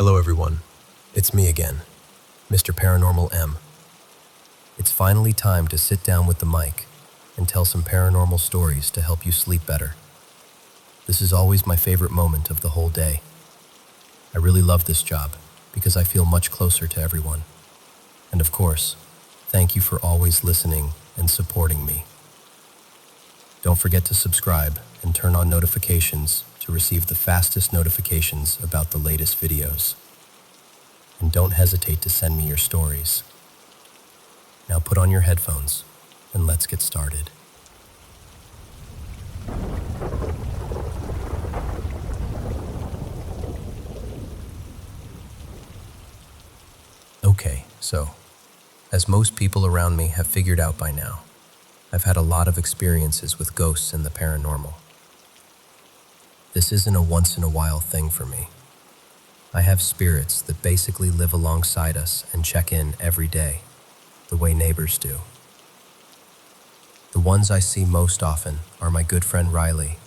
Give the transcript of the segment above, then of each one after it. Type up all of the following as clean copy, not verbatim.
Hello everyone, it's me again, Mr. Paranormal M. It's finally time to sit down with the mic and tell some paranormal stories to help you sleep better. This is always my favorite moment of the whole day. I really love this job because I feel much closer to everyone. And of course, thank you for always listening and supporting me. Don't forget to subscribe and turn on notifications to receive the fastest notifications about the latest videos. And don't hesitate to send me your stories. Now put on your headphones and let's get started. Okay, so, as most people around me have figured out by now, I've had a lot of experiences with ghosts and the paranormal. This isn't a once-in-a-while thing for me. I have spirits that basically live alongside us and check in every day, the way neighbors do. The ones I see most often are my good friend Riley,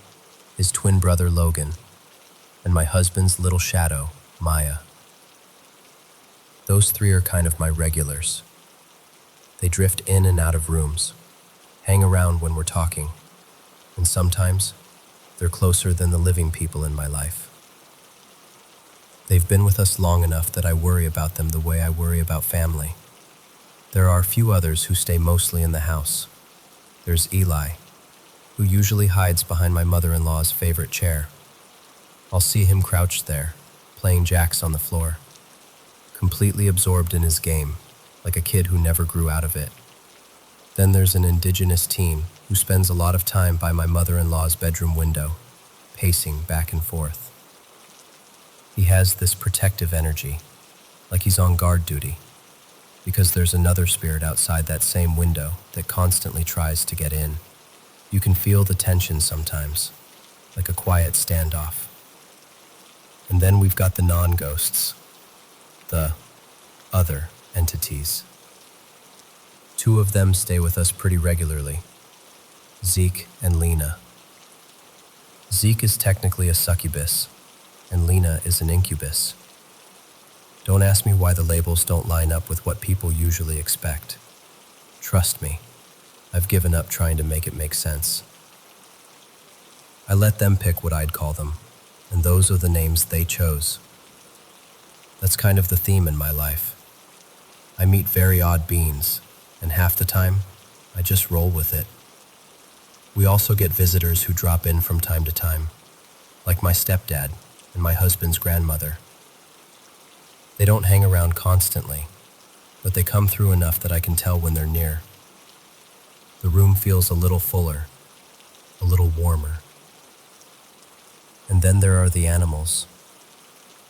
his twin brother Logan, and my husband's little shadow, Maya. Those three are kind of my regulars. They drift in and out of rooms, hang around when we're talking, and sometimes they're closer than the living people in my life. They've been with us long enough that I worry about them the way I worry about family. There are a few others who stay mostly in the house. There's Eli, who usually hides behind my mother-in-law's favorite chair. I'll see him crouched there, playing jacks on the floor, completely absorbed in his game, like a kid who never grew out of it. Then there's an indigenous teen who spends a lot of time by my mother-in-law's bedroom window, pacing back and forth. He has this protective energy, like he's on guard duty, because there's another spirit outside that same window that constantly tries to get in. You can feel the tension sometimes, like a quiet standoff. And then we've got the non-ghosts, the other entities. Two of them stay with us pretty regularly, Zeke and Lena. Zeke is technically a succubus, and Lena is an incubus. Don't ask me why the labels don't line up with what people usually expect. Trust me, I've given up trying to make it make sense. I let them pick what I'd call them, and those are the names they chose. That's kind of the theme in my life. I meet very odd beings, and half the time, I just roll with it. We also get visitors who drop in from time to time, like my stepdad and my husband's grandmother. They don't hang around constantly, but they come through enough that I can tell when they're near. The room feels a little fuller, a little warmer. And then there are the animals.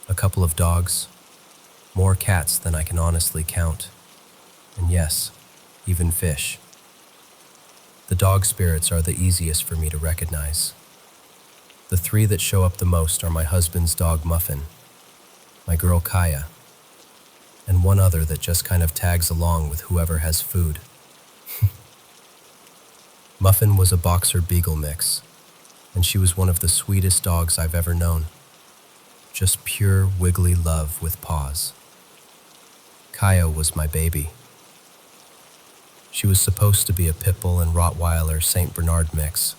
A couple of dogs, more cats than I can honestly count, and yes, even fish. The dog spirits are the easiest for me to recognize. The three that show up the most are my husband's dog Muffin, my girl Kaya, and one other that just kind of tags along with whoever has food. Muffin was a boxer beagle mix, and she was one of the sweetest dogs I've ever known. Just pure wiggly love with paws. Kaya was my baby. She was supposed to be a pit bull and Rottweiler St. Bernard mix,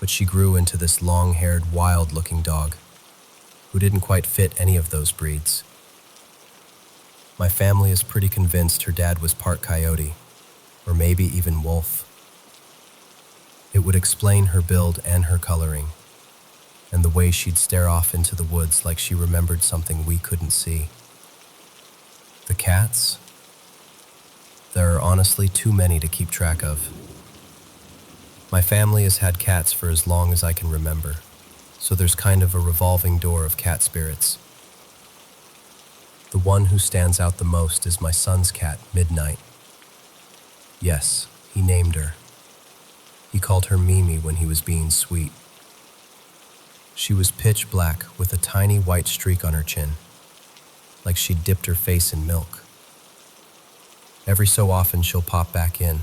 but she grew into this long-haired, wild-looking dog who didn't quite fit any of those breeds. My family is pretty convinced her dad was part coyote, or maybe even wolf. It would explain her build and her coloring, and the way she'd stare off into the woods like she remembered something we couldn't see. The cats? There are honestly too many to keep track of. My family has had cats for as long as I can remember, so there's kind of a revolving door of cat spirits. The one who stands out the most is my son's cat, Midnight. Yes, he named her. He called her Mimi when he was being sweet. She was pitch black with a tiny white streak on her chin, like she'd dipped her face in milk. Every so often she'll pop back in,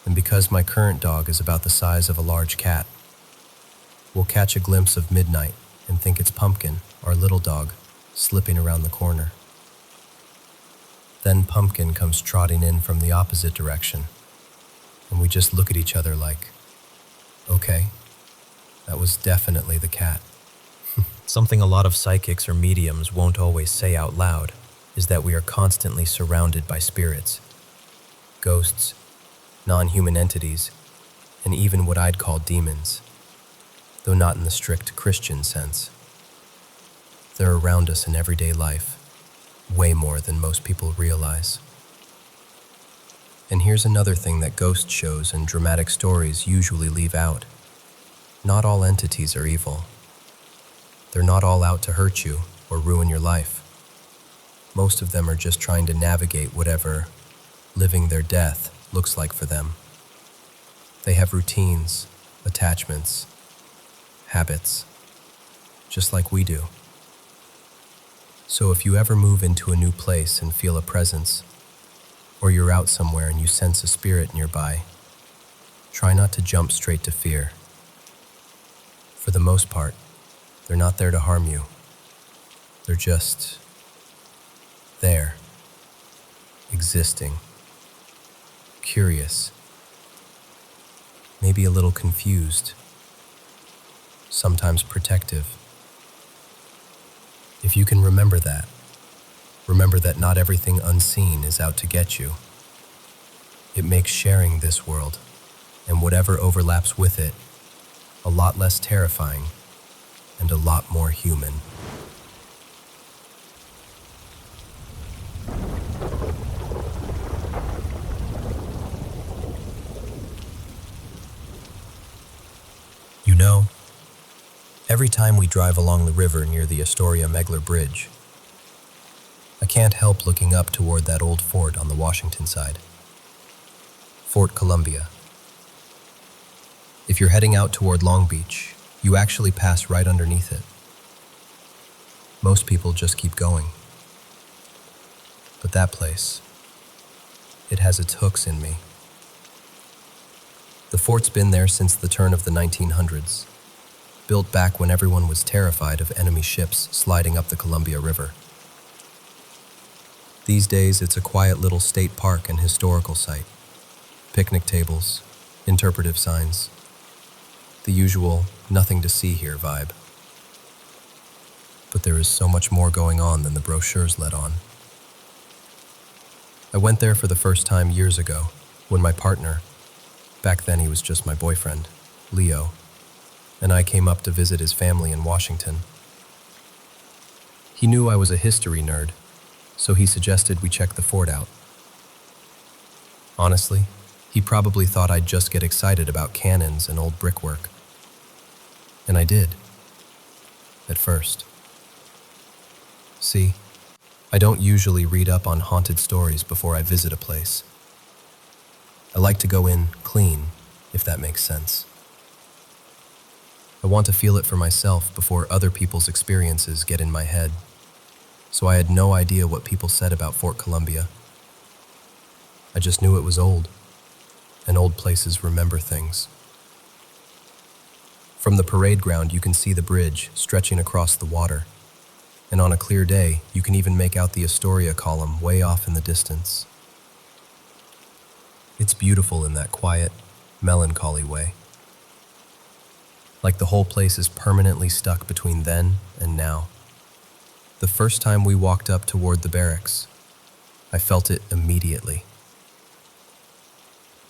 and because my current dog is about the size of a large cat, we'll catch a glimpse of Midnight and think it's Pumpkin, our little dog, slipping around the corner. Then Pumpkin comes trotting in from the opposite direction, and we just look at each other like, okay, that was definitely the cat. Something a lot of psychics or mediums won't always say out loud is that we are constantly surrounded by spirits, ghosts, non-human entities, and even what I'd call demons, though not in the strict Christian sense. They're around us in everyday life, way more than most people realize. And here's another thing that ghost shows and dramatic stories usually leave out. Not all entities are evil. They're not all out to hurt you or ruin your life. Most of them are just trying to navigate whatever living their death looks like for them. They have routines, attachments, habits, just like we do. So if you ever move into a new place and feel a presence, or you're out somewhere and you sense a spirit nearby, try not to jump straight to fear. For the most part, they're not there to harm you. They're just there, existing, curious, maybe a little confused, sometimes protective. If you can remember that not everything unseen is out to get you. It makes sharing this world, and whatever overlaps with it, a lot less terrifying and a lot more human. You know, every time we drive along the river near the Astoria-Megler Bridge, I can't help looking up toward that old fort on the Washington side. Fort Columbia. If you're heading out toward Long Beach, you actually pass right underneath it. Most people just keep going. But that place, it has its hooks in me. The fort's been there since the turn of the 1900s, built back when everyone was terrified of enemy ships sliding up the Columbia River. These days, it's a quiet little state park and historical site. Picnic tables, interpretive signs, the usual nothing to see here vibe. But there is so much more going on than the brochures let on. I went there for the first time years ago when my partner, back then he was just my boyfriend, Leo, and I came up to visit his family in Washington. He knew I was a history nerd, so he suggested we check the fort out. Honestly, he probably thought I'd just get excited about cannons and old brickwork. And I did. At first. See, I don't usually read up on haunted stories before I visit a place. I like to go in clean, if that makes sense. I want to feel it for myself before other people's experiences get in my head. So I had no idea what people said about Fort Columbia. I just knew it was old, and old places remember things. From the parade ground, you can see the bridge stretching across the water, and on a clear day, you can even make out the Astoria column way off in the distance. It's beautiful in that quiet, melancholy way. Like the whole place is permanently stuck between then and now. The first time we walked up toward the barracks, I felt it immediately.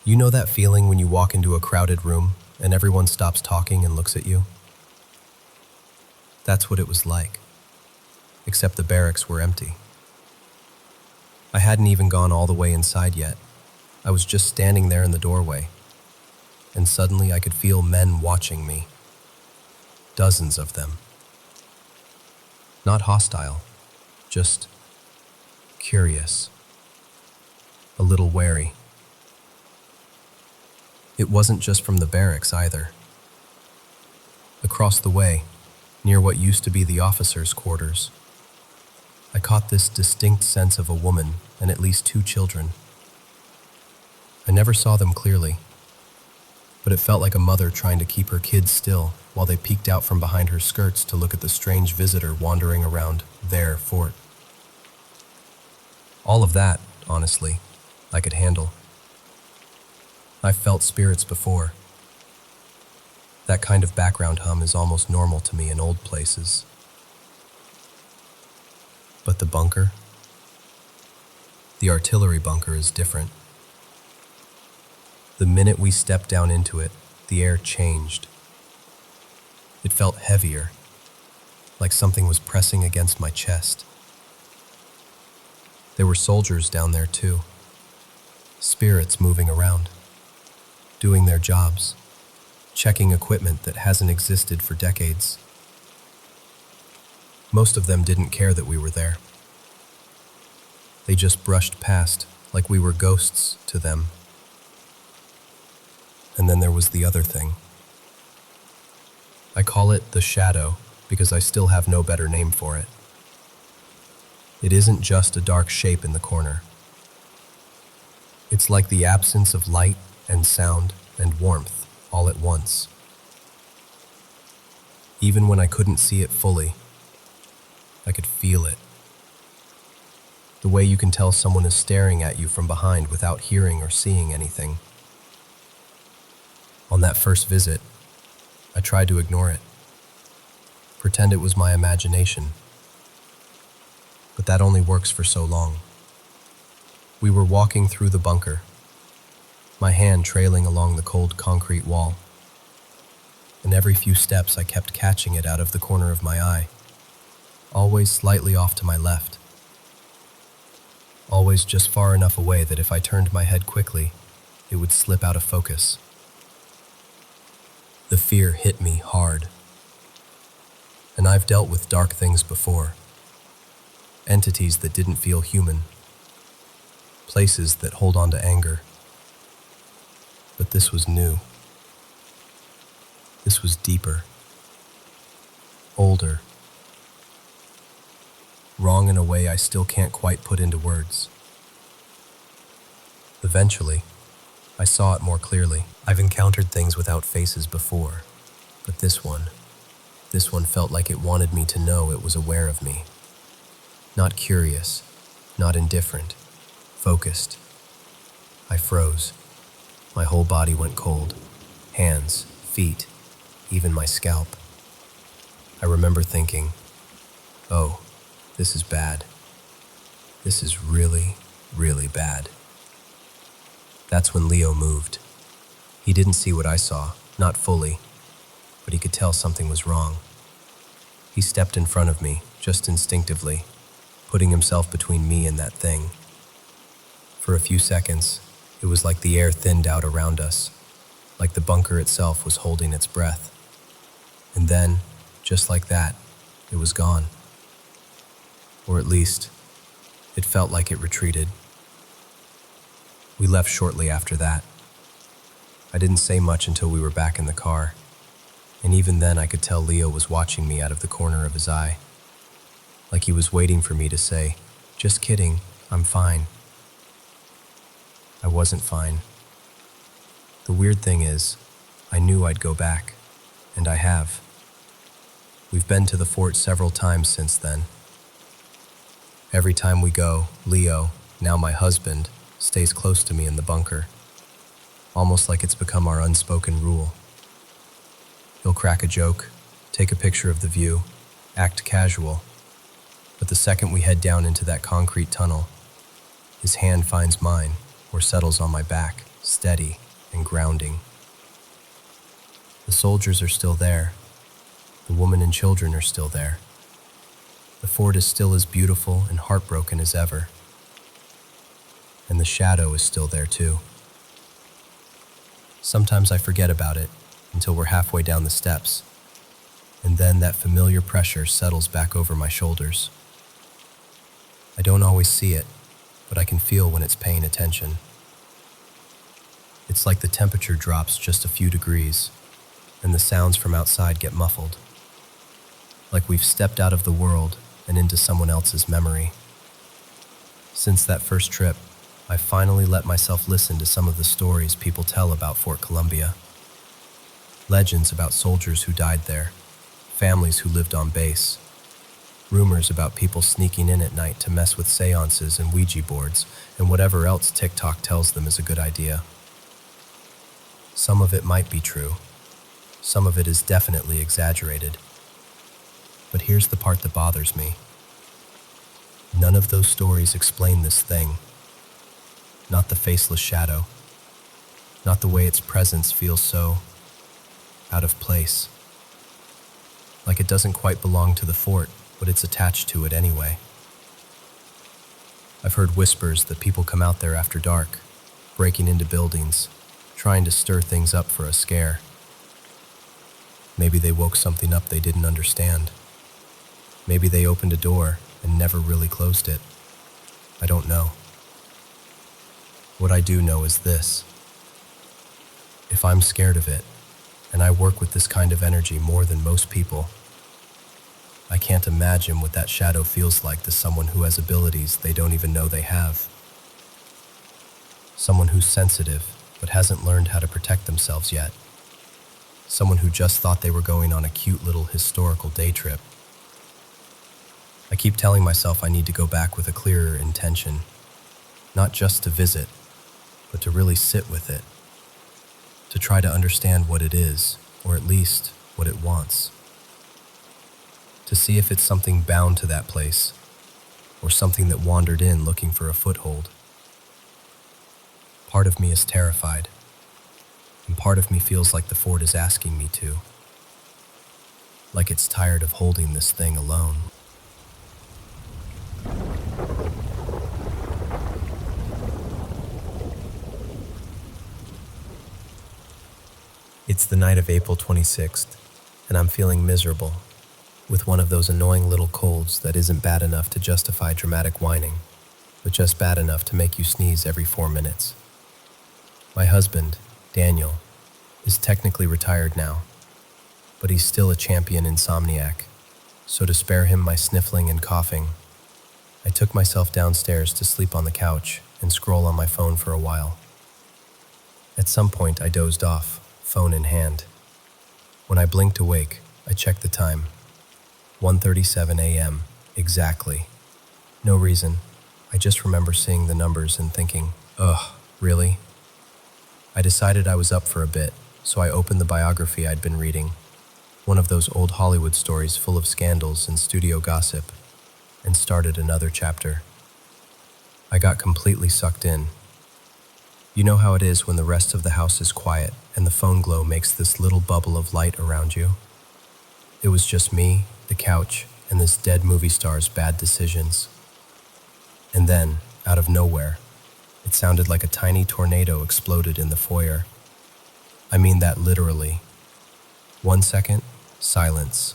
You know that feeling when you walk into a crowded room and everyone stops talking and looks at you? That's what it was like, except the barracks were empty. I hadn't even gone all the way inside yet. I was just standing there in the doorway, and suddenly I could feel men watching me. Dozens of them. Not hostile, just curious, a little wary. It wasn't just from the barracks either. Across the way, near what used to be the officers' quarters, I caught this distinct sense of a woman and at least 2 children. I never saw them clearly, but it felt like a mother trying to keep her kids still while they peeked out from behind her skirts to look at the strange visitor wandering around their fort. All of that, honestly, I could handle. I've felt spirits before. That kind of background hum is almost normal to me in old places. But the bunker? The artillery bunker is different. The minute we stepped down into it, the air changed. It felt heavier, like something was pressing against my chest. There were soldiers down there too, spirits moving around, doing their jobs, checking equipment that hasn't existed for decades. Most of them didn't care that we were there. They just brushed past like we were ghosts to them. And then there was the other thing. I call it the shadow because I still have no better name for it. It isn't just a dark shape in the corner. It's like the absence of light and sound and warmth all at once. Even when I couldn't see it fully, I could feel it. The way you can tell someone is staring at you from behind without hearing or seeing anything. On that first visit, I tried to ignore it, pretend it was my imagination. But that only works for so long. We were walking through the bunker, my hand trailing along the cold concrete wall. And every few steps I kept catching it out of the corner of my eye, always slightly off to my left. Always just far enough away that if I turned my head quickly, it would slip out of focus. The fear hit me hard. And I've dealt with dark things before. Entities that didn't feel human. Places that hold on to anger. But this was new. This was deeper. Older. Wrong in a way I still can't quite put into words. Eventually, I saw it more clearly. I've encountered things without faces before, but this one felt like it wanted me to know it was aware of me. Not curious, not indifferent, focused. I froze. My whole body went cold. Hands, feet, even my scalp. I remember thinking, oh, this is bad. This is really, really bad. That's when Leo moved. He didn't see what I saw, not fully, but he could tell something was wrong. He stepped in front of me, just instinctively, putting himself between me and that thing. For a few seconds, it was like the air thinned out around us, like the bunker itself was holding its breath. And then, just like that, it was gone. Or at least, it felt like it retreated. We left shortly after that. I didn't say much until we were back in the car, and even then I could tell Leo was watching me out of the corner of his eye, like he was waiting for me to say, "Just kidding, I'm fine." I wasn't fine. The weird thing is, I knew I'd go back, and I have. We've been to the fort several times since then. Every time we go, Leo, now my husband, stays close to me in the bunker, almost like it's become our unspoken rule. He'll crack a joke, take a picture of the view, act casual, but the second we head down into that concrete tunnel, his hand finds mine or settles on my back, steady and grounding. The soldiers are still there. The women and children are still there. The fort is still as beautiful and heartbroken as ever. And the shadow is still there too. Sometimes I forget about it until we're halfway down the steps, and then that familiar pressure settles back over my shoulders. I don't always see it, but I can feel when it's paying attention. It's like the temperature drops just a few degrees, and the sounds from outside get muffled. Like we've stepped out of the world and into someone else's memory. Since that first trip, I finally let myself listen to some of the stories people tell about Fort Columbia. Legends about soldiers who died there, families who lived on base, rumors about people sneaking in at night to mess with seances and Ouija boards and whatever else TikTok tells them is a good idea. Some of it might be true. Some of it is definitely exaggerated. But here's the part that bothers me. None of those stories explain this thing. Not the faceless shadow. Not the way its presence feels so out of place. Like it doesn't quite belong to the fort, but it's attached to it anyway. I've heard whispers that people come out there after dark, breaking into buildings, trying to stir things up for a scare. Maybe they woke something up they didn't understand. Maybe they opened a door and never really closed it. I don't know. What I do know is this. If I'm scared of it, and I work with this kind of energy more than most people, I can't imagine what that shadow feels like to someone who has abilities they don't even know they have. Someone who's sensitive, but hasn't learned how to protect themselves yet. Someone who just thought they were going on a cute little historical day trip. I keep telling myself I need to go back with a clearer intention, not just to visit, but to really sit with it, to try to understand what it is, or at least what it wants. To see if it's something bound to that place, or something that wandered in looking for a foothold. Part of me is terrified, and part of me feels like the fort is asking me to. Like it's tired of holding this thing alone. It's the night of April 26th, and I'm feeling miserable, with one of those annoying little colds that isn't bad enough to justify dramatic whining, but just bad enough to make you sneeze every 4 minutes. My husband, Daniel, is technically retired now, but he's still a champion insomniac, so to spare him my sniffling and coughing, I took myself downstairs to sleep on the couch and scroll on my phone for a while. At some point I dozed off, phone in hand. When I blinked awake, I checked the time. 1:37 a.m. exactly. No reason. I just remember seeing the numbers and thinking, ugh, really? I decided I was up for a bit, so I opened the biography I'd been reading, one of those old Hollywood stories full of scandals and studio gossip, and started another chapter. I got completely sucked in. You know how it is when the rest of the house is quiet and the phone glow makes this little bubble of light around you? It was just me, the couch, and this dead movie star's bad decisions. And then, out of nowhere, it sounded like a tiny tornado exploded in the foyer. I mean that literally. 1 second, silence.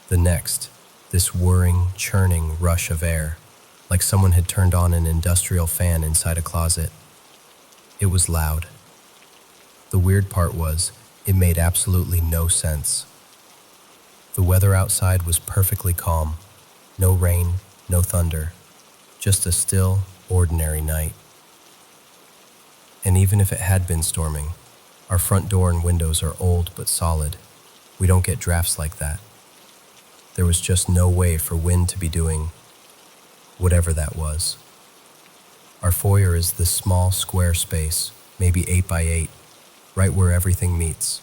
The next, this whirring, churning rush of air, like someone had turned on an industrial fan inside a closet. It was loud. The weird part was, it made absolutely no sense. The weather outside was perfectly calm. No rain, no thunder. Just a still, ordinary night. And even if it had been storming, our front door and windows are old but solid. We don't get drafts like that. There was just no way for wind to be doing whatever that was. Our foyer is this small square space, maybe 8 by 8, right where everything meets.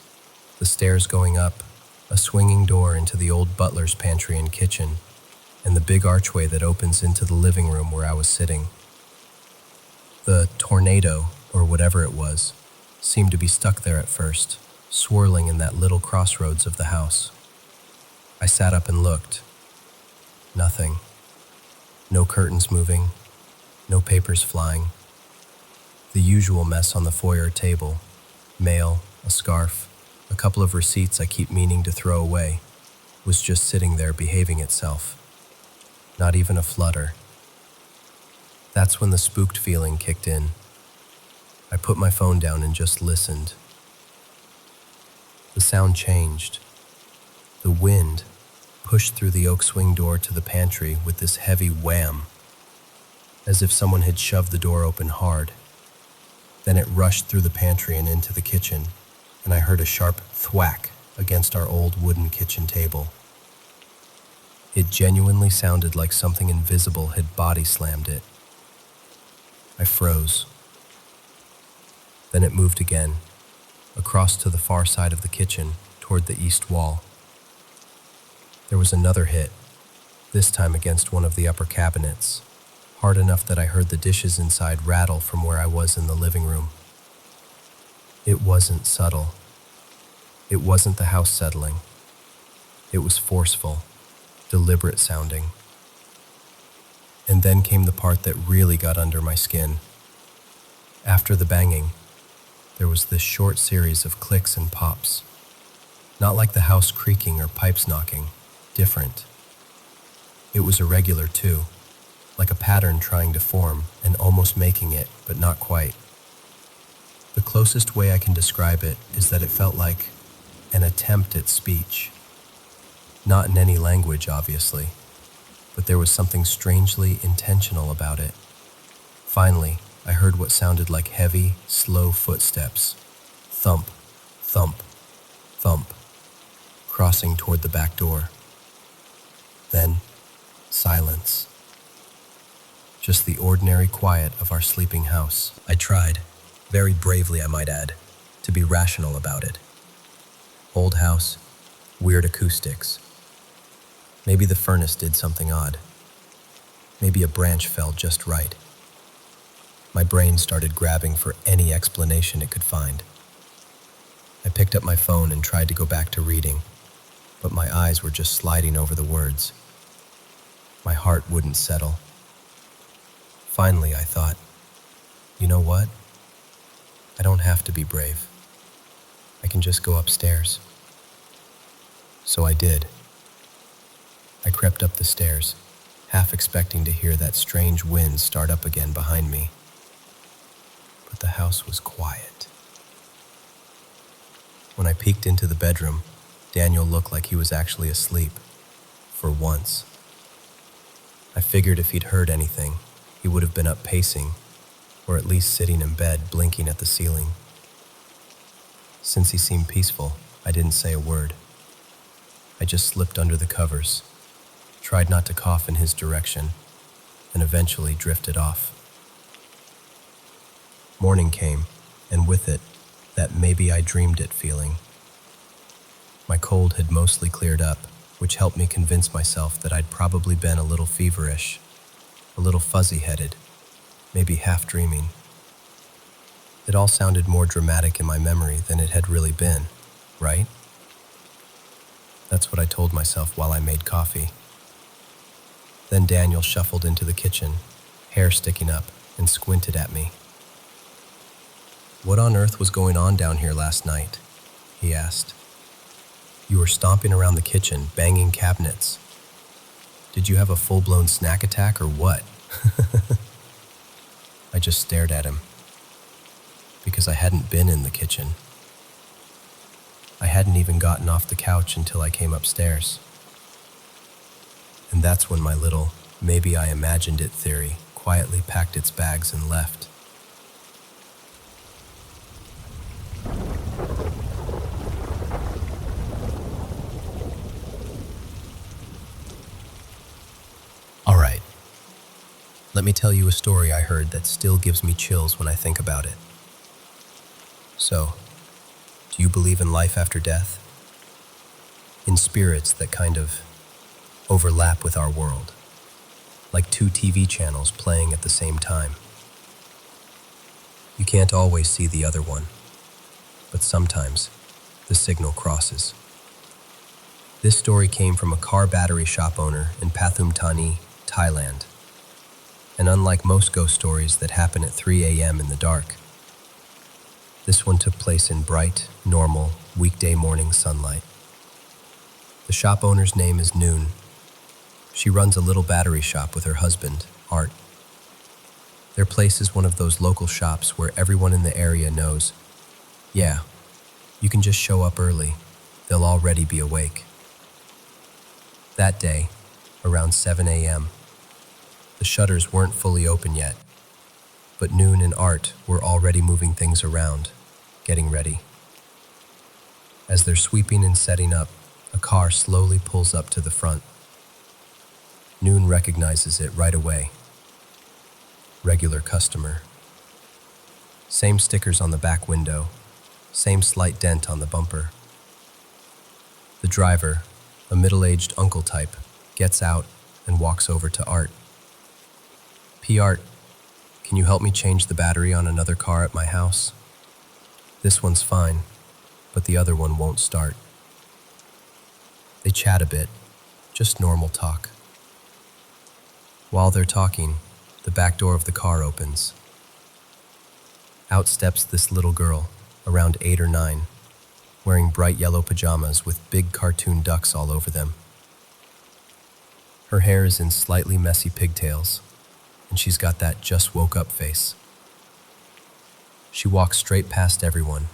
The stairs going up, a swinging door into the old butler's pantry and kitchen, and the big archway that opens into the living room where I was sitting. The tornado, or whatever it was, seemed to be stuck there at first, swirling in that little crossroads of the house. I sat up and looked. Nothing. No curtains moving. No papers flying. The usual mess on the foyer table. Mail, a scarf, a couple of receipts I keep meaning to throw away, was just sitting there behaving itself. Not even a flutter. That's when the spooked feeling kicked in. I put my phone down and just listened. The sound changed. The wind pushed through the oak swing door to the pantry with this heavy wham, as if someone had shoved the door open hard. Then it rushed through the pantry and into the kitchen, and I heard a sharp thwack against our old wooden kitchen table. It genuinely sounded like something invisible had body slammed it. I froze. Then it moved again, across to the far side of the kitchen, toward the east wall. There was another hit, this time against one of the upper cabinets, hard enough that I heard the dishes inside rattle from where I was in the living room. It wasn't subtle. It wasn't the house settling. It was forceful, deliberate sounding. And then came the part that really got under my skin. After the banging, there was this short series of clicks and pops. Not like the house creaking or pipes knocking, different. It was irregular too, like a pattern trying to form and almost making it, but not quite. The closest way I can describe it is that it felt like an attempt at speech. Not in any language, obviously, but there was something strangely intentional about it. Finally, I heard what sounded like heavy, slow footsteps. Thump, thump, thump, crossing toward the back door. Then, silence. Just the ordinary quiet of our sleeping house. I tried, very bravely I might add, to be rational about it. Old house, weird acoustics. Maybe the furnace did something odd. Maybe a branch fell just right. My brain started grabbing for any explanation it could find. I picked up my phone and tried to go back to reading, but my eyes were just sliding over the words. My heart wouldn't settle. Finally, I thought, you know what? I don't have to be brave. I can just go upstairs. So I did. I crept up the stairs, half expecting to hear that strange wind start up again behind me. But the house was quiet. When I peeked into the bedroom, Daniel looked like he was actually asleep, for once. I figured if he'd heard anything, he would have been up pacing, or at least sitting in bed blinking at the ceiling. Since he seemed peaceful, I didn't say a word. I just slipped under the covers, tried not to cough in his direction, and eventually drifted off. Morning came, and with it, that maybe I dreamed it feeling. My cold had mostly cleared up, which helped me convince myself that I'd probably been a little feverish, a little fuzzy-headed, maybe half dreaming. It all sounded more dramatic in my memory than it had really been, right? That's what I told myself while I made coffee. Then Daniel shuffled into the kitchen, hair sticking up, and squinted at me. "What on earth was going on down here last night?" he asked. "You were stomping around the kitchen, banging cabinets. Did you have a full-blown snack attack or what?" I just stared at him, because I hadn't been in the kitchen. I hadn't even gotten off the couch until I came upstairs. And that's when my little, maybe I imagined it theory quietly packed its bags and left. All right, let me tell you a story I heard that still gives me chills when I think about it. So, do you believe in life after death? In spirits that kind of overlap with our world, like two TV channels playing at the same time. You can't always see the other one, but sometimes the signal crosses. This story came from a car battery shop owner in Pathum Thani, Thailand. And unlike most ghost stories that happen at 3 a.m. in the dark, this one took place in bright, normal, weekday morning sunlight. The shop owner's name is Noon. She runs a little battery shop with her husband, Art. Their place is one of those local shops where everyone in the area knows, yeah, you can just show up early, they'll already be awake. That day, around 7 a.m., the shutters weren't fully open yet, but Noon and Art were already moving things around, getting ready. As they're sweeping and setting up, a car slowly pulls up to the front. Noon recognizes it right away. Regular customer. Same stickers on the back window, same slight dent on the bumper. The driver, a middle-aged uncle type, gets out and walks over to Art. Art, can you help me change the battery on another car at my house? This one's fine, but the other one won't start. They chat a bit, just normal talk. While they're talking, the back door of the car opens. Out steps this little girl, around 8 or 9, wearing bright yellow pajamas with big cartoon ducks all over them. Her hair is in slightly messy pigtails, and she's got that just woke up face. She walks straight past everyone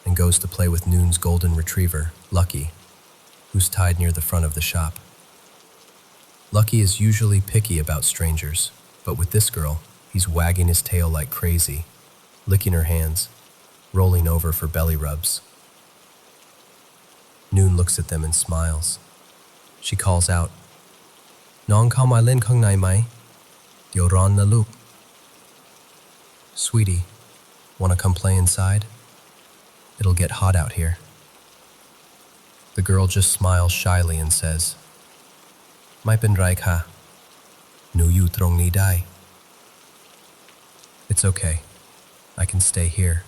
and goes to play with Noon's golden retriever, Lucky, who's tied near the front of the shop. Lucky is usually picky about strangers, but with this girl, he's wagging his tail like crazy, licking her hands, rolling over for belly rubs. Noon looks at them and smiles. She calls out, "Nong kao mai len kang nai mai? Dio ron na loop." "Sweetie, wanna come play inside? It'll get hot out here." The girl just smiles shyly and says, "Mai pen rai ka. Nu yu trong ni dai." "It's okay. I can stay here."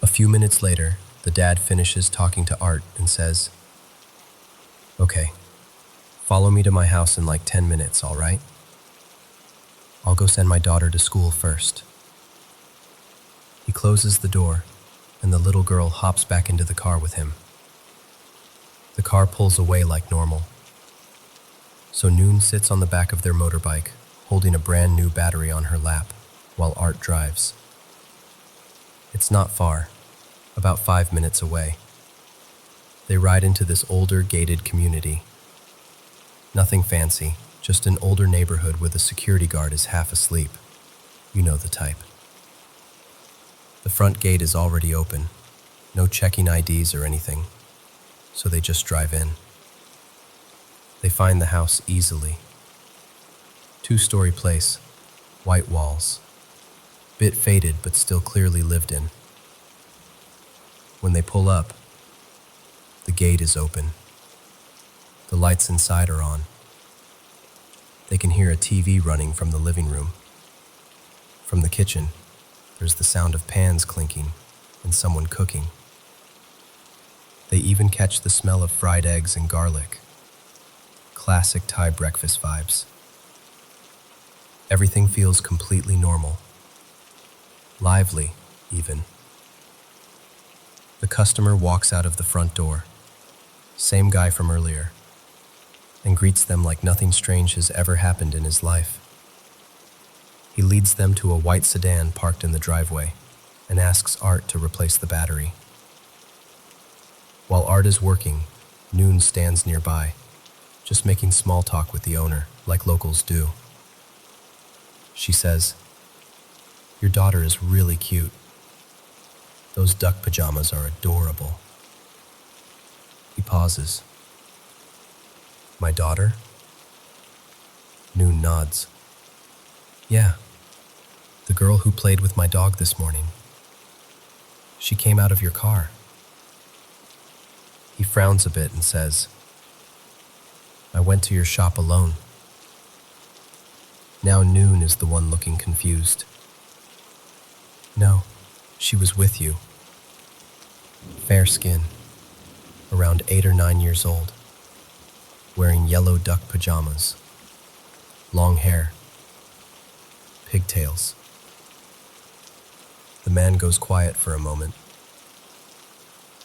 A few minutes later, the dad finishes talking to Art and says, "Okay, follow me to my house in like 10 minutes, all right? I'll go send my daughter to school first." He closes the door, and the little girl hops back into the car with him. The car pulls away like normal. So Noon sits on the back of their motorbike, holding a brand new battery on her lap, while Art drives. It's not far, about 5 minutes away. They ride into this older, gated community. Nothing fancy, just an older neighborhood where the security guard is half asleep. You know the type. The front gate is already open, no checking IDs or anything, so they just drive in. They find the house easily. 2-story place, white walls, bit faded but still clearly lived in. When they pull up, the gate is open. The lights inside are on. They can hear a TV running from the living room. From the kitchen, there's the sound of pans clinking and someone cooking. They even catch the smell of fried eggs and garlic. Classic Thai breakfast vibes. Everything feels completely normal. Lively, even. The customer walks out of the front door, same guy from earlier, and greets them like nothing strange has ever happened in his life. He leads them to a white sedan parked in the driveway and asks Art to replace the battery. While Art is working, Noon stands nearby, just making small talk with the owner, like locals do. She says, "Your daughter is really cute. Those duck pajamas are adorable." He pauses. "My daughter?" Noon nods. "Yeah, the girl who played with my dog this morning. She came out of your car." He frowns a bit and says, "I went to your shop alone." Now Noon is the one looking confused. "No, she was with you. Fair skin, around 8 or 9 years old, wearing yellow duck pajamas, long hair, pigtails." The man goes quiet for a moment.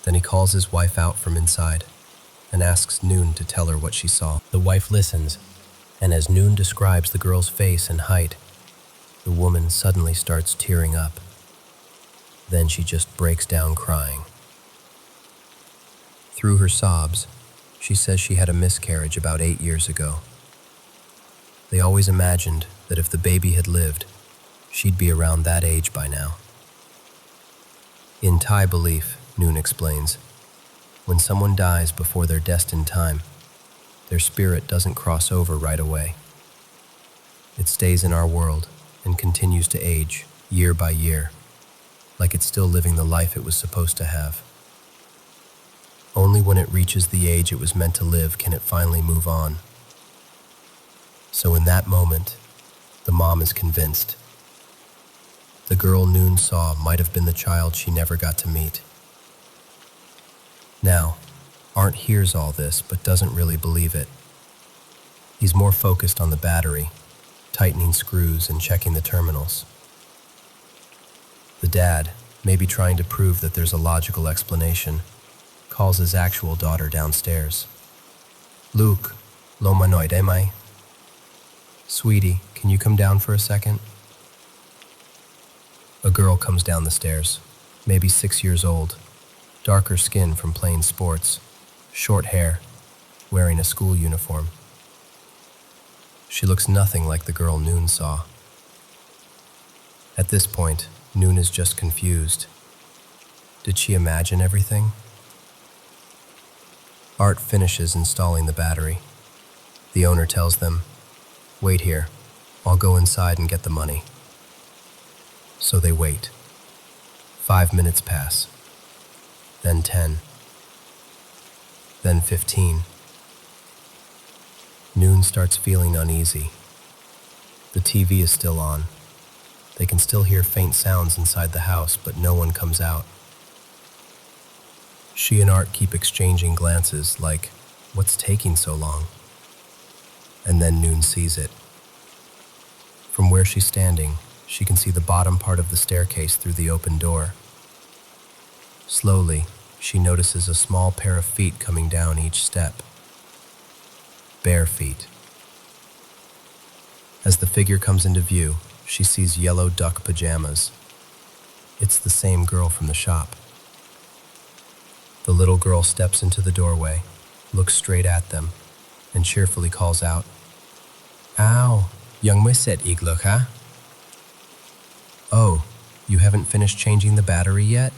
Then he calls his wife out from inside and asks Noon to tell her what she saw. The wife listens, and as Noon describes the girl's face and height, the woman suddenly starts tearing up. Then she just breaks down crying. Through her sobs, she says she had a miscarriage about 8 years ago. They always imagined that if the baby had lived, she'd be around that age by now. In Thai belief, Noon explains. When someone dies before their destined time, their spirit doesn't cross over right away. It stays in our world and continues to age year by year, like it's still living the life it was supposed to have. Only when it reaches the age it was meant to live can it finally move on. So in that moment, the mom is convinced. The girl Noon saw might have been the child she never got to meet. Now, Art hears all this but doesn't really believe it. He's more focused on the battery, tightening screws and checking the terminals. The dad, maybe trying to prove that there's a logical explanation, calls his actual daughter downstairs. Luke, lo manoid am I? Sweetie, can you come down for a second? A girl comes down the stairs, maybe 6 years old, darker skin from playing sports, short hair, wearing a school uniform. She looks nothing like the girl Noon saw. At this point, Noon is just confused. Did she imagine everything? Art finishes installing the battery. The owner tells them, "Wait here. I'll go inside and get the money." So they wait. 5 minutes pass. Then 10. Then 15. Noon starts feeling uneasy. The TV is still on. They can still hear faint sounds inside the house, but no one comes out. She and Art keep exchanging glances like, what's taking so long? And then Noon sees it. From where she's standing, she can see the bottom part of the staircase through the open door. Slowly, she notices a small pair of feet coming down each step. Bare feet. As the figure comes into view, she sees yellow duck pajamas. It's the same girl from the shop. The little girl steps into the doorway, looks straight at them, and cheerfully calls out, "Ow, young mới set igluk, huh?" "Oh, you haven't finished changing the battery yet?"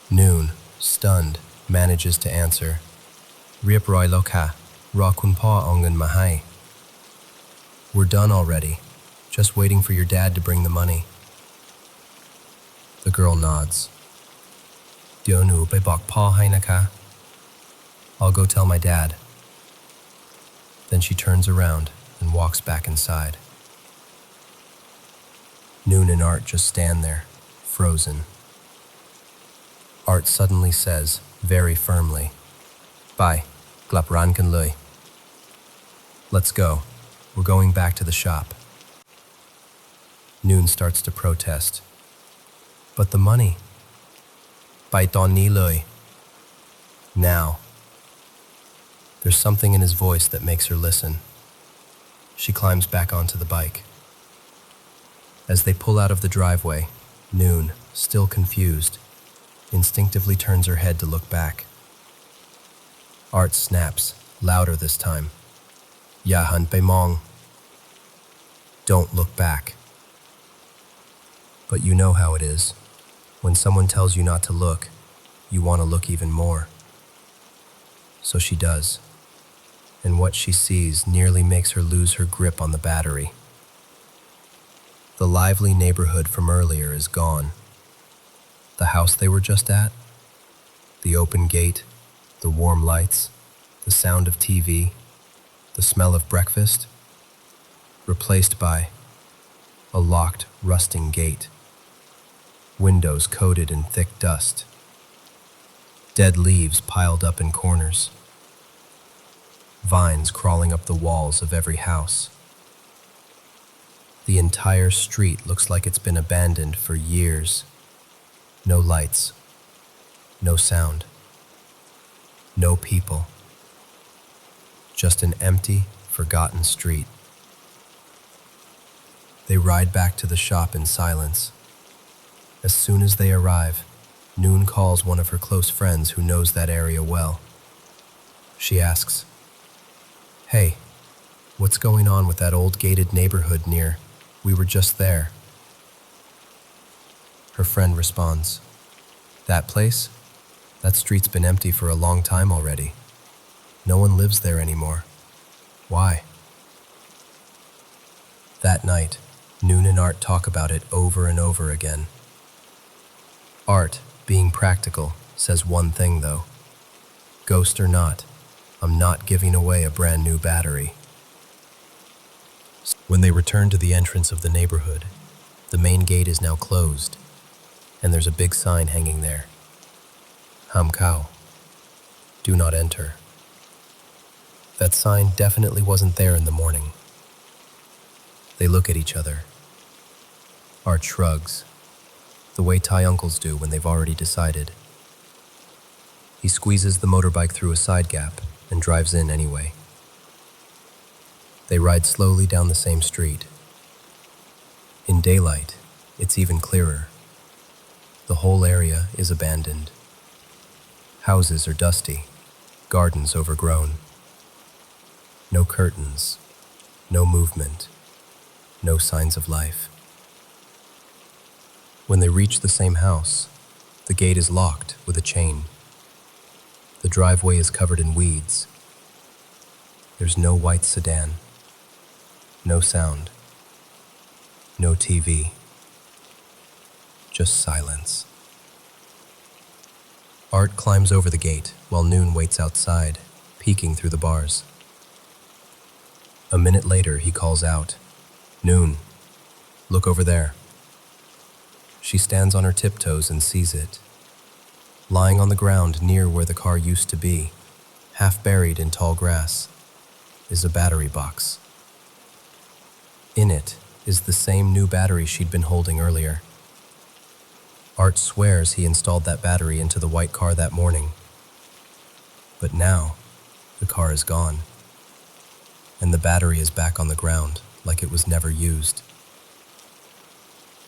Noon, stunned, manages to answer, "Riep roi lo ka, ra kun pa ongan mahai." "We're done already, just waiting for your dad to bring the money." The girl nods. "Dio nuไปบอกพ่อให้นะคะ." "I'll go tell my dad." Then she turns around and walks back inside. Noon and Art just stand there, frozen. Art suddenly says, very firmly, "Bye, glap ran kan lui." "Let's go. We're going back to the shop." Noon starts to protest. "But the money." "Bai ton ni lui." "Now." There's something in his voice that makes her listen. She climbs back onto the bike. As they pull out of the driveway, Noon, still confused, instinctively turns her head to look back. Art snaps, louder this time. "Ya han bei mong." Don't look back. But you know how it is. When someone tells you not to look, you want to look even more. So she does. And what she sees nearly makes her lose her grip on the battery. The lively neighborhood from earlier is gone. The house they were just at, the open gate, the warm lights, the sound of TV, the smell of breakfast, replaced by a locked, rusting gate, windows coated in thick dust, dead leaves piled up in corners, vines crawling up the walls of every house. The entire street looks like it's been abandoned for years. No lights, no sound, no people. Just an empty, forgotten street. They ride back to the shop in silence. As soon as they arrive, Noon calls one of her close friends who knows that area well. She asks, "Hey, what's going on with that old gated neighborhood near? We were just there." Her friend responds, That place? That street's been empty for a long time already. No one lives there anymore. Why? That night, Noon and Art talk about it over and over again. Art, being practical, says one thing though. Ghost or not, I'm not giving away a brand new battery. When they return to the entrance of the neighborhood, the main gate is now closed, and there's a big sign hanging there. Hamkao. Do not enter. That sign definitely wasn't there in the morning. They look at each other. Art shrugs, the way Thai uncles do when they've already decided. He squeezes the motorbike through a side gap and drives in anyway. They ride slowly down the same street. In daylight, it's even clearer. The whole area is abandoned. Houses are dusty, gardens overgrown. No curtains, no movement, no signs of life. When they reach the same house, the gate is locked with a chain. The driveway is covered in weeds. There's no white sedan, no sound, no TV, just silence. Art climbs over the gate while Noon waits outside, peeking through the bars. A minute later, he calls out, "Noon, look over there." She stands on her tiptoes and sees it. Lying on the ground near where the car used to be, half buried in tall grass, is a battery box. In it is the same new battery she'd been holding earlier. Art swears he installed that battery into the white car that morning. But now, the car is gone, and the battery is back on the ground like it was never used.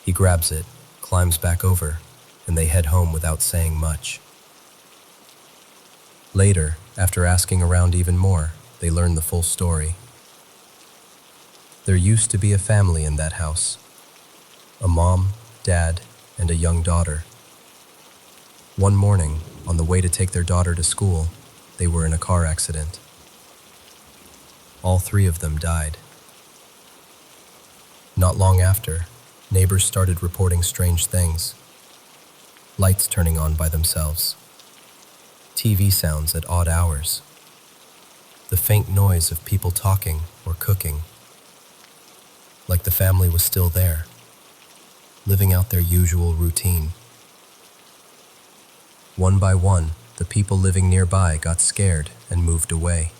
He grabs it, climbs back over, and they head home without saying much. Later, after asking around even more, they learn the full story. There used to be a family in that house. A mom, dad, and a young daughter. One morning, on the way to take their daughter to school, they were in a car accident. All three of them died. Not long after, neighbors started reporting strange things. Lights turning on by themselves. TV sounds at odd hours. The faint noise of people talking or cooking. Like the family was still there, living out their usual routine. One by one, the people living nearby got scared and moved away.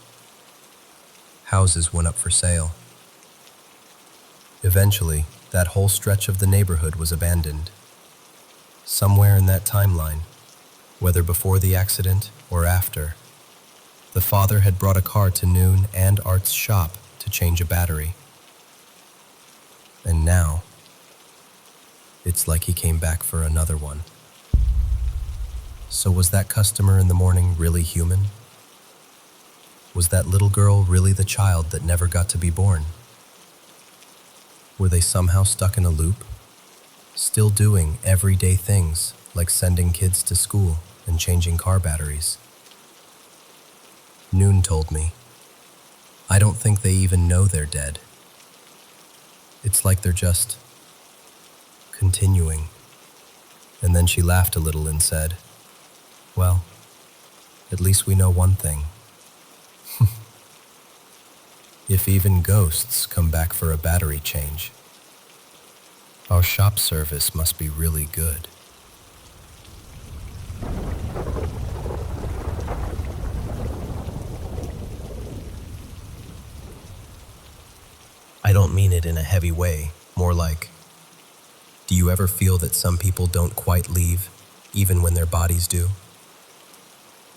Houses went up for sale. Eventually, that whole stretch of the neighborhood was abandoned. Somewhere in that timeline, whether before the accident or after, the father had brought a car to Noon and Art's shop to change a battery. And now, it's like he came back for another one. So was that customer in the morning really human? Was that little girl really the child that never got to be born? Were they somehow stuck in a loop, still doing everyday things like sending kids to school and changing car batteries? Noon told me, "I don't think they even know they're dead. It's like they're just continuing." And then she laughed a little and said, "Well, at least we know one thing. If even ghosts come back for a battery change, our shop service must be really good." I don't mean it in a heavy way, more like, do you ever feel that some people don't quite leave, even when their bodies do?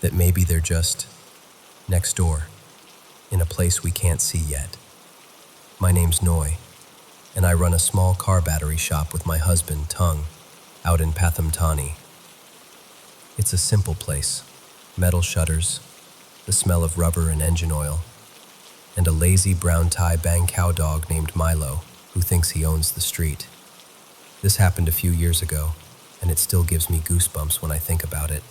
That maybe they're just next door, in a place we can't see yet. My name's Noi, and I run a small car battery shop with my husband, Tung, out in Pathamtani. It's a simple place, metal shutters, the smell of rubber and engine oil, and a lazy brown Thai Bang cow dog named Milo who thinks he owns the street. This happened a few years ago. and it still gives me goosebumps when I think about it.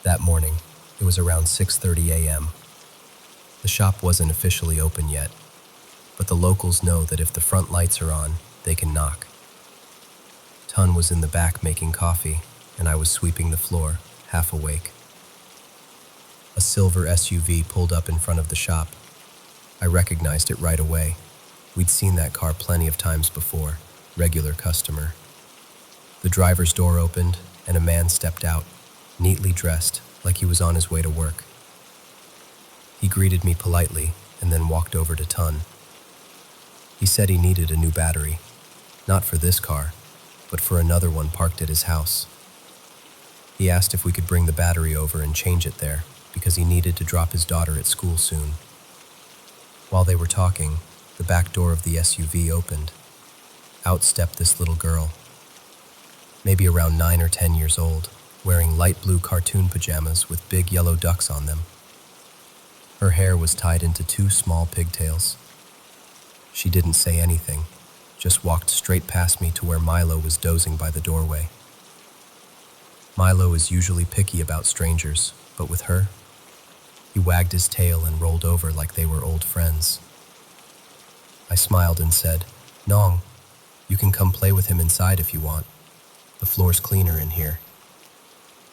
That morning, it was around 6:30 a.m. The shop wasn't officially open yet, but the locals know that if the front lights are on, they can knock. Tun was in the back making coffee, and I was sweeping the floor, half awake. A silver SUV pulled up in front of the shop. I recognized it right away. We'd seen that car plenty of times before, regular customer. The driver's door opened, and a man stepped out, neatly dressed, like he was on his way to work. He greeted me politely and then walked over to Tun. He said he needed a new battery, not for this car, but for another one parked at his house. He asked if we could bring the battery over and change it there, because he needed to drop his daughter at school soon. While they were talking, the back door of the SUV opened. Out stepped this little girl, maybe around 9 or 10 years old, wearing light blue cartoon pajamas with big yellow ducks on them. Her hair was tied into 2 small pigtails. She didn't say anything, just walked straight past me to where Milo was dozing by the doorway. Milo is usually picky about strangers, but with her, he wagged his tail and rolled over like they were old friends. I smiled and said, "Nong, you can come play with him inside if you want. The floor's cleaner in here."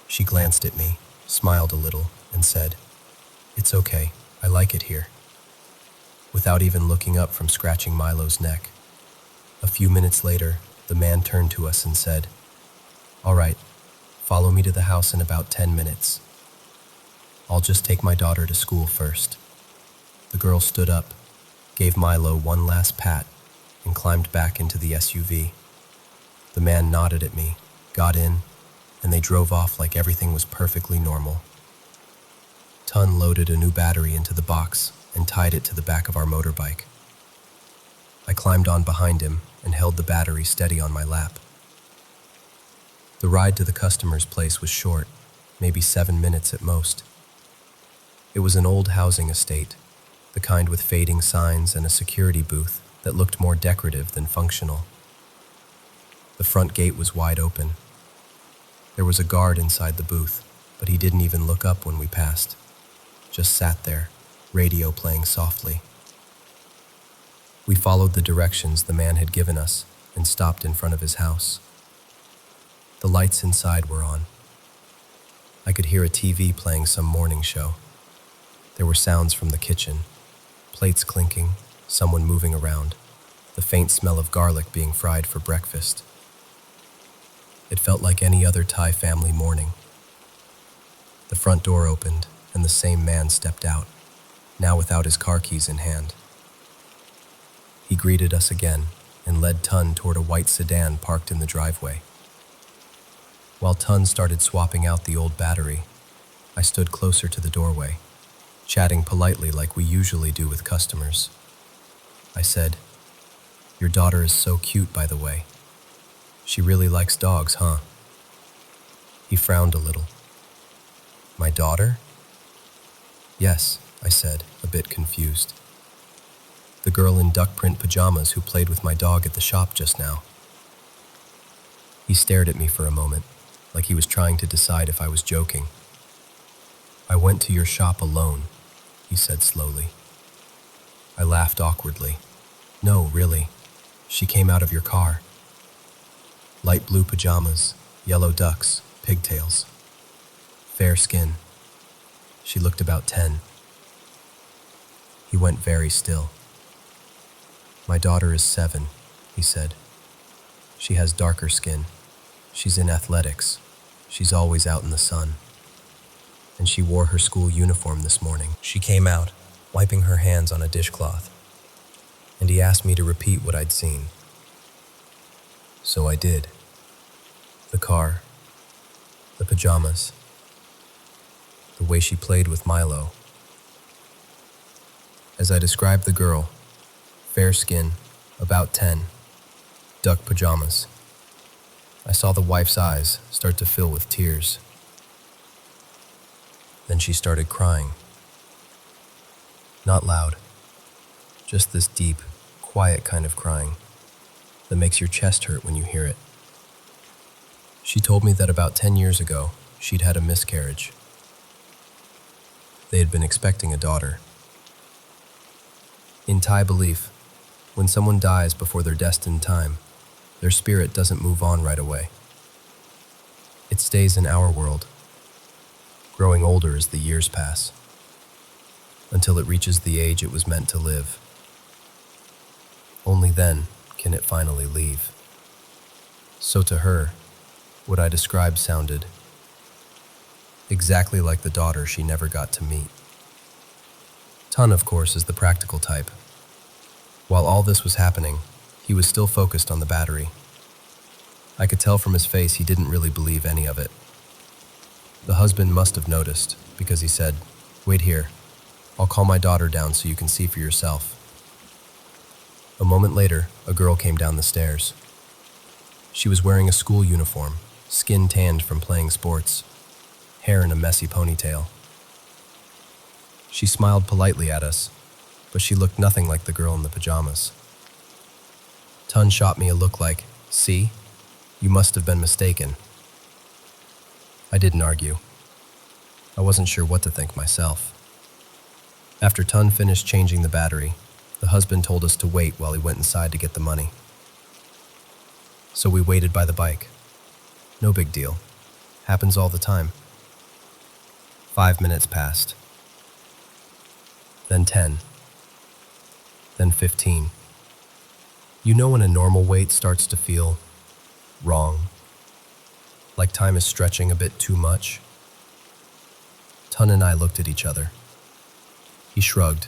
She glanced at me, smiled a little, and said, "It's okay, I like it here," without even looking up from scratching Milo's neck. A few minutes later, the man turned to us and said, "All right, follow me to the house in about 10 minutes. I'll just take my daughter to school first." The girl stood up, gave Milo one last pat, and climbed back into the SUV. The man nodded at me, got in, and they drove off like everything was perfectly normal. Tun loaded a new battery into the box and tied it to the back of our motorbike. I climbed on behind him and held the battery steady on my lap. The ride to the customer's place was short, maybe 7 minutes at most. It was an old housing estate, the kind with fading signs and a security booth that looked more decorative than functional. The front gate was wide open. There was a guard inside the booth, but he didn't even look up when we passed. Just sat there, radio playing softly. We followed the directions the man had given us and stopped in front of his house. The lights inside were on. I could hear a TV playing some morning show. There were sounds from the kitchen, plates clinking, someone moving around, the faint smell of garlic being fried for breakfast. It felt like any other Thai family morning. The front door opened, and the same man stepped out, now without his car keys in hand. He greeted us again and led Tun toward a white sedan parked in the driveway. While Tun started swapping out the old battery, I stood closer to the doorway, chatting politely like we usually do with customers. I said, "Your daughter is so cute, by the way. She really likes dogs, huh?" He frowned a little. "My daughter?" "Yes," I said, a bit confused. "The girl in duck print pajamas who played with my dog at the shop just now." He stared at me for a moment, like he was trying to decide if I was joking. "I went to your shop alone," he said slowly. I laughed awkwardly. "No, really. She came out of your car. Light blue pajamas, yellow ducks, pigtails. Fair skin. She looked about 10. He went very still. "My daughter is 7, he said. "She has darker skin. She's in athletics. She's always out in the sun. And she wore her school uniform this morning." She came out, wiping her hands on a dishcloth, and he asked me to repeat what I'd seen. So I did. The car, the pajamas, the way she played with Milo. As I described the girl, fair skin, about 10, duck pajamas, I saw the wife's eyes start to fill with tears. Then she started crying. Not loud, just this deep, quiet kind of crying that makes your chest hurt when you hear it. She told me that about 10 years ago, she'd had a miscarriage. They had been expecting a daughter. In Thai belief, when someone dies before their destined time, their spirit doesn't move on right away. It stays in our world, growing older as the years pass, until it reaches the age it was meant to live. Only then can it finally leave. So to her, what I described sounded exactly like the daughter she never got to meet. Ton, of course, is the practical type. While all this was happening, he was still focused on the battery. I could tell from his face he didn't really believe any of it. The husband must have noticed, because he said, "Wait here. I'll call my daughter down so you can see for yourself." A moment later, a girl came down the stairs. She was wearing a school uniform, skin tanned from playing sports, hair in a messy ponytail. She smiled politely at us, but she looked nothing like the girl in the pajamas. Tun shot me a look like, "See? You must have been mistaken." I didn't argue. I wasn't sure what to think myself. After Tun finished changing the battery, the husband told us to wait while he went inside to get the money. So we waited by the bike. No big deal. Happens all the time. 5 minutes passed. Then 10. Then 15. You know when a normal wait starts to feel wrong? Like time is stretching a bit too much? Tun and I looked at each other. He shrugged,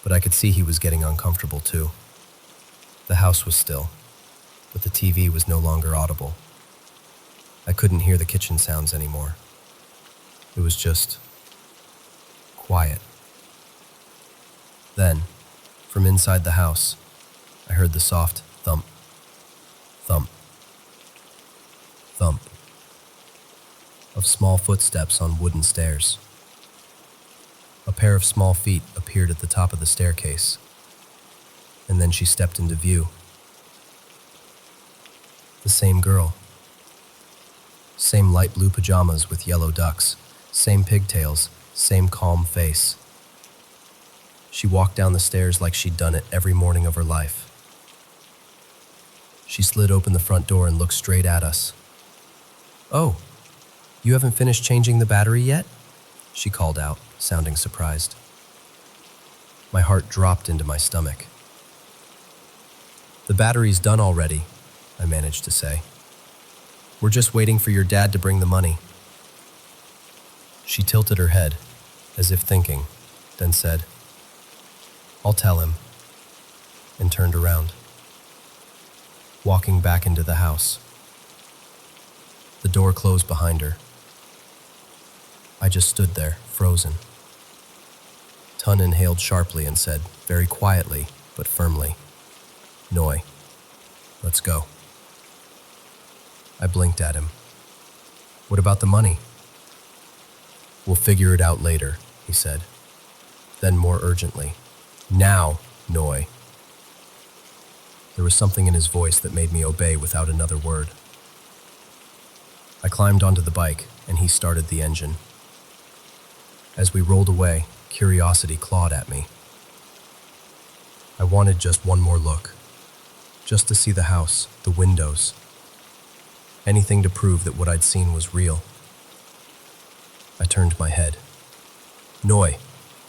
but I could see he was getting uncomfortable too. The house was still, but the TV was no longer audible. I couldn't hear the kitchen sounds anymore. It was just quiet. Then, from inside the house, I heard the soft thump, thump, thump of small footsteps on wooden stairs. A pair of small feet appeared at the top of the staircase, and then she stepped into view. The same girl. Same light blue pajamas with yellow ducks, same pigtails, same calm face. She walked down the stairs like she'd done it every morning of her life. She slid open the front door and looked straight at us. "Oh, you haven't finished changing the battery yet?" she called out, sounding surprised. My heart dropped into my stomach. "The battery's done already," I managed to say. "We're just waiting for your dad to bring the money." She tilted her head, as if thinking, then said, "I'll tell him," and turned around, walking back into the house. The door closed behind her. I just stood there, frozen. Tun inhaled sharply and said, very quietly but firmly, "Noi, let's go." I blinked at him. "What about the money?" "We'll figure it out later," he said. Then more urgently, "Now, Noi." There was something in his voice that made me obey without another word. I climbed onto the bike, and he started the engine. As we rolled away, curiosity clawed at me. I wanted just one more look, just to see the house, the windows, anything to prove that what I'd seen was real. I turned my head. "Noi,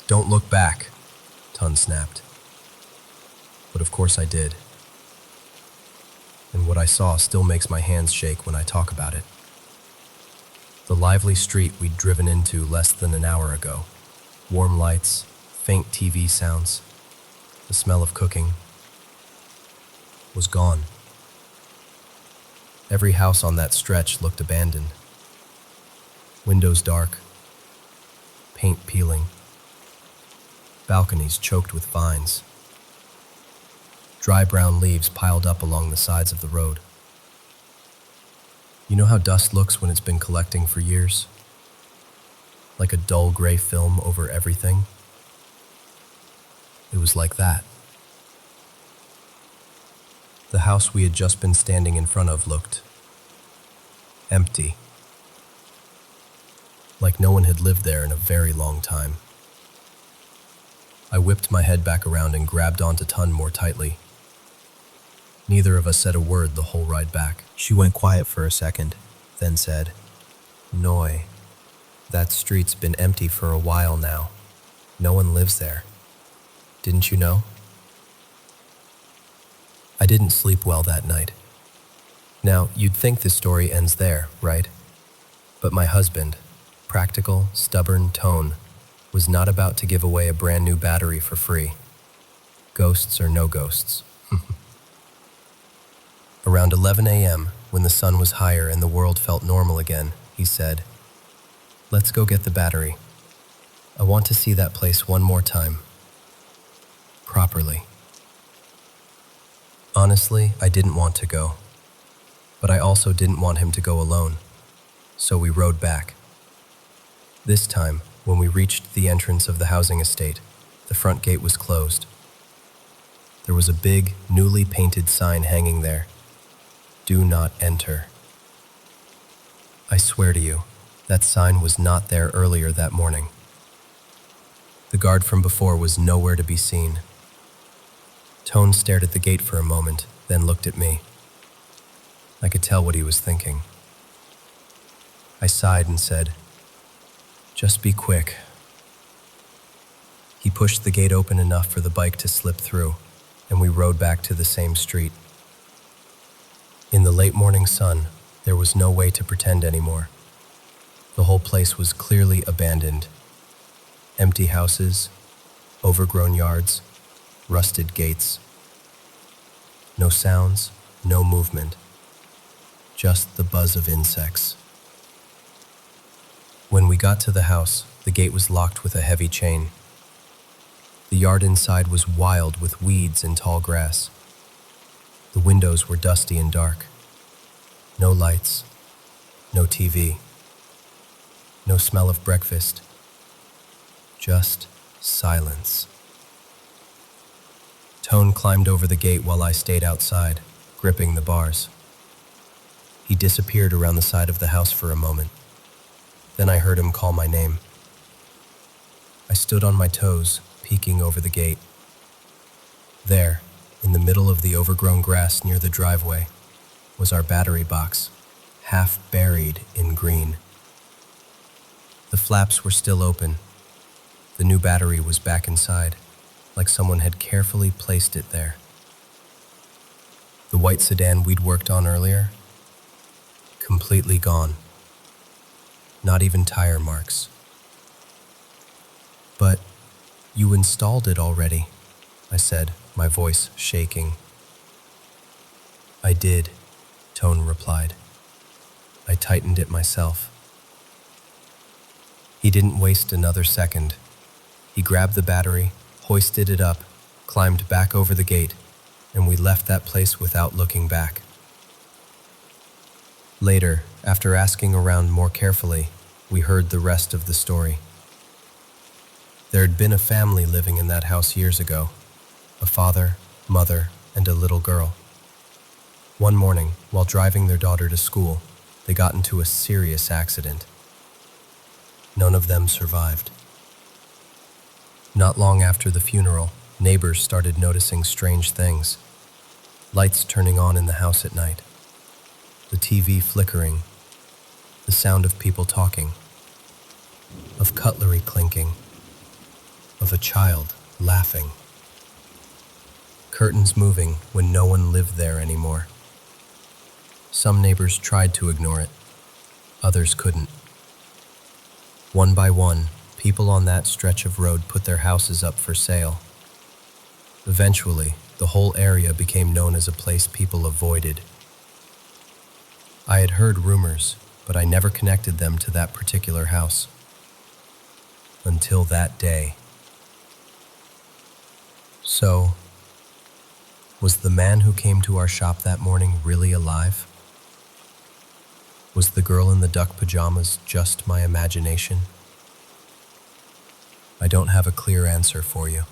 don't look back," Tun snapped. But of course I did. And what I saw still makes my hands shake when I talk about it. The lively street we'd driven into less than an hour ago. Warm lights, faint TV sounds, the smell of cooking was gone. Every house on that stretch looked abandoned. Windows dark, paint peeling, balconies choked with vines, dry brown leaves piled up along the sides of the road. You know how dust looks when it's been collecting for years? Like a dull gray film over everything? It was like that. The house we had just been standing in front of looked empty, like no one had lived there in a very long time. I whipped my head back around and grabbed onto Tun more tightly. Neither of us said a word the whole ride back. She went quiet for a second, then said, "Noi, that street's been empty for a while now. No one lives there. Didn't you know?" I didn't sleep well that night. Now, you'd think the story ends there, right? But my husband, practical, stubborn Tone, was not about to give away a brand new battery for free. Ghosts or no ghosts. Around 11 a.m., when the sun was higher and the world felt normal again, he said, "Let's go get the battery. I want to see that place one more time. Properly." Honestly, I didn't want to go. But I also didn't want him to go alone. So we rode back. This time, when we reached the entrance of the housing estate, the front gate was closed. There was a big, newly painted sign hanging there. "Do not enter." I swear to you, that sign was not there earlier that morning. The guard from before was nowhere to be seen. Tone stared at the gate for a moment, then looked at me. I could tell what he was thinking. I sighed and said, "Just be quick." He pushed the gate open enough for the bike to slip through, and we rode back to the same street. In the late morning sun, there was no way to pretend anymore. The whole place was clearly abandoned. Empty houses, overgrown yards, rusted gates. No sounds, no movement. Just the buzz of insects. When we got to the house, the gate was locked with a heavy chain. The yard inside was wild with weeds and tall grass. The windows were dusty and dark. No lights, no TV, no smell of breakfast, just silence. Tone climbed over the gate while I stayed outside, gripping the bars. He disappeared around the side of the house for a moment. Then I heard him call my name. I stood on my toes, peeking over the gate. There, in the middle of the overgrown grass near the driveway, was our battery box, half buried in green. The flaps were still open. The new battery was back inside, like someone had carefully placed it there. The white sedan we'd worked on earlier, completely gone. Not even tire marks. "But you installed it already," I said, my voice shaking. "I did," Tone replied. "I tightened it myself." He didn't waste another second. He grabbed the battery, hoisted it up, climbed back over the gate, and we left that place without looking back. Later, after asking around more carefully, we heard the rest of the story. There had been a family living in that house years ago, a father, mother, and a little girl. One morning, while driving their daughter to school, they got into a serious accident. None of them survived. Not long after the funeral, neighbors started noticing strange things. Lights turning on in the house at night, the TV flickering, the sound of people talking, of cutlery clinking, of a child laughing. Curtains moving when no one lived there anymore. Some neighbors tried to ignore it, others couldn't. One by one, people on that stretch of road put their houses up for sale. Eventually, the whole area became known as a place people avoided. I had heard rumors, but I never connected them to that particular house. Until that day. So, was the man who came to our shop that morning really alive? Was the girl in the duck pajamas just my imagination? I don't have a clear answer for you.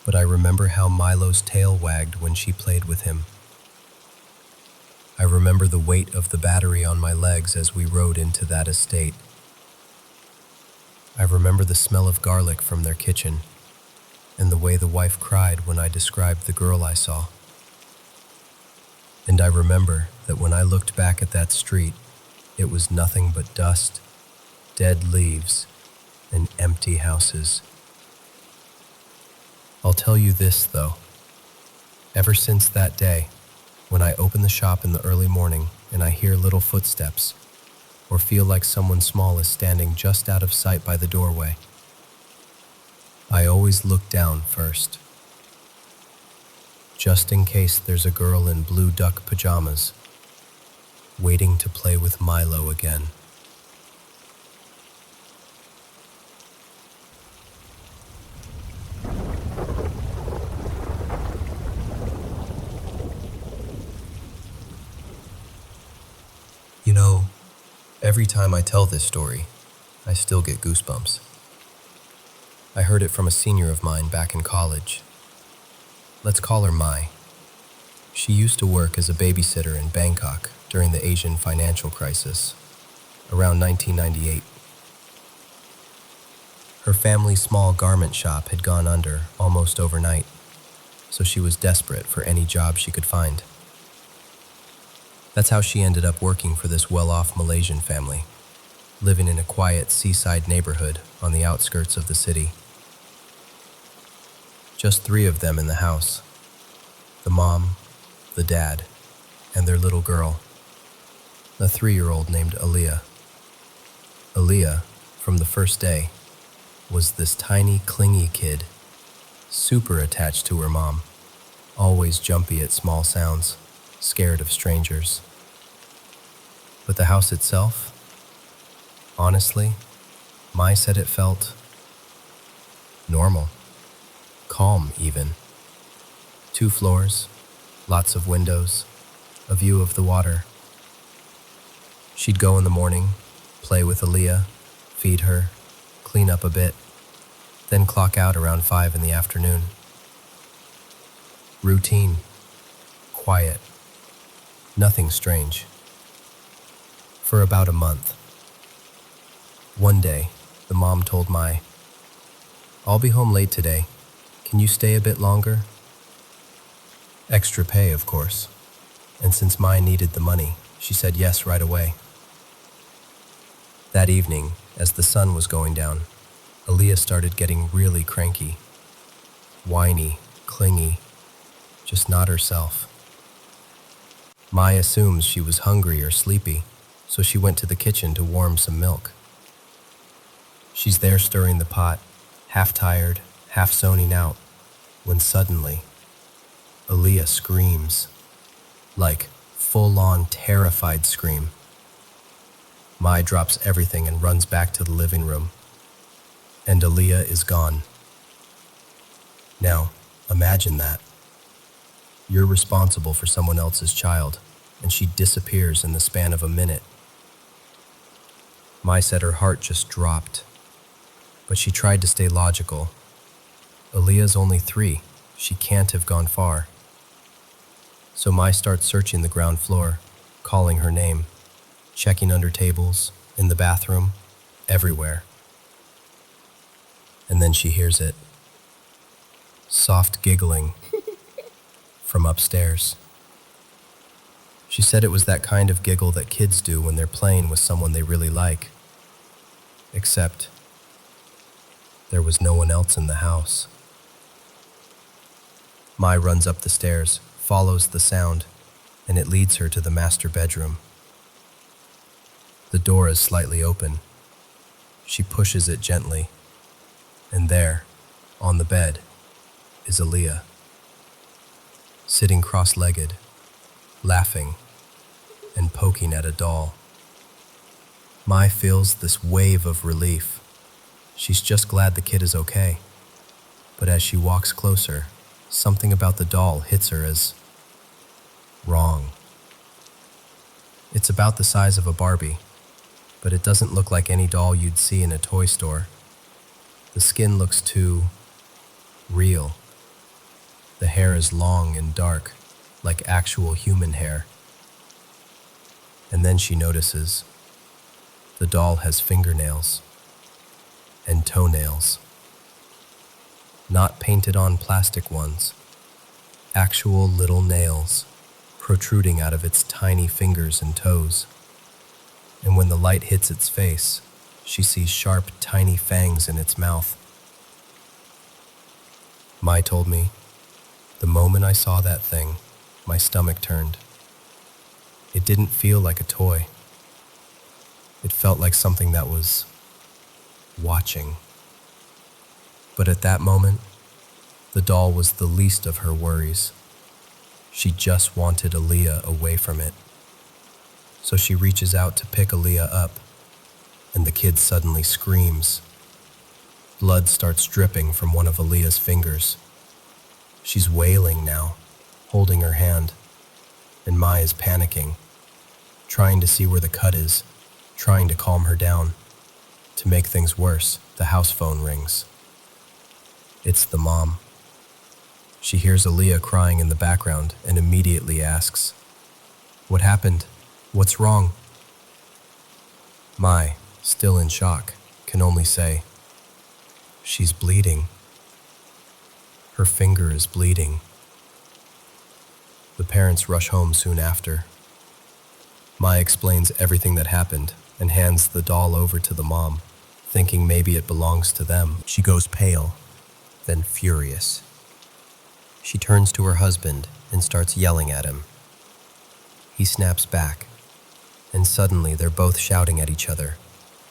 But I remember how Milo's tail wagged when she played with him. I remember the weight of the battery on my legs as we rode into that estate. I remember the smell of garlic from their kitchen and the way the wife cried when I described the girl I saw. And I remember that when I looked back at that street, it was nothing but dust, dead leaves, and empty houses. I'll tell you this, though. Ever since that day, when I open the shop in the early morning and I hear little footsteps, or feel like someone small is standing just out of sight by the doorway, I always look down first, just in case there's a girl in blue duck pajamas waiting to play with Milo again. You know, every time I tell this story, I still get goosebumps. I heard it from a senior of mine back in college. Let's call her Mai. She used to work as a babysitter in Bangkok during the Asian financial crisis, around 1998. Her family's small garment shop had gone under almost overnight, so she was desperate for any job she could find. That's how she ended up working for this well-off Malaysian family, living in a quiet seaside neighborhood on the outskirts of the city. Just 3 of them in the house: the mom, the dad, and their little girl, a 3-year-old named Aaliyah. Aaliyah, from the first day, was this tiny, clingy kid, super attached to her mom, always jumpy at small sounds, scared of strangers. But the house itself, honestly, Mai said it felt normal, calm even. 2 floors, lots of windows, a view of the water. She'd go in the morning, play with Aaliyah, feed her, clean up a bit, then clock out around 5 in the afternoon. Routine, quiet, nothing strange. For about a month. One day, the mom told Mai, "I'll be home late today. Can you stay a bit longer?" Extra pay, of course. And since Mai needed the money, she said yes right away. That evening, as the sun was going down, Aaliyah started getting really cranky. Whiny, clingy, just not herself. Mai assumes she was hungry or sleepy, so she went to the kitchen to warm some milk. She's there stirring the pot, half tired, half zoning out, when suddenly, Aaliyah screams. Like, full-on terrified scream. Mai drops everything and runs back to the living room. And Aaliyah is gone. Now, imagine that. You're responsible for someone else's child, and she disappears in the span of a minute. Mai said her heart just dropped, but she tried to stay logical. Aaliyah's only 3. She can't have gone far. So Mai starts searching the ground floor, calling her name, checking under tables, in the bathroom, everywhere. And then she hears it. Soft giggling from upstairs. She said it was that kind of giggle that kids do when they're playing with someone they really like. Except there was no one else in the house. Mai runs up the stairs, follows the sound, and it leads her to the master bedroom. The door is slightly open. She pushes it gently, and there, on the bed, is Aaliyah, sitting cross-legged, laughing, and poking at a doll. Mai feels this wave of relief. She's just glad the kid is okay. But as she walks closer, something about the doll hits her as wrong. It's about the size of a Barbie, but it doesn't look like any doll you'd see in a toy store. The skin looks too real. The hair is long and dark, like actual human hair. And then she notices the doll has fingernails and toenails, not painted on plastic ones, actual little nails protruding out of its tiny fingers and toes. And when the light hits its face, she sees sharp, tiny fangs in its mouth. Mai told me, the moment I saw that thing, my stomach turned. It didn't feel like a toy. It felt like something that was watching. But at that moment, the doll was the least of her worries. She just wanted Aaliyah away from it. So she reaches out to pick Aaliyah up, and the kid suddenly screams. Blood starts dripping from one of Aaliyah's fingers. She's wailing now, holding her hand, and Mai is panicking, trying to see where the cut is, trying to calm her down. To make things worse, the house phone rings. It's the mom. She hears Aaliyah crying in the background and immediately asks, "What happened? What's wrong?" Mai, still in shock, can only say, "She's bleeding. Her finger is bleeding." The parents rush home soon after. Mai explains everything that happened and hands the doll over to the mom, thinking maybe it belongs to them. She goes pale, then furious. She turns to her husband and starts yelling at him. He snaps back, and suddenly they're both shouting at each other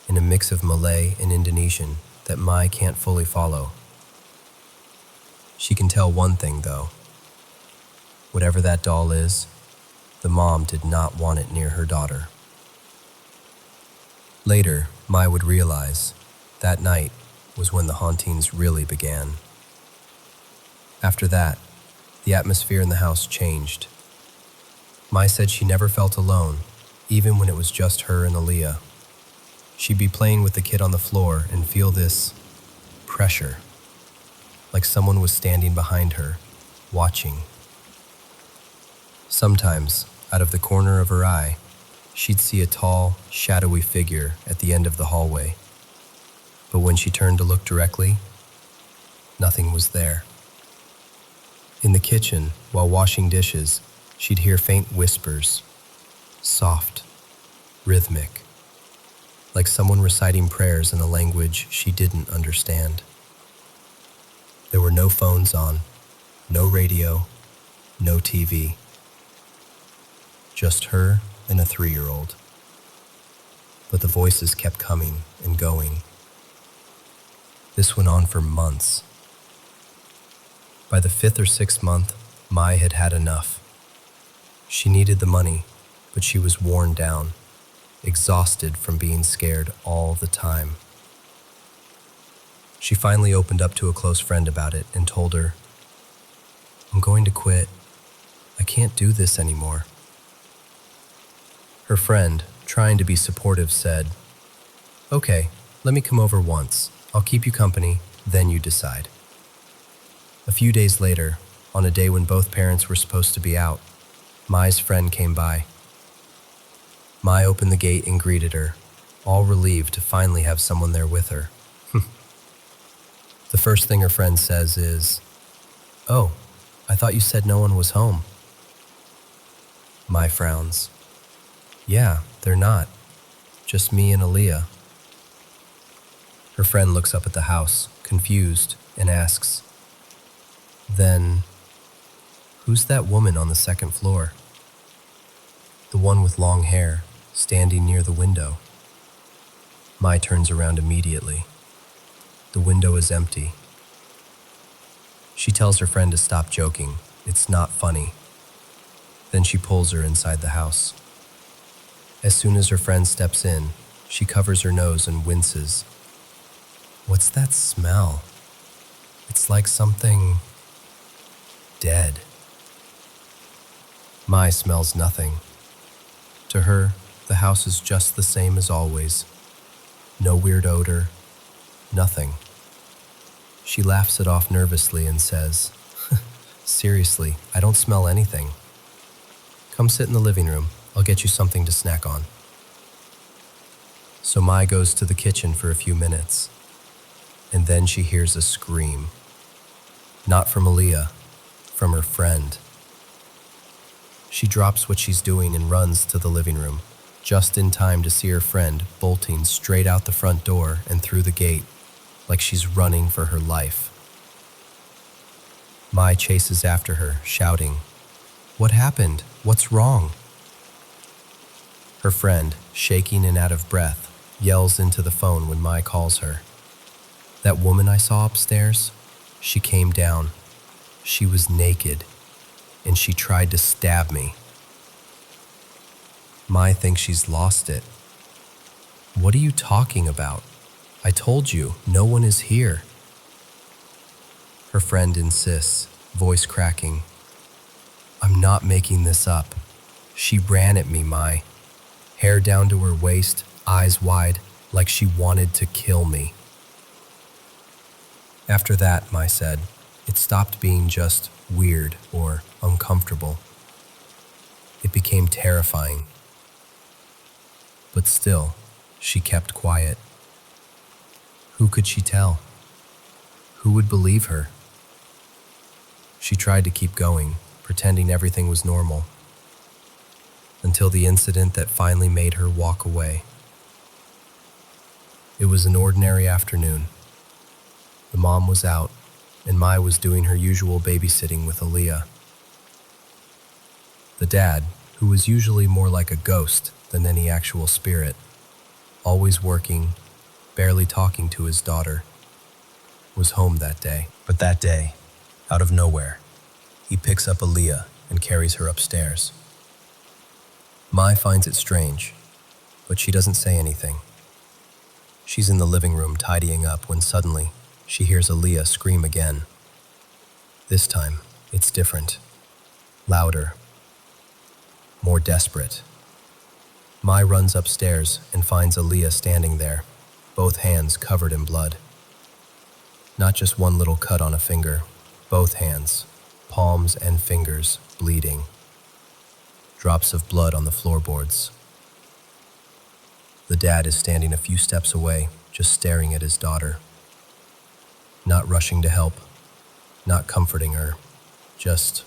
in a mix of Malay and Indonesian that Mai can't fully follow. She can tell one thing, though. Whatever that doll is, the mom did not want it near her daughter. Later, Mai would realize that night was when the hauntings really began. After that, the atmosphere in the house changed. Mai said she never felt alone, even when it was just her and Aaliyah. She'd be playing with the kid on the floor and feel this pressure, like someone was standing behind her, watching. Sometimes, out of the corner of her eye, she'd see a tall, shadowy figure at the end of the hallway. But when she turned to look directly, nothing was there. In the kitchen, while washing dishes, she'd hear faint whispers, soft, rhythmic, like someone reciting prayers in a language she didn't understand. There were no phones on, no radio, no TV. Just her and a 3-year-old. But the voices kept coming and going. This went on for months. By the 5th or 6th month, Mai had had enough. She needed the money, but she was worn down, exhausted from being scared all the time. She finally opened up to a close friend about it and told her, "I'm going to quit. I can't do this anymore." Her friend, trying to be supportive, said, "Okay, let me come over once. I'll keep you company, then you decide." A few days later, on a day when both parents were supposed to be out, Mai's friend came by. Mai opened the gate and greeted her, all relieved to finally have someone there with her. The first thing her friend says is, "Oh, I thought you said no one was home." Mai frowns. "Yeah, they're not. Just me and Aaliyah." Her friend looks up at the house, confused, and asks, "Then, who's that woman on the second floor?" "The one with long hair, standing near the window." Mai turns around immediately. The window is empty. She tells her friend to stop joking. It's not funny. Then she pulls her inside the house. As soon as her friend steps in, she covers her nose and winces. "What's that smell? It's like something dead." Mai smells nothing. To her, the house is just the same as always. No weird odor, nothing. She laughs it off nervously and says, "Seriously, I don't smell anything. Come sit in the living room. I'll get you something to snack on. So Mai goes to the kitchen for a few minutes, and then she hears a scream. Not from Aaliyah, from her friend. She drops what she's doing and runs to the living room, just in time to see her friend bolting straight out the front door and through the gate, like she's running for her life. Mai chases after her, shouting, "What happened? What's wrong?" Her friend, shaking and out of breath, yells into the phone when Mai calls her. "That woman I saw upstairs, she came down. She was naked, and she tried to stab me." Mai thinks she's lost it. "What are you talking about? I told you, no one is here." Her friend insists, voice cracking, "I'm not making this up. She ran at me, Mai. Hair down to her waist, eyes wide, like she wanted to kill me." After that, Mai said, it stopped being just weird or uncomfortable. It became terrifying. But still, she kept quiet. Who could she tell? Who would believe her? She tried to keep going, pretending everything was normal, until the incident that finally made her walk away. It was an ordinary afternoon. The mom was out, and Mai was doing her usual babysitting with Aaliyah. The dad, who was usually more like a ghost than any actual spirit, always working, barely talking to his daughter, was home that day. But that day, out of nowhere, he picks up Aaliyah and carries her upstairs. Mai finds it strange, but she doesn't say anything. She's in the living room tidying up when suddenly she hears Aaliyah scream again. This time, it's different. Louder. More desperate. Mai runs upstairs and finds Aaliyah standing there, both hands covered in blood. Not just one little cut on a finger, both hands, palms and fingers, bleeding. Drops of blood on the floorboards. The dad is standing a few steps away, just staring at his daughter. Not rushing to help, not comforting her, just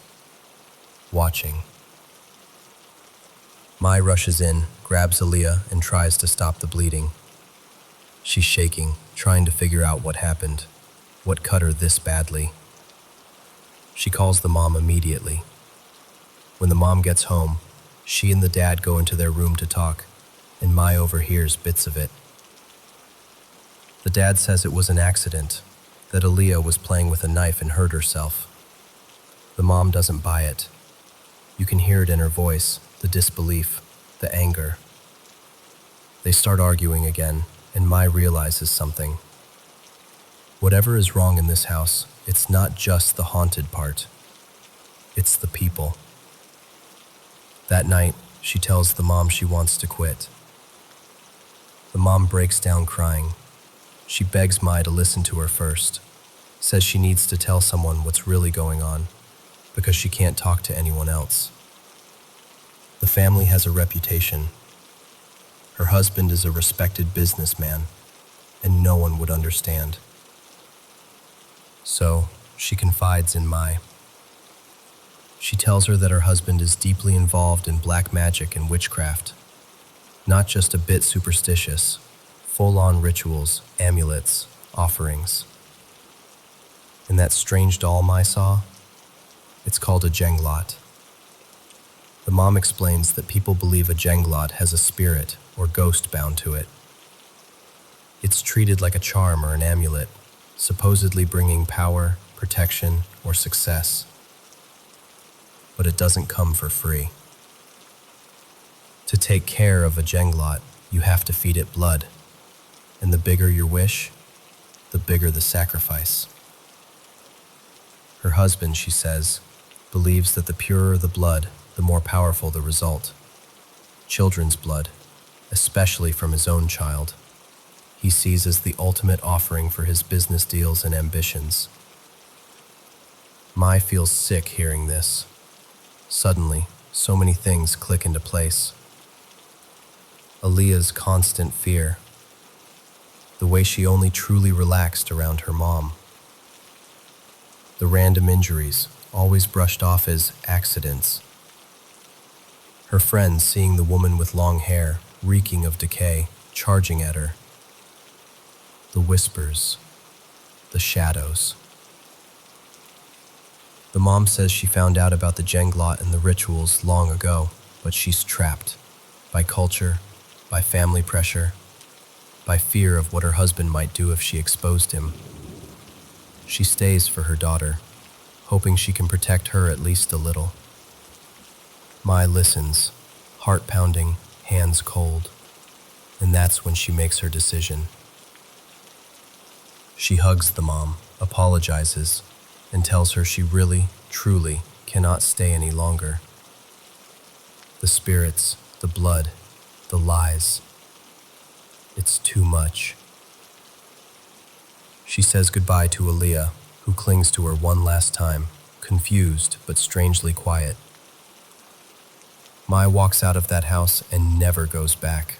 watching. Mai rushes in, grabs Aaliyah, and tries to stop the bleeding. She's shaking, trying to figure out what happened, what cut her this badly. She calls the mom immediately. When the mom gets home, she and the dad go into their room to talk, and Mai overhears bits of it. The dad says it was an accident, that Aaliyah was playing with a knife and hurt herself. The mom doesn't buy it. You can hear it in her voice, the disbelief, the anger. They start arguing again, and Mai realizes something. Whatever is wrong in this house, it's not just the haunted part. It's the people. That night, she tells the mom she wants to quit. The mom breaks down crying. She begs Mai to listen to her first, says she needs to tell someone what's really going on, because she can't talk to anyone else. The family has a reputation. Her husband is a respected businessman, and no one would understand. So, she confides in Mai. She tells her that her husband is deeply involved in black magic and witchcraft. Not just a bit superstitious, full-on rituals, amulets, offerings. And that strange doll Mai saw? It's called a jenglot. The mom explains that people believe a jenglot has a spirit or ghost bound to it. It's treated like a charm or an amulet, supposedly bringing power, protection, or success. But it doesn't come for free. To take care of a jenglot, you have to feed it blood. And the bigger your wish, the bigger the sacrifice. Her husband, she says, believes that the purer the blood, the more powerful the result. Children's blood, especially from his own child, he sees as the ultimate offering for his business deals and ambitions. Mai feels sick hearing this. Suddenly, so many things click into place. Aaliyah's constant fear, the way she only truly relaxed around her mom. The random injuries, always brushed off as accidents. Her friends seeing the woman with long hair, reeking of decay, charging at her. The whispers, the shadows. The mom says she found out about the jenglot and the rituals long ago, but she's trapped by culture, by family pressure, by fear of what her husband might do if she exposed him. She stays for her daughter, hoping she can protect her at least a little. Mai listens, heart pounding, hands cold, and that's when she makes her decision. She hugs the mom, apologizes, and tells her she really, truly cannot stay any longer. The spirits, the blood, the lies. It's too much. She says goodbye to Aaliyah, who clings to her one last time, confused but strangely quiet. Mai walks out of that house and never goes back.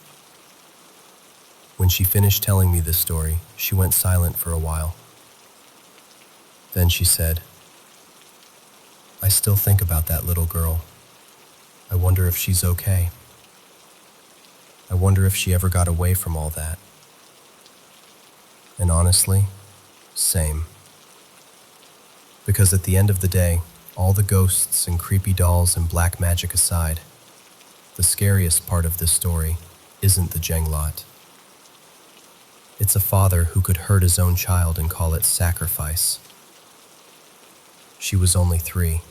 When she finished telling me this story, she went silent for a while. Then she said, "I still think about that little girl. I wonder if she's okay. I wonder if she ever got away from all that." And honestly, same. Because at the end of the day, all the ghosts and creepy dolls and black magic aside, the scariest part of this story isn't the jenglot. It's a father who could hurt his own child and call it sacrifice. She was only 3.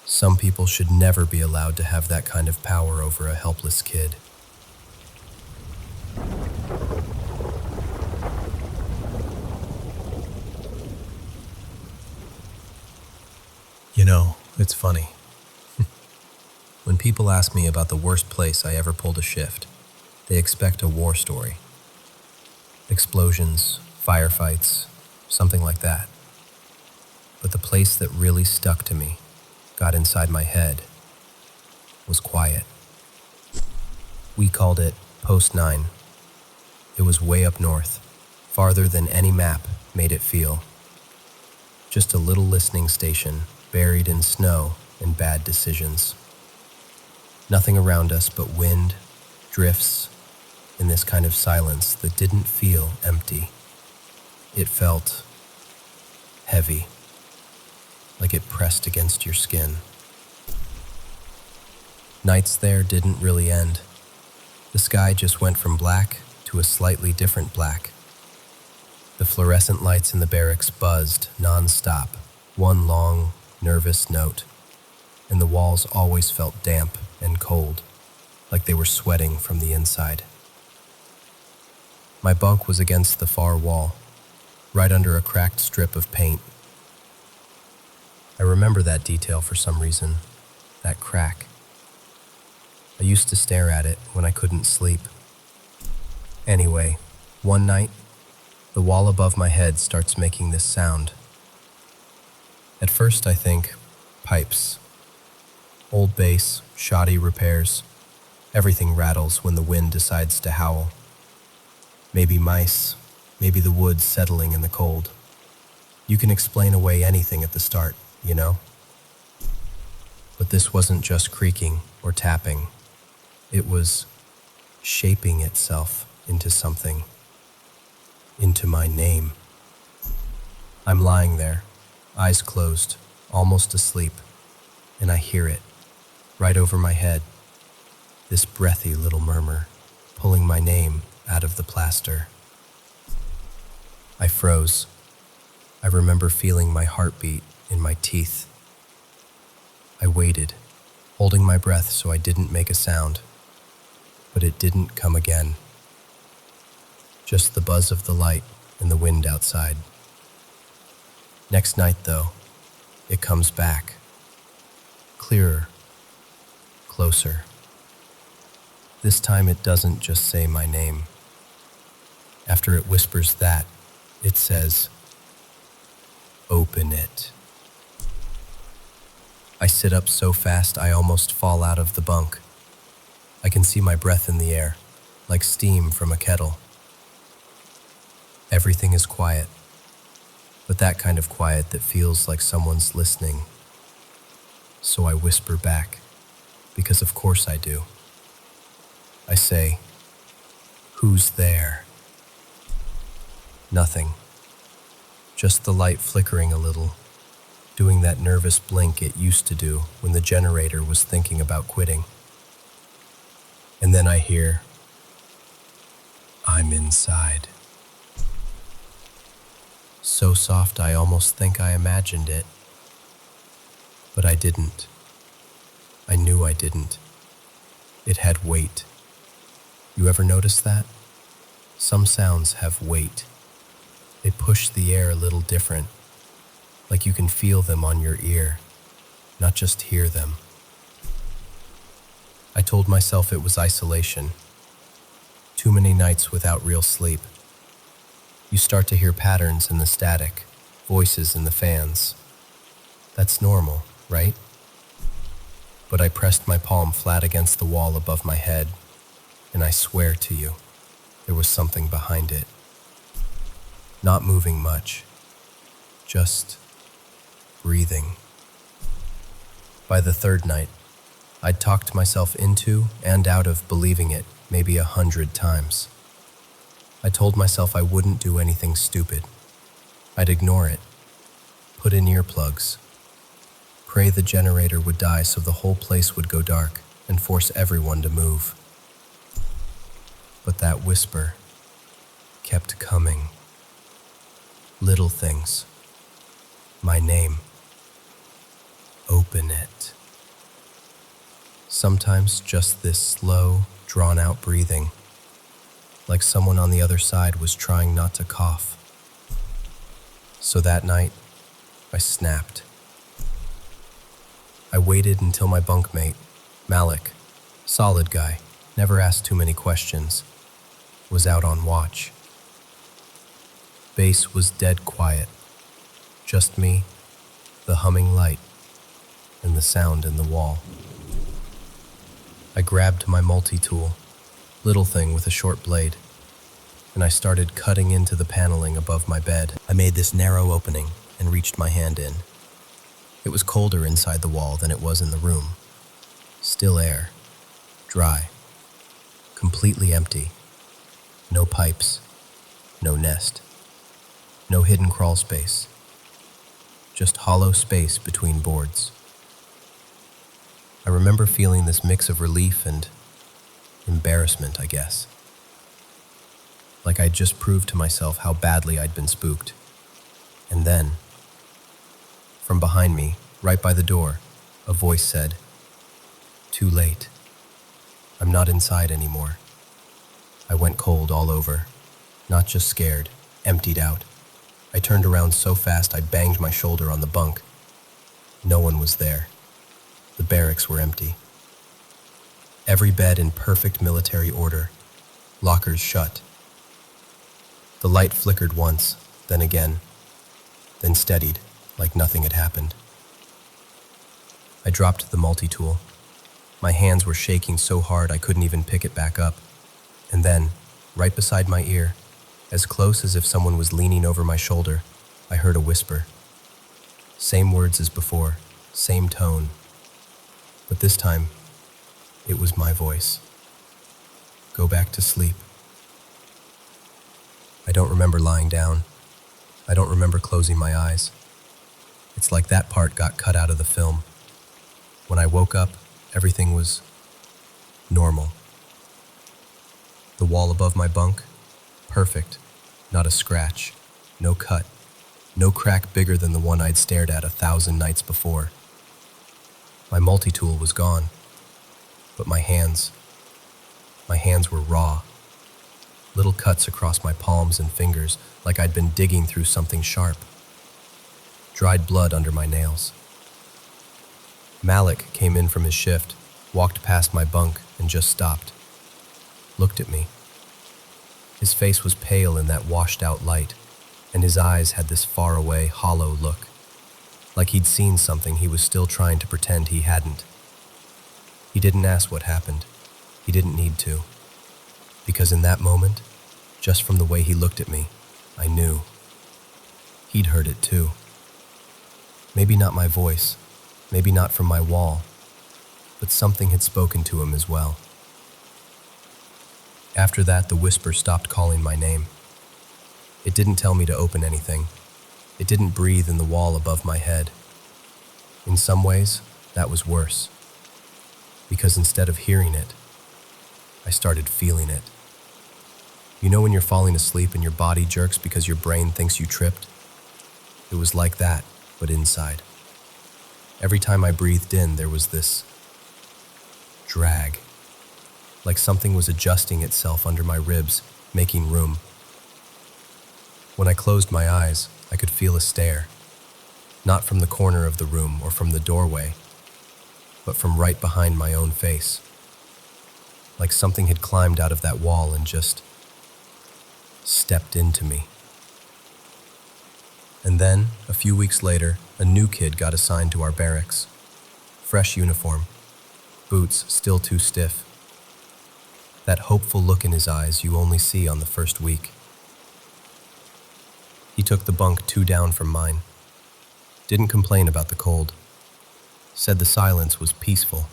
Some people should never be allowed to have that kind of power over a helpless kid. You know, it's funny. When people ask me about the worst place I ever pulled a shift, they expect a war story. Explosions, firefights, something like that. But the place that really stuck to me, got inside my head, was quiet. We called it Post 9. It was way up north, farther than any map made it feel. Just a little listening station buried in snow and bad decisions. Nothing around us but wind, drifts, and this kind of silence that didn't feel empty. It felt heavy, like it pressed against your skin. Nights there didn't really end. The sky just went from black to a slightly different black. The fluorescent lights in the barracks buzzed non-stop, one long, nervous note, and the walls always felt damp and cold, like they were sweating from the inside. My bunk was against the far wall, right under a cracked strip of paint. I remember that detail for some reason, that crack. I used to stare at it when I couldn't sleep. Anyway, one night, the wall above my head starts making this sound. At first I think, pipes. Old bass, shoddy repairs. Everything rattles when the wind decides to howl. Maybe mice, maybe the woods settling in the cold. You can explain away anything at the start, you know? But this wasn't just creaking or tapping. It was shaping itself into something, into my name. I'm lying there, eyes closed, almost asleep, and I hear it, right over my head, this breathy little murmur, pulling my name out of the plaster. I froze. I remember feeling my heartbeat in my teeth. I waited, holding my breath so I didn't make a sound, but it didn't come again. Just the buzz of the light and the wind outside. Next night, though, it comes back. Clearer, closer. This time it doesn't just say my name. After it whispers that, it says, "Open it." I sit up so fast I almost fall out of the bunk. I can see my breath in the air, like steam from a kettle. Everything is quiet, but that kind of quiet that feels like someone's listening. So I whisper back, because of course I do. I say, "Who's there?" Nothing. Just the light flickering a little, doing that nervous blink it used to do when the generator was thinking about quitting. And then I hear, "I'm inside." So soft I almost think I imagined it. But I didn't. I knew I didn't. It had weight. You ever notice that? Some sounds have weight. They push the air a little different, like you can feel them on your ear, not just hear them. I told myself it was isolation. Too many nights without real sleep. You start to hear patterns in the static, voices in the fans. That's normal, right? But I pressed my palm flat against the wall above my head, and I swear to you, there was something behind it. Not moving much, just breathing. By the third night, I'd talked myself into and out of believing it maybe 100 times. I told myself I wouldn't do anything stupid. I'd ignore it, put in earplugs, pray the generator would die so the whole place would go dark and force everyone to move. But that whisper kept coming. Little things. My name. Open it. Sometimes just this slow, drawn-out breathing, like someone on the other side was trying not to cough. So that night, I snapped. I waited until my bunkmate, Malik, solid guy, never asked too many questions, was out on watch. Base was dead quiet, just me, the humming light, and the sound in the wall. I grabbed my multi-tool, little thing with a short blade, and I started cutting into the paneling above my bed. I made this narrow opening and reached my hand in. It was colder inside the wall than it was in the room. Still air, dry, completely empty. No pipes, no nest, no hidden crawl space. Just hollow space between boards. I remember feeling this mix of relief and embarrassment, I guess. Like I'd just proved to myself how badly I'd been spooked. And then, from behind me, right by the door, a voice said, "Too late. I'm not inside anymore." I went cold all over, not just scared, emptied out. I turned around so fast I banged my shoulder on the bunk. No one was there. The barracks were empty. Every bed in perfect military order, lockers shut. The light flickered once, then again, then steadied like nothing had happened. I dropped the multi-tool. My hands were shaking so hard I couldn't even pick it back up. And then, right beside my ear, as close as if someone was leaning over my shoulder, I heard a whisper. Same words as before, same tone. But this time, it was my voice. Go back to sleep. I don't remember lying down. I don't remember closing my eyes. It's like that part got cut out of the film. When I woke up, everything was normal. The wall above my bunk, perfect, not a scratch, no cut, no crack bigger than the one I'd stared at 1,000 nights before. My multi-tool was gone, but my hands were raw. Little cuts across my palms and fingers like I'd been digging through something sharp. Dried blood under my nails. Malik came in from his shift, walked past my bunk and just stopped. Looked at me. His face was pale in that washed-out light, and his eyes had this far-away, hollow look, like he'd seen something he was still trying to pretend he hadn't. He didn't ask what happened. He didn't need to, because in that moment, just from the way he looked at me, I knew. He'd heard it too. Maybe not my voice, maybe not from my wall, but something had spoken to him as well. After that, the whisper stopped calling my name. It didn't tell me to open anything. It didn't breathe in the wall above my head. In some ways, that was worse, because instead of hearing it, I started feeling it. You know when you're falling asleep and your body jerks because your brain thinks you tripped? It was like that, but inside. Every time I breathed in, there was this drag, like something was adjusting itself under my ribs, making room. When I closed my eyes, I could feel a stare, not from the corner of the room or from the doorway, but from right behind my own face. Like something had climbed out of that wall and just stepped into me. And then, a few weeks later, a new kid got assigned to our barracks. Fresh uniform, boots still too stiff. That hopeful look in his eyes you only see on the first week. He took the bunk 2 down from mine. Didn't complain about the cold. Said the silence was peaceful.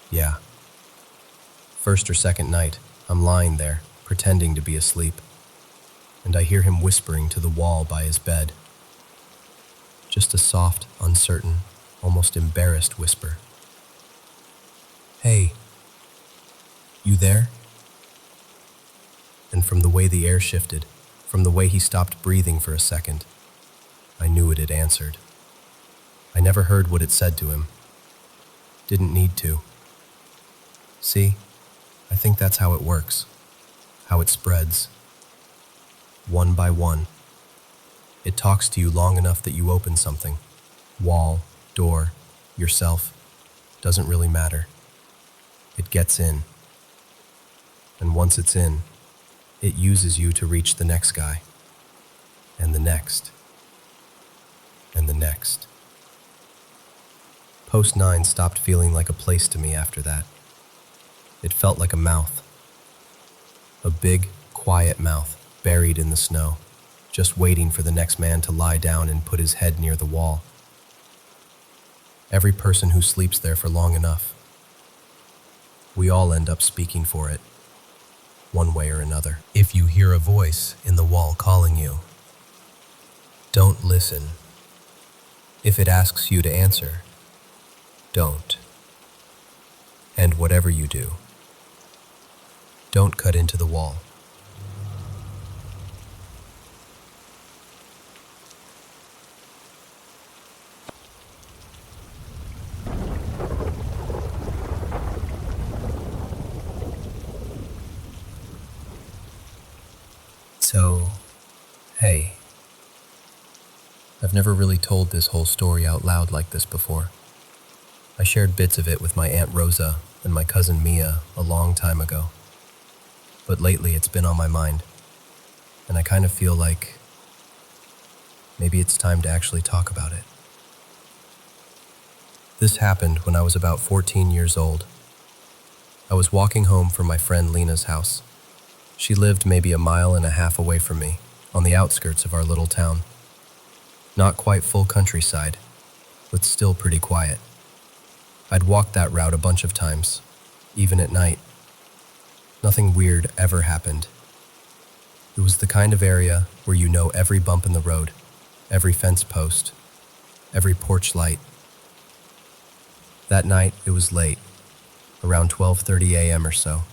Yeah. First or second night, I'm lying there, pretending to be asleep, and I hear him whispering to the wall by his bed. Just a soft, uncertain, almost embarrassed whisper. "Hey, you there?" And from the way the air shifted, from the way he stopped breathing for a second, I knew it had answered. I never heard what it said to him. Didn't need to. See, I think that's how it works, how it spreads. One by one. It talks to you long enough that you open something. Wall, door, yourself. Doesn't really matter. It gets in. And once it's in, it uses you to reach the next guy. And the next. And the next. Post 9 stopped feeling like a place to me after that. It felt like a mouth. A big, quiet mouth, buried in the snow, just waiting for the next man to lie down and put his head near the wall. Every person who sleeps there for long enough, we all end up speaking for it, one way or another. If you hear a voice in the wall calling you, don't listen. If it asks you to answer, don't. And whatever you do, don't cut into the wall. So, hey, I've never really told this whole story out loud like this before. I shared bits of it with my Aunt Rosa and my cousin Mia a long time ago. But lately it's been on my mind, and I kind of feel like maybe it's time to actually talk about it. This happened when I was about 14 years old. I was walking home from my friend Lena's house. She lived maybe 1.5 miles away from me, on the outskirts of our little town. Not quite full countryside, but still pretty quiet. I'd walked that route a bunch of times, even at night. Nothing weird ever happened. It was the kind of area where you know every bump in the road, every fence post, every porch light. That night, it was late, around 12:30 a.m. or so.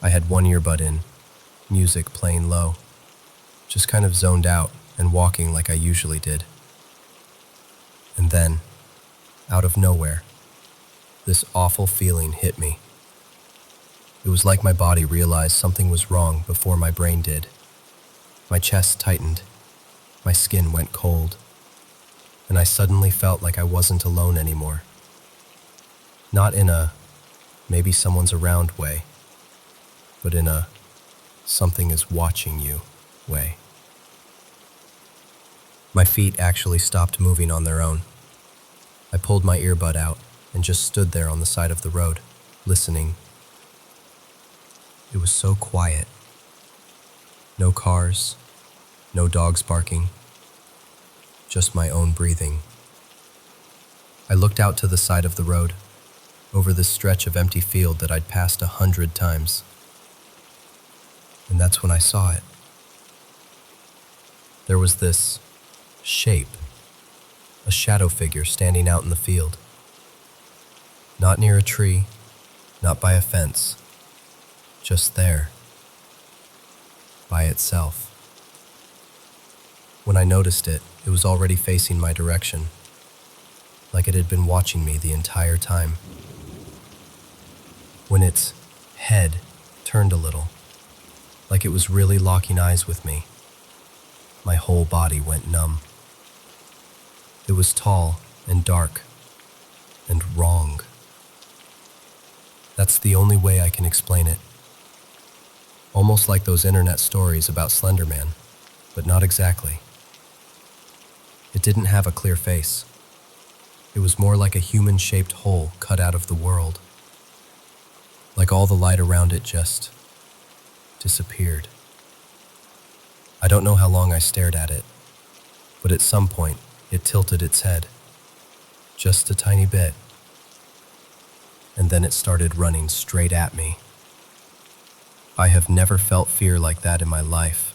I had one earbud in, music playing low, just kind of zoned out and walking like I usually did. And then, out of nowhere, this awful feeling hit me. It was like my body realized something was wrong before my brain did. My chest tightened, my skin went cold, and I suddenly felt like I wasn't alone anymore. Not in a, maybe someone's around way, but in a, something is watching you way. My feet actually stopped moving on their own. I pulled my earbud out and just stood there on the side of the road, listening. It was so quiet. No cars, no dogs barking, just my own breathing. I looked out to the side of the road, over this stretch of empty field that I'd passed 100 times. And that's when I saw it. There was this shape, a shadow figure standing out in the field. Not near a tree, not by a fence, just there, by itself. When I noticed it, it was already facing my direction, like it had been watching me the entire time. When its head turned a little, like it was really locking eyes with me, my whole body went numb. It was tall and dark and wrong. That's the only way I can explain it. Almost like those internet stories about Slender Man, but not exactly. It didn't have a clear face. It was more like a human-shaped hole cut out of the world. Like all the light around it just disappeared. I don't know how long I stared at it, but at some point it tilted its head, just a tiny bit, and then it started running straight at me. I have never felt fear like that in my life.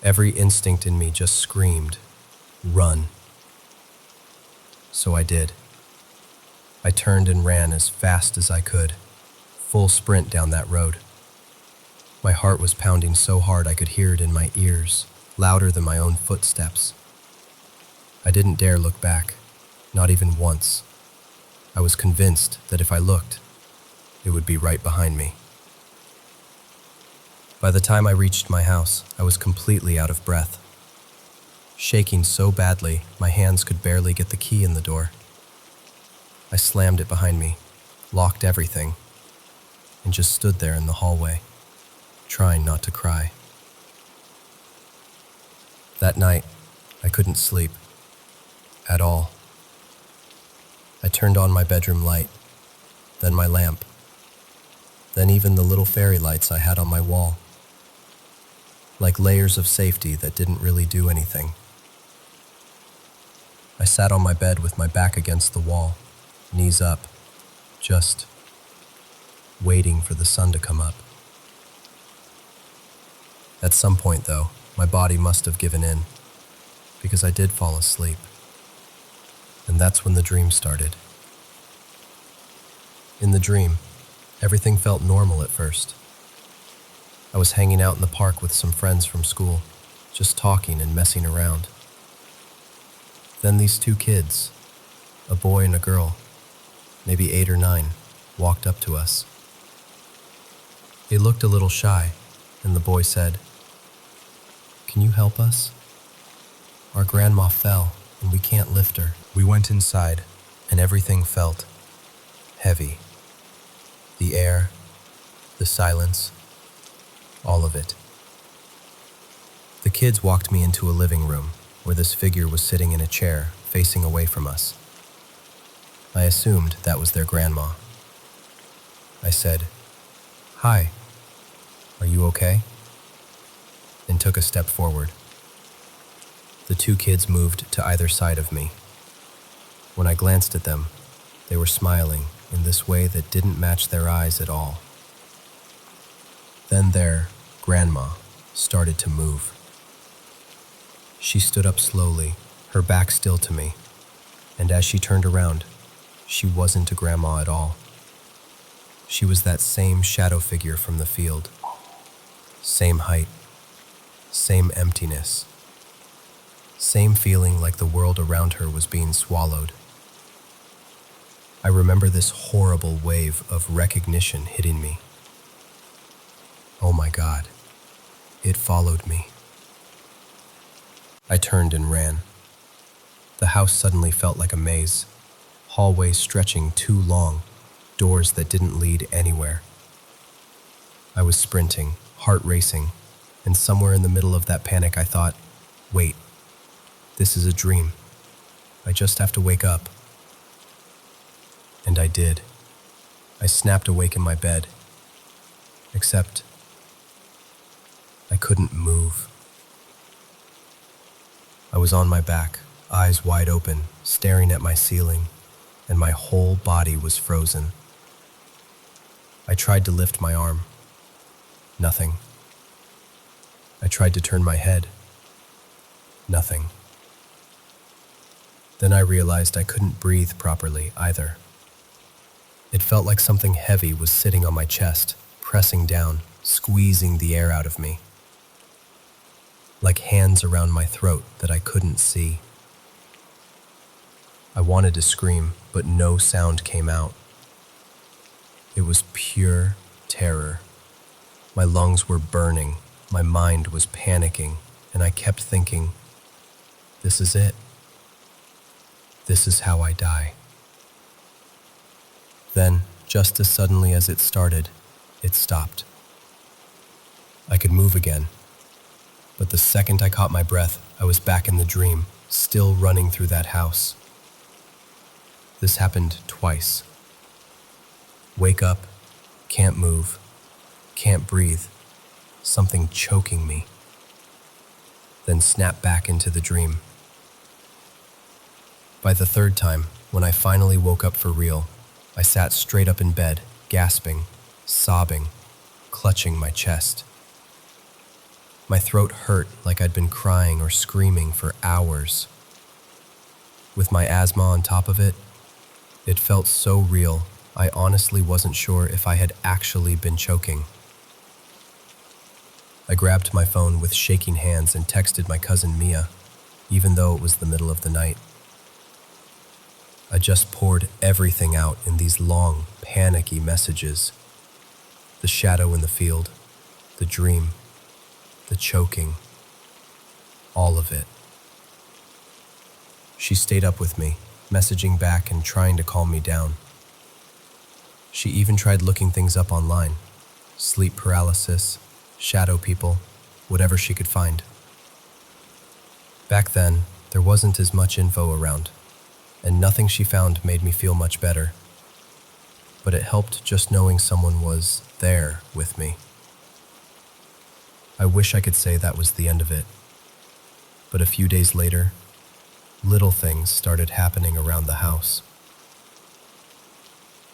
Every instinct in me just screamed, "Run." So I did. I turned and ran as fast as I could, full sprint down that road. My heart was pounding so hard I could hear it in my ears, louder than my own footsteps. I didn't dare look back, not even once. I was convinced that if I looked, it would be right behind me. By the time I reached my house, I was completely out of breath. Shaking so badly, my hands could barely get the key in the door. I slammed it behind me, locked everything, and just stood there in the hallway, trying not to cry. That night, I couldn't sleep. At all. I turned on my bedroom light, then my lamp, then even the little fairy lights I had on my wall. Like layers of safety that didn't really do anything. I sat on my bed with my back against the wall, knees up, just waiting for the sun to come up. At some point, though, my body must have given in, because I did fall asleep. And that's when the dream started. In the dream, everything felt normal at first. I was hanging out in the park with some friends from school, just talking and messing around. Then these two kids, a boy and a girl, maybe 8 or 9, walked up to us. They looked a little shy, and the boy said, "Can you help us? Our grandma fell, and we can't lift her." We went inside, and everything felt heavy. The air, the silence, all of it. The kids walked me into a living room where this figure was sitting in a chair facing away from us. I assumed that was their grandma. I said, "Hi, are you okay?" and took a step forward. The two kids moved to either side of me. When I glanced at them, they were smiling in this way that didn't match their eyes at all. Then their grandma started to move. She stood up slowly, her back still to me, and as she turned around, she wasn't a grandma at all. She was that same shadow figure from the field. Same height, same emptiness, same feeling like the world around her was being swallowed. I remember this horrible wave of recognition hitting me. Oh my God, it followed me. I turned and ran. The house suddenly felt like a maze, hallways stretching too long, doors that didn't lead anywhere. I was sprinting, heart racing, and somewhere in the middle of that panic I thought, wait, this is a dream. I just have to wake up. And I did. I snapped awake in my bed, except I couldn't move. I was on my back, eyes wide open, staring at my ceiling, and my whole body was frozen. I tried to lift my arm. Nothing. I tried to turn my head. Nothing. Then I realized I couldn't breathe properly either. It felt like something heavy was sitting on my chest, pressing down, squeezing the air out of me. Like hands around my throat that I couldn't see. I wanted to scream, but no sound came out. It was pure terror. My lungs were burning, my mind was panicking, and I kept thinking, this is it. This is how I die. Then, just as suddenly as it started, it stopped. I could move again, but the second I caught my breath, I was back in the dream, still running through that house. This happened twice. Wake up, can't move, can't breathe, something choking me. Then snap back into the dream. By the third time, when I finally woke up for real, I sat straight up in bed, gasping, sobbing, clutching my chest. My throat hurt like I'd been crying or screaming for hours. With my asthma on top of it, it felt so real, I honestly wasn't sure if I had actually been choking. I grabbed my phone with shaking hands and texted my cousin Mia, even though it was the middle of the night. I just poured everything out in these long, panicky messages. The shadow in the field, the dream, the choking, all of it. She stayed up with me, messaging back and trying to calm me down. She even tried looking things up online, sleep paralysis, shadow people, whatever she could find. Back then, there wasn't as much info around, and nothing she found made me feel much better. But it helped just knowing someone was there with me. I wish I could say that was the end of it. But a few days later, little things started happening around the house.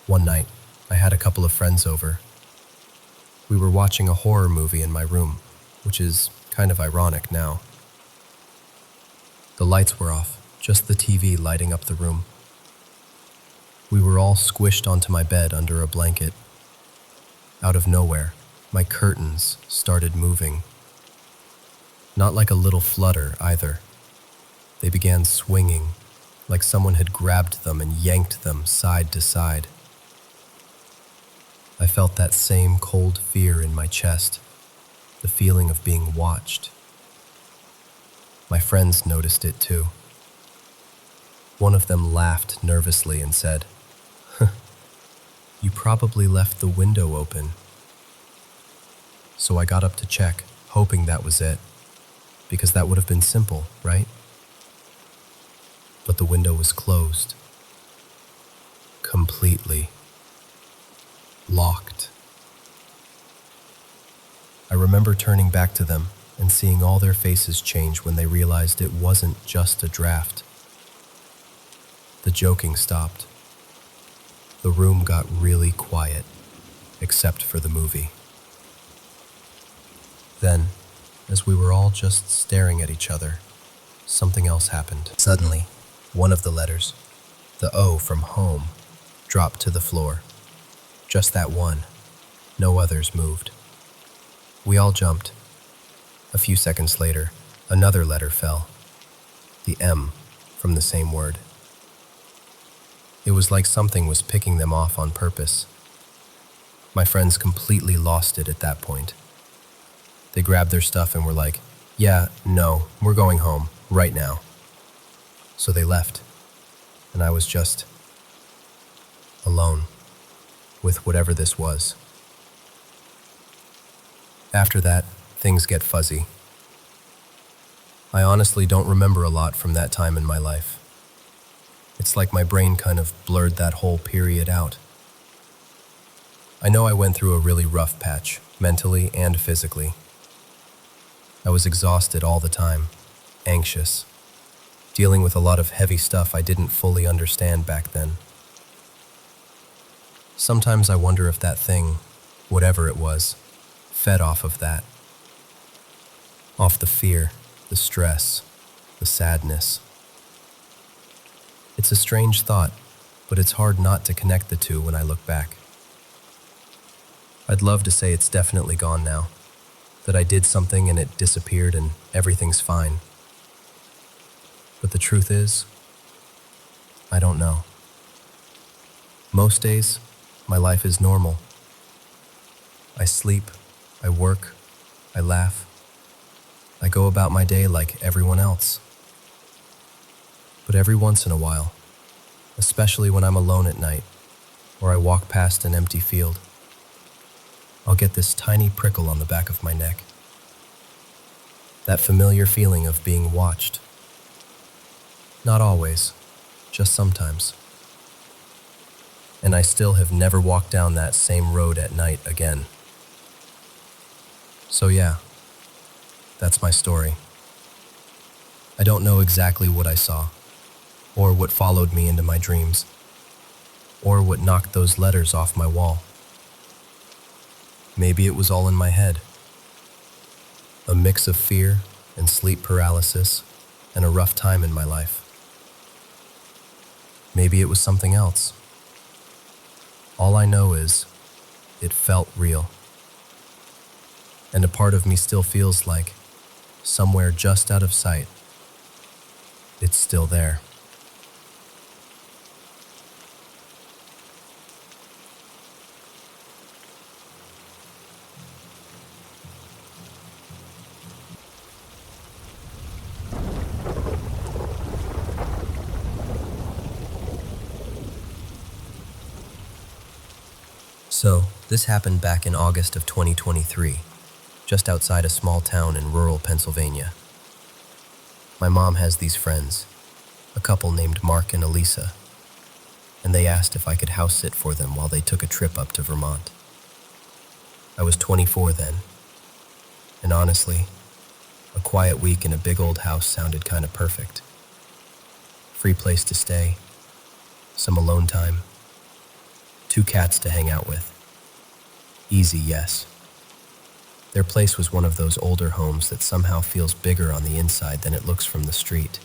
One night, I had a couple of friends over. We were watching a horror movie in my room, which is kind of ironic now. The lights were off, just the TV lighting up the room. We were all squished onto my bed under a blanket. Out of nowhere, my curtains started moving. Not like a little flutter either. They began swinging, like someone had grabbed them and yanked them side to side. I felt that same cold fear in my chest, the feeling of being watched. My friends noticed it too. One of them laughed nervously and said, "You probably left the window open." So I got up to check, hoping that was it, because that would have been simple, right? But the window was closed. Completely. Locked. I remember turning back to them and seeing all their faces change when they realized it wasn't just a draft. The joking stopped. The room got really quiet, except for the movie. Then, as we were all just staring at each other, something else happened. Suddenly, one of the letters, the O from home, dropped to the floor. Just that one. No others moved. We all jumped. A few seconds later, another letter fell. The M from the same word. It was like something was picking them off on purpose. My friends completely lost it at that point. They grabbed their stuff and were like, "Yeah, no, we're going home, right now." So they left, and I was just alone with whatever this was. After that, things get fuzzy. I honestly don't remember a lot from that time in my life. It's like my brain kind of blurred that whole period out. I know I went through a really rough patch, mentally and physically. I was exhausted all the time, anxious, dealing with a lot of heavy stuff I didn't fully understand back then. Sometimes I wonder if that thing, whatever it was, fed off of that. Off the fear, the stress, the sadness. It's a strange thought, but it's hard not to connect the two when I look back. I'd love to say it's definitely gone now, that I did something and it disappeared and everything's fine. But the truth is, I don't know. Most days, my life is normal. I sleep, I work, I laugh. I go about my day like everyone else. But every once in a while, especially when I'm alone at night, or I walk past an empty field, I'll get this tiny prickle on the back of my neck. That familiar feeling of being watched. Not always, just sometimes. And I still have never walked down that same road at night again. So yeah, that's my story. I don't know exactly what I saw, or what followed me into my dreams, or what knocked those letters off my wall. Maybe it was all in my head. A mix of fear and sleep paralysis and a rough time in my life. Maybe it was something else. All I know is, it felt real. And a part of me still feels like, somewhere just out of sight, it's still there. So, this happened back in August of 2023, just outside a small town in rural Pennsylvania. My mom has these friends, a couple named Mark and Elisa, and they asked if I could house sit for them while they took a trip up to Vermont. I was 24 then, and honestly, a quiet week in a big old house sounded kind of perfect. Free place to stay, some alone time, 2 cats to hang out with. Easy, yes. Their place was one of those older homes that somehow feels bigger on the inside than it looks from the street.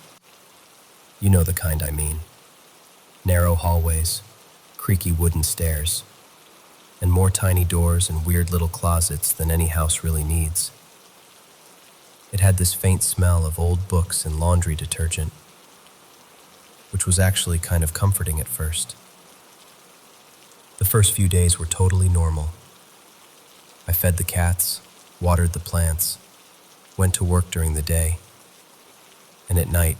You know the kind I mean. Narrow hallways, creaky wooden stairs, and more tiny doors and weird little closets than any house really needs. It had this faint smell of old books and laundry detergent, which was actually kind of comforting at first. The first few days were totally normal. I fed the cats, watered the plants, went to work during the day, and at night,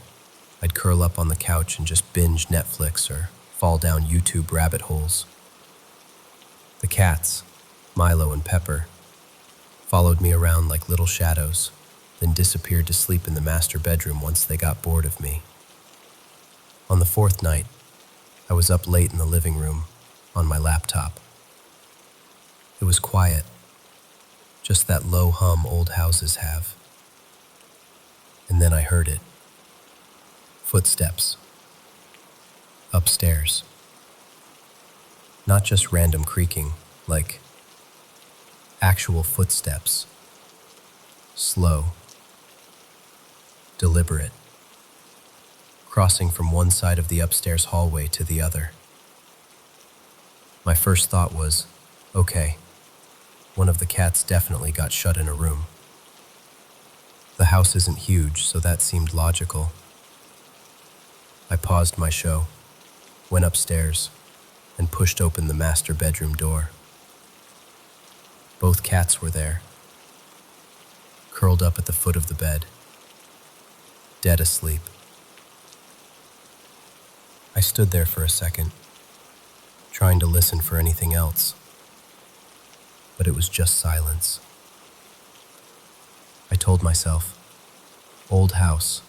I'd curl up on the couch and just binge Netflix or fall down YouTube rabbit holes. The cats, Milo and Pepper, followed me around like little shadows, then disappeared to sleep in the master bedroom once they got bored of me. On the 4th night, I was up late in the living room, on my laptop. It was quiet, just that low hum old houses have. And then I heard it. Footsteps. Upstairs. Not just random creaking, like actual footsteps. Slow. Deliberate. Crossing from one side of the upstairs hallway to the other. My first thought was, okay, one of the cats definitely got shut in a room. The house isn't huge, so that seemed logical. I paused my show, went upstairs, and pushed open the master bedroom door. Both cats were there, curled up at the foot of the bed, dead asleep. I stood there for a second, trying to listen for anything else, but it was just silence. I told myself, old house,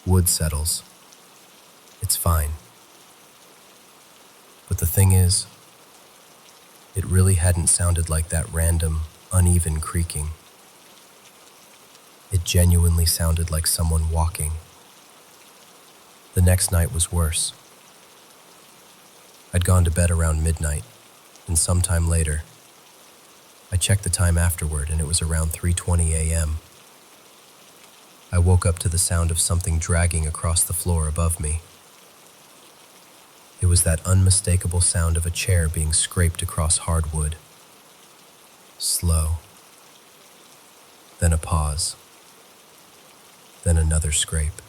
wood settles, it's fine. But the thing is, It really hadn't sounded like that random, uneven creaking. It genuinely sounded like someone walking. The next night was worse. I'd gone to bed around midnight, and sometime later, I checked the time afterward and it was around 3:20 a.m. I woke up to the sound of something dragging across the floor above me. It was that unmistakable sound of a chair being scraped across hardwood. Slow. Then a pause. Then another scrape.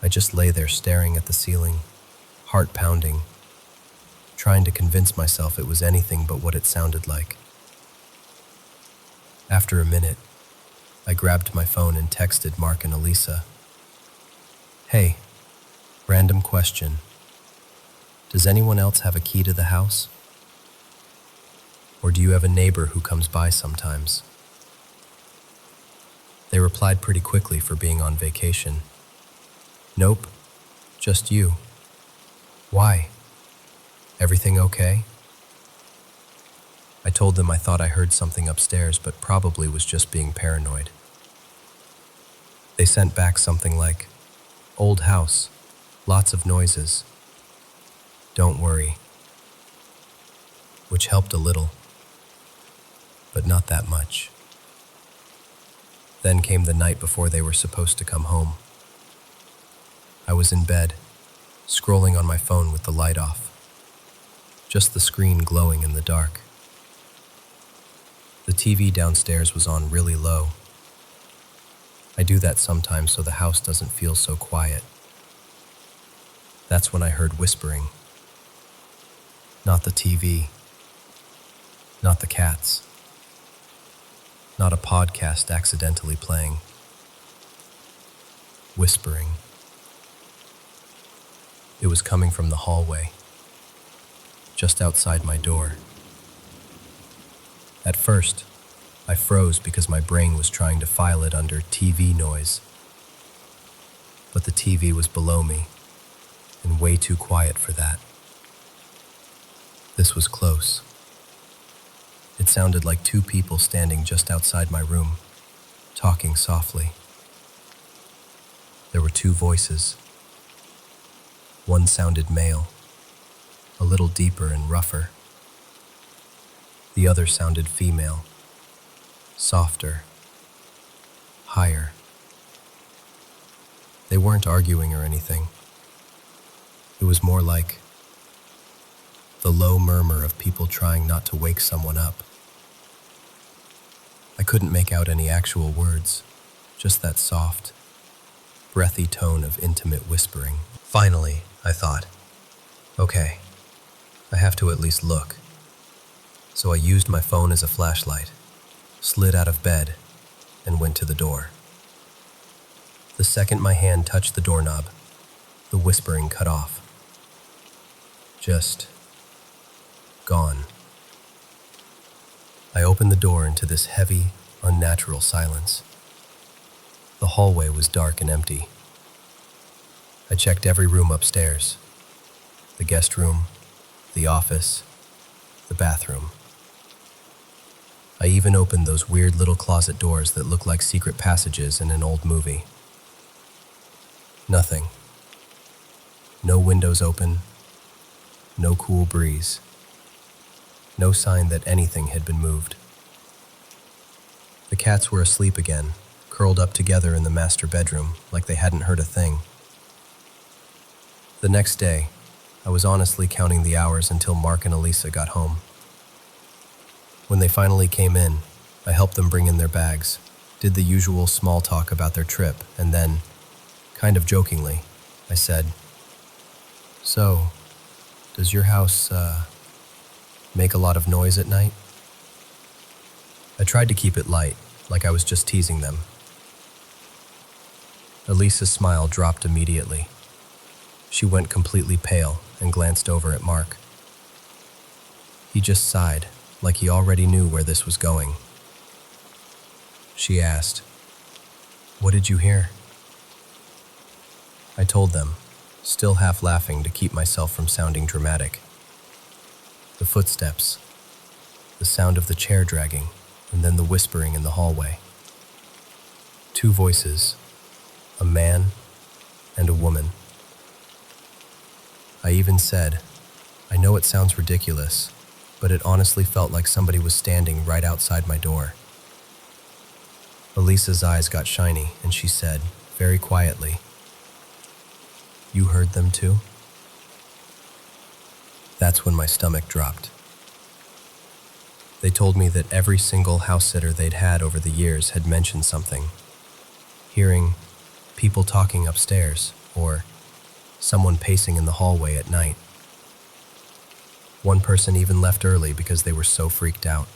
I just lay there staring at the ceiling, heart pounding, trying to convince myself it was anything but what it sounded like. After a minute, I grabbed my phone and texted Mark and Elisa. Hey, random question. Does anyone else have a key to the house? Or do you have a neighbor who comes by sometimes? They replied pretty quickly for being on vacation. Nope, just you. Why? Everything okay? I told them I thought I heard something upstairs, but probably was just being paranoid. They sent back something like, old house, lots of noises. Don't worry. Which helped a little, but not that much. Then came the night before they were supposed to come home. I was in bed, scrolling on my phone with the light off, just the screen glowing in the dark. The TV downstairs was on really low. I do that sometimes so the house doesn't feel so quiet. That's when I heard whispering. Not the TV. Not the cats. Not a podcast accidentally playing. Whispering. It was coming from the hallway, just outside my door. At first, I froze because my brain was trying to file it under TV noise. But the TV was below me, and way too quiet for that. This was close. It sounded like two people standing just outside my room, talking softly. There were two voices. One sounded male, a little deeper and rougher. The other sounded female, softer, higher. They weren't arguing or anything. It was more like the low murmur of people trying not to wake someone up. I couldn't make out any actual words, just that soft, breathy tone of intimate whispering. Finally, I thought, okay, I have to at least look. So I used my phone as a flashlight, slid out of bed, and went to the door. The second my hand touched the doorknob, the whispering cut off. Just gone. I opened the door into this heavy, unnatural silence. The hallway was dark and empty. I checked every room upstairs. The guest room, the office, the bathroom. I even opened those weird little closet doors that look like secret passages in an old movie. Nothing. No windows open. No cool breeze. No sign that anything had been moved. The cats were asleep again, curled up together in the master bedroom like they hadn't heard a thing. The next day, I was honestly counting the hours until Mark and Elisa got home. When they finally came in, I helped them bring in their bags, did the usual small talk about their trip, and then, kind of jokingly, I said, "So, does your house, make a lot of noise at night?" I tried to keep it light, like I was just teasing them. Elisa's smile dropped immediately. She went completely pale and glanced over at Mark. He just sighed, like he already knew where this was going. She asked, "What did you hear?" I told them, still half laughing to keep myself from sounding dramatic. The footsteps, the sound of the chair dragging, and then the whispering in the hallway. Two voices, a man and a woman. I even said, I know it sounds ridiculous, but it honestly felt like somebody was standing right outside my door. Elisa's eyes got shiny, and she said, very quietly, "You heard them too?" That's when my stomach dropped. They told me that every single house sitter they'd had over the years had mentioned something. Hearing people talking upstairs, or someone pacing in the hallway at night. One person even left early because they were so freaked out.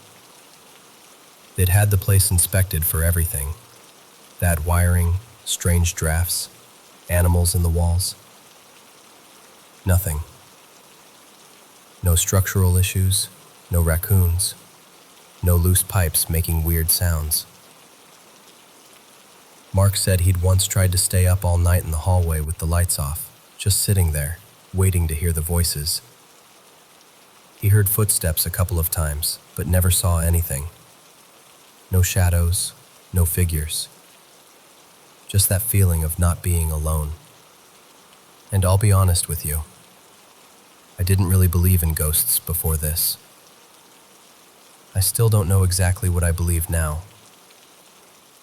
They'd had the place inspected for everything. Bad wiring, strange drafts, animals in the walls. Nothing. No structural issues, no raccoons, no loose pipes making weird sounds. Mark said he'd once tried to stay up all night in the hallway with the lights off, just sitting there, waiting to hear the voices. He heard footsteps a couple of times, but never saw anything. No shadows, no figures. Just that feeling of not being alone. And I'll be honest with you, I didn't really believe in ghosts before this. I still don't know exactly what I believe now.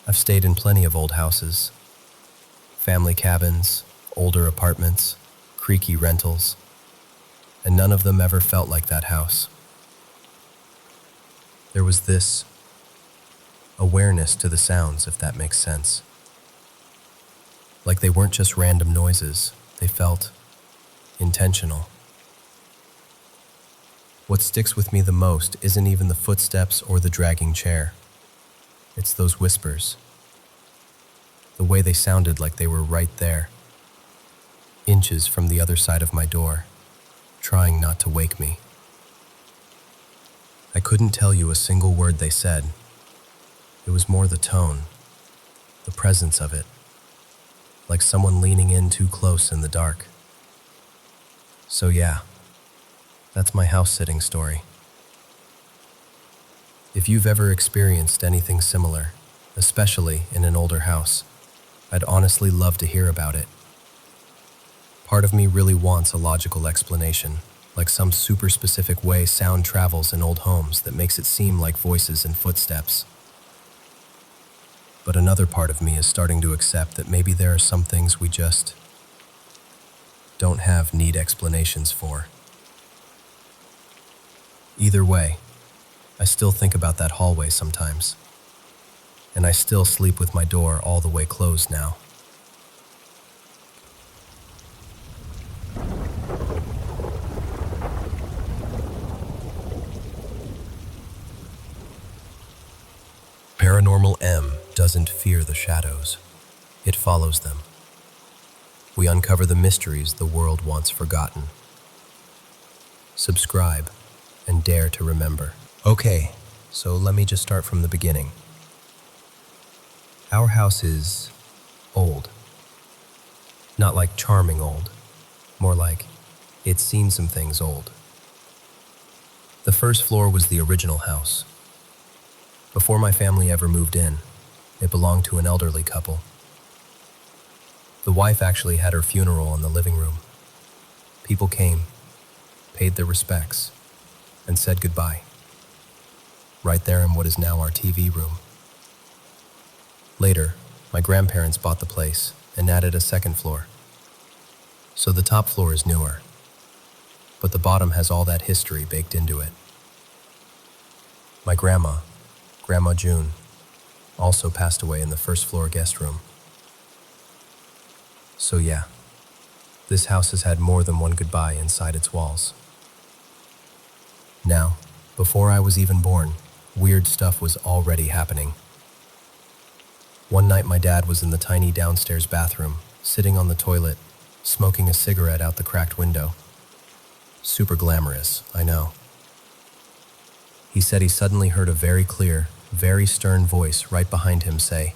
I've stayed in plenty of old houses, family cabins, older apartments, creaky rentals, and none of them ever felt like that house. There was this awareness to the sounds, if that makes sense. Like they weren't just random noises, they felt intentional. What sticks with me the most isn't even the footsteps or the dragging chair. It's those whispers. The way they sounded like they were right there, inches from the other side of my door, trying not to wake me. I couldn't tell you a single word they said. It was more the tone, the presence of it, like someone leaning in too close in the dark. So yeah, that's my house-sitting story. If you've ever experienced anything similar, especially in an older house, I'd honestly love to hear about it. Part of me really wants a logical explanation, like some super specific way sound travels in old homes that makes it seem like voices and footsteps. But another part of me is starting to accept that maybe there are some things we just don't have neat explanations for. Either way, I still think about that hallway sometimes, and I still sleep with my door all the way closed now. Paranormal M doesn't fear the shadows. It follows them. We uncover the mysteries the world wants forgotten. Subscribe and dare to remember. Okay, so let me just start from the beginning. Our house is old. Not like charming old, more like it's seen some things old. The first floor was the original house. Before my family ever moved in, it belonged to an elderly couple. The wife actually had her funeral in the living room. People came, paid their respects, and said goodbye. Right there in what is now our TV room. Later, my grandparents bought the place and added a second floor. So the top floor is newer, but the bottom has all that history baked into it. My Grandma June, also passed away in the first floor guest room. So yeah, this house has had more than one goodbye inside its walls. Now, before I was even born, weird stuff was already happening. One night my dad was in the tiny downstairs bathroom, sitting on the toilet, smoking a cigarette out the cracked window. Super glamorous, I know. He said he suddenly heard a very clear, very stern voice right behind him say,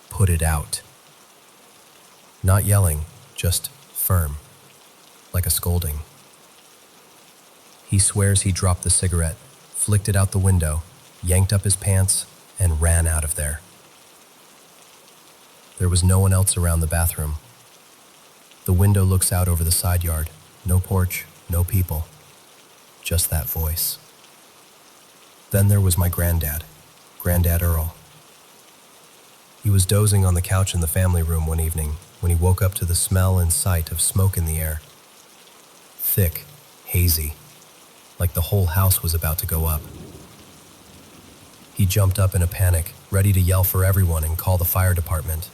"Put it out." Not yelling, just firm, like a scolding. He swears he dropped the cigarette, flicked it out the window, yanked up his pants, and ran out of there. There was no one else around the bathroom. The window looks out over the side yard. No porch, no people. Just that voice. Then there was my Granddad Earl. He was dozing on the couch in the family room one evening when he woke up to the smell and sight of smoke in the air. Thick, hazy, like the whole house was about to go up. He jumped up in a panic, ready to yell for everyone and call the fire department.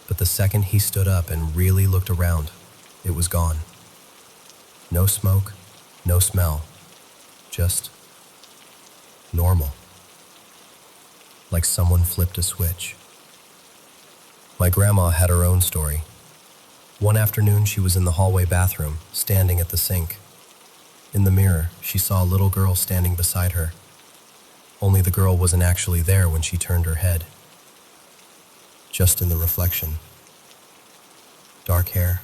But the second he stood up and really looked around, it was gone. No smoke, no smell, just normal. Like someone flipped a switch. My grandma had her own story. One afternoon, she was in the hallway bathroom, standing at the sink. In the mirror, she saw a little girl standing beside her. Only the girl wasn't actually there when she turned her head. Just in the reflection. Dark hair,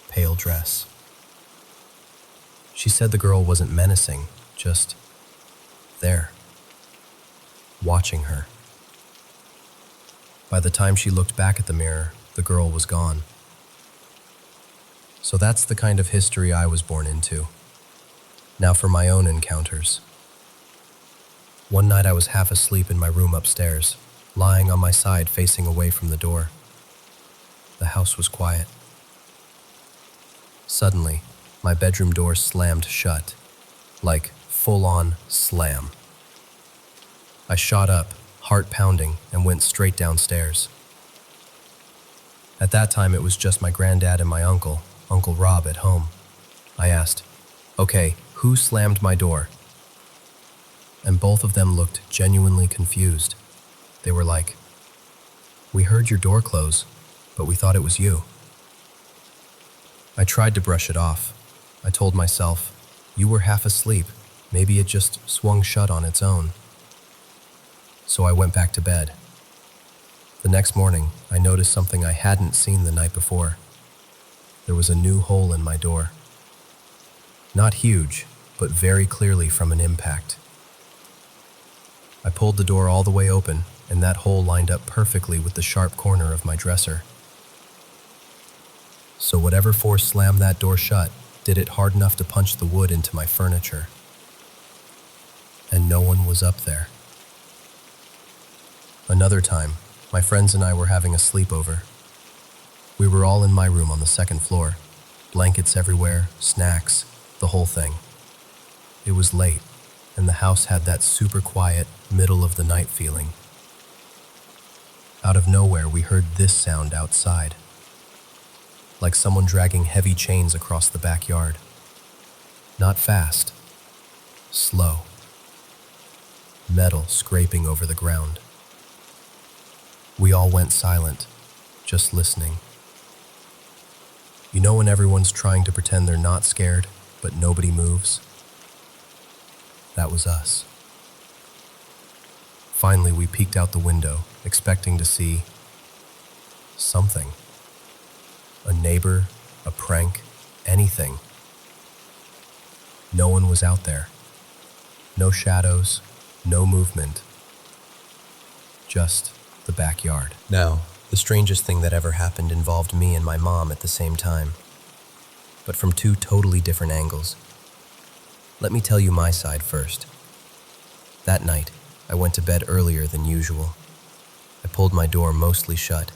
pale dress. She said the girl wasn't menacing, just there, watching her. By the time she looked back at the mirror, the girl was gone. So that's the kind of history I was born into. Now for my own encounters. One night I was half asleep in my room upstairs, lying on my side facing away from the door. The house was quiet. Suddenly, my bedroom door slammed shut, like full-on slam. I shot up, heart pounding, and went straight downstairs. At that time, it was just my granddad and my uncle, Uncle Rob, at home. I asked, "Okay, who slammed my door?" And both of them looked genuinely confused. They were like, "We heard your door close, but we thought it was you." I tried to brush it off. I told myself, "You were half asleep. Maybe it just swung shut on its own." So I went back to bed. The next morning, I noticed something I hadn't seen the night before. There was a new hole in my door. Not huge, but very clearly from an impact. I pulled the door all the way open, and that hole lined up perfectly with the sharp corner of my dresser. So whatever force slammed that door shut did it hard enough to punch the wood into my furniture. And no one was up there. Another time, my friends and I were having a sleepover. We were all in my room on the second floor, blankets everywhere, snacks, the whole thing. It was late, and the house had that super quiet, middle-of-the-night feeling. Out of nowhere, we heard this sound outside, like someone dragging heavy chains across the backyard. Not fast, slow. Metal scraping over the ground. We all went silent, just listening. You know when everyone's trying to pretend they're not scared, but nobody moves? That was us. Finally, we peeked out the window, expecting to see something. A neighbor, a prank, anything. No one was out there. No shadows, no movement. Just the backyard. Now, the strangest thing that ever happened involved me and my mom at the same time, but from two totally different angles. Let me tell you my side first. That night, I went to bed earlier than usual. I pulled my door mostly shut,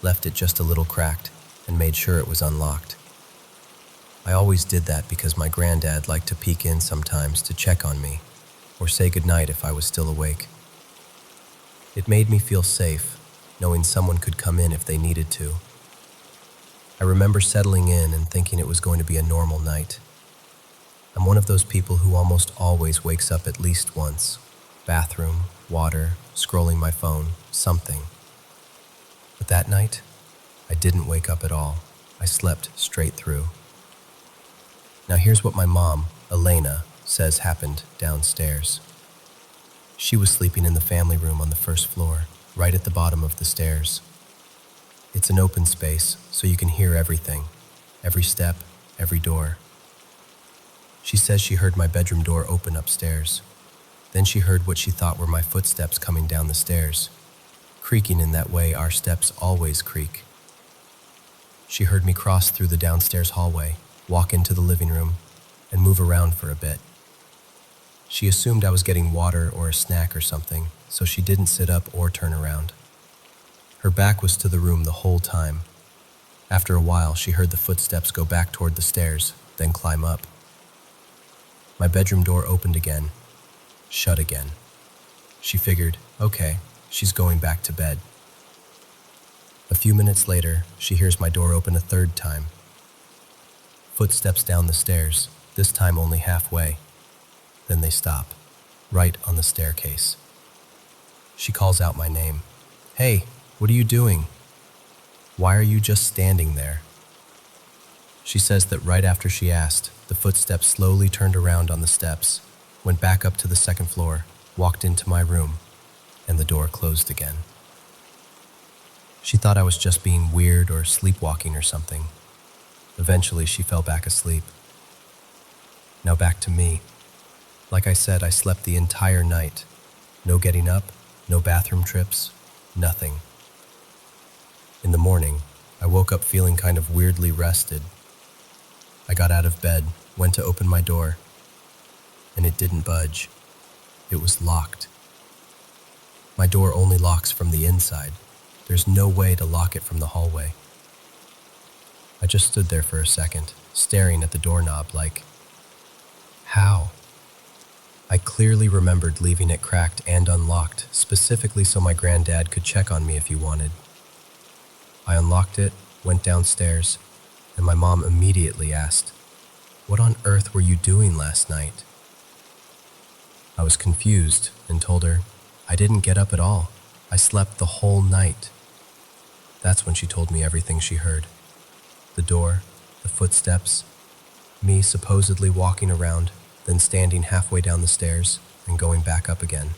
left it just a little cracked, and made sure it was unlocked. I always did that because my granddad liked to peek in sometimes to check on me, or say goodnight if I was still awake. It made me feel safe, knowing someone could come in if they needed to. I remember settling in and thinking it was going to be a normal night. I'm one of those people who almost always wakes up at least once. Bathroom, water, scrolling my phone, something. But that night, I didn't wake up at all. I slept straight through. Now here's what my mom, Elena, says happened downstairs. She was sleeping in the family room on the first floor, right at the bottom of the stairs. It's an open space, so you can hear everything, every step, every door. She says she heard my bedroom door open upstairs. Then she heard what she thought were my footsteps coming down the stairs, creaking in that way our steps always creak. She heard me cross through the downstairs hallway, walk into the living room, and move around for a bit. She assumed I was getting water or a snack or something, so she didn't sit up or turn around. Her back was to the room the whole time. After a while, she heard the footsteps go back toward the stairs, then climb up. My bedroom door opened again, shut again. She figured, okay, she's going back to bed. A few minutes later, she hears my door open a third time. Footsteps down the stairs, this time only halfway. Then they stop, right on the staircase. She calls out my name. Hey, what are you doing? Why are you just standing there? She says that right after she asked, the footsteps slowly turned around on the steps, went back up to the second floor, walked into my room, and the door closed again. She thought I was just being weird or sleepwalking or something. Eventually, she fell back asleep. Now back to me. Like I said, I slept the entire night. No getting up, no bathroom trips, nothing. In the morning, I woke up feeling kind of weirdly rested. I got out of bed, went to open my door, and it didn't budge. It was locked. My door only locks from the inside. There's no way to lock it from the hallway. I just stood there for a second, staring at the doorknob like, how? I clearly remembered leaving it cracked and unlocked, specifically so my granddad could check on me if he wanted. I unlocked it, went downstairs, and my mom immediately asked, "What on earth were you doing last night?" I was confused and told her, "I didn't get up at all. I slept the whole night." That's when she told me everything she heard. The door, the footsteps, me supposedly walking around, then standing halfway down the stairs and going back up again.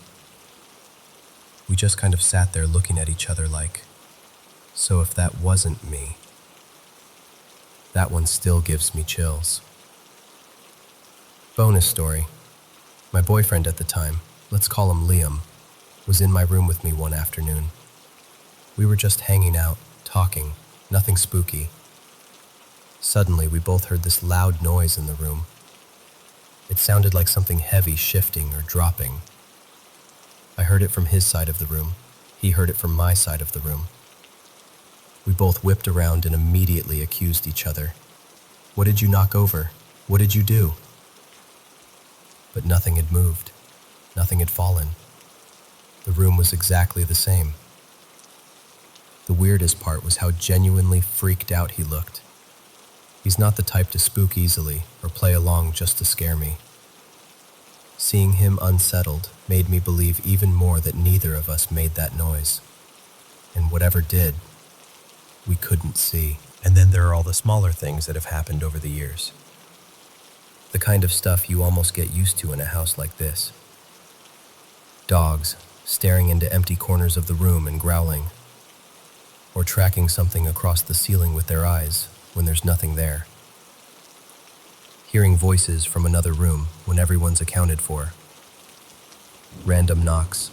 We just kind of sat there looking at each other like, so if that wasn't me. That one still gives me chills. Bonus story. My boyfriend at the time, let's call him Liam, was in my room with me one afternoon. We were just hanging out, talking, nothing spooky. Suddenly, we both heard this loud noise in the room. It sounded like something heavy shifting or dropping. I heard it from his side of the room. He heard it from my side of the room. We both whipped around and immediately accused each other. "What did you knock over? What did you do?" But nothing had moved. Nothing had fallen. The room was exactly the same. The weirdest part was how genuinely freaked out he looked. He's not the type to spook easily or play along just to scare me. Seeing him unsettled made me believe even more that neither of us made that noise. And whatever did, we couldn't see. And then there are all the smaller things that have happened over the years. The kind of stuff you almost get used to in a house like this. Dogs staring into empty corners of the room and growling, or tracking something across the ceiling with their eyes when there's nothing there. Hearing voices from another room when everyone's accounted for. Random knocks.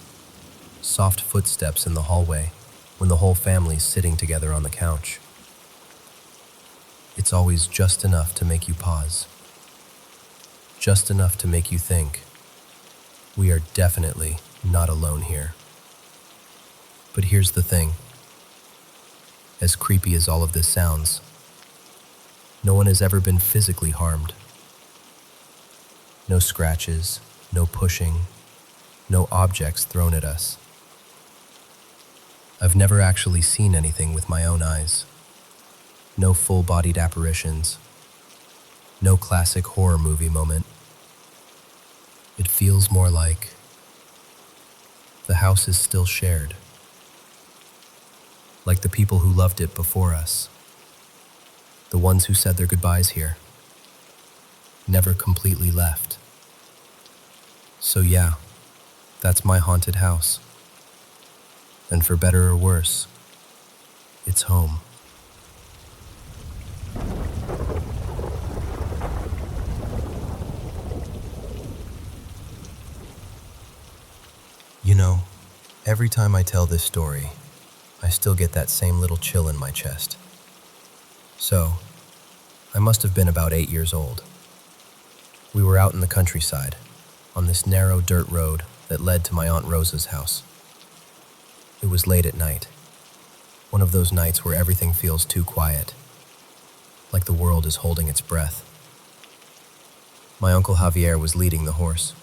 Soft footsteps in the hallway when the whole family's sitting together on the couch. It's always just enough to make you pause. Just enough to make you think, we are definitely not alone here. But here's the thing. As creepy as all of this sounds, no one has ever been physically harmed. No scratches, no pushing, no objects thrown at us. I've never actually seen anything with my own eyes. No full-bodied apparitions. No classic horror movie moment. It feels more like the house is still shared. Like the people who loved it before us. The ones who said their goodbyes here. Never completely left. So yeah, that's my haunted house. And for better or worse, it's home. Every time I tell this story, I still get that same little chill in my chest. So, I must have been about 8 years old. We were out in the countryside, on this narrow dirt road that led to my Aunt Rosa's house. It was late at night, one of those nights where everything feels too quiet, like the world is holding its breath. My Uncle Javier was leading the horse,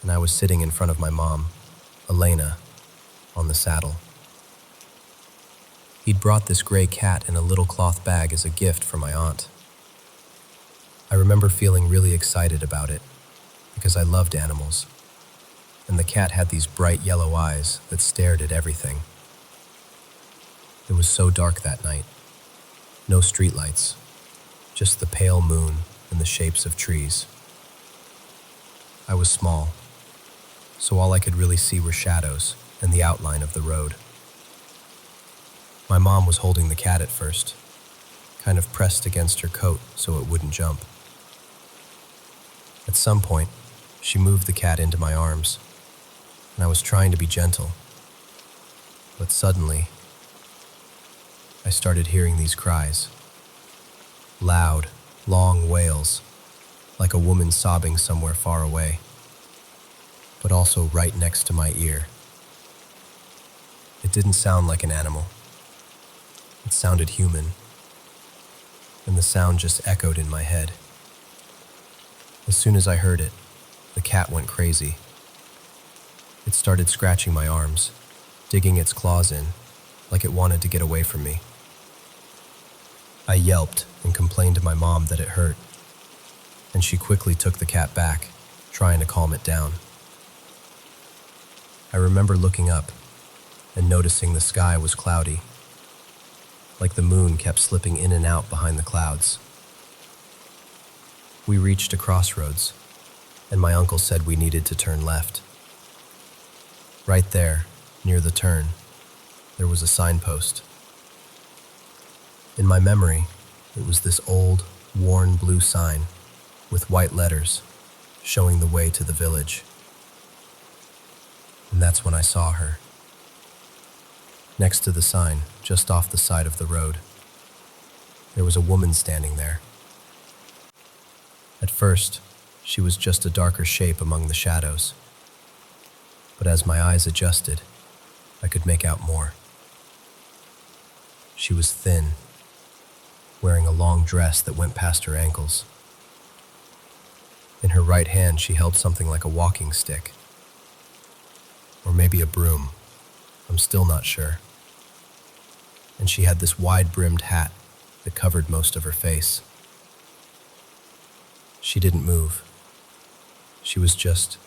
and I was sitting in front of my mom, Elena, on the saddle. He'd brought this gray cat in a little cloth bag as a gift for my aunt. I remember feeling really excited about it because I loved animals, and the cat had these bright yellow eyes that stared at everything. It was so dark that night. No streetlights, just the pale moon and the shapes of trees. I was small, so all I could really see were shadows and the outline of the road. My mom was holding the cat at first, kind of pressed against her coat so it wouldn't jump. At some point, she moved the cat into my arms, and I was trying to be gentle. But suddenly, I started hearing these cries. Loud, long wails, like a woman sobbing somewhere far away, but also right next to my ear. It didn't sound like an animal. It sounded human, and the sound just echoed in my head. As soon as I heard it, the cat went crazy. It started scratching my arms, digging its claws in, like it wanted to get away from me. I yelped and complained to my mom that it hurt, and she quickly took the cat back, trying to calm it down. I remember looking up and noticing the sky was cloudy, like the moon kept slipping in and out behind the clouds. We reached a crossroads, and my uncle said we needed to turn left. Right there, near the turn, there was a signpost. In my memory, it was this old, worn blue sign with white letters showing the way to the village. And that's when I saw her. Next to the sign, just off the side of the road, there was a woman standing there. At first, she was just a darker shape among the shadows. But as my eyes adjusted, I could make out more. She was thin, wearing a long dress that went past her ankles. In her right hand, she held something like a walking stick. Or maybe a broom. I'm still not sure. And she had this wide-brimmed hat that covered most of her face. She didn't move. She was just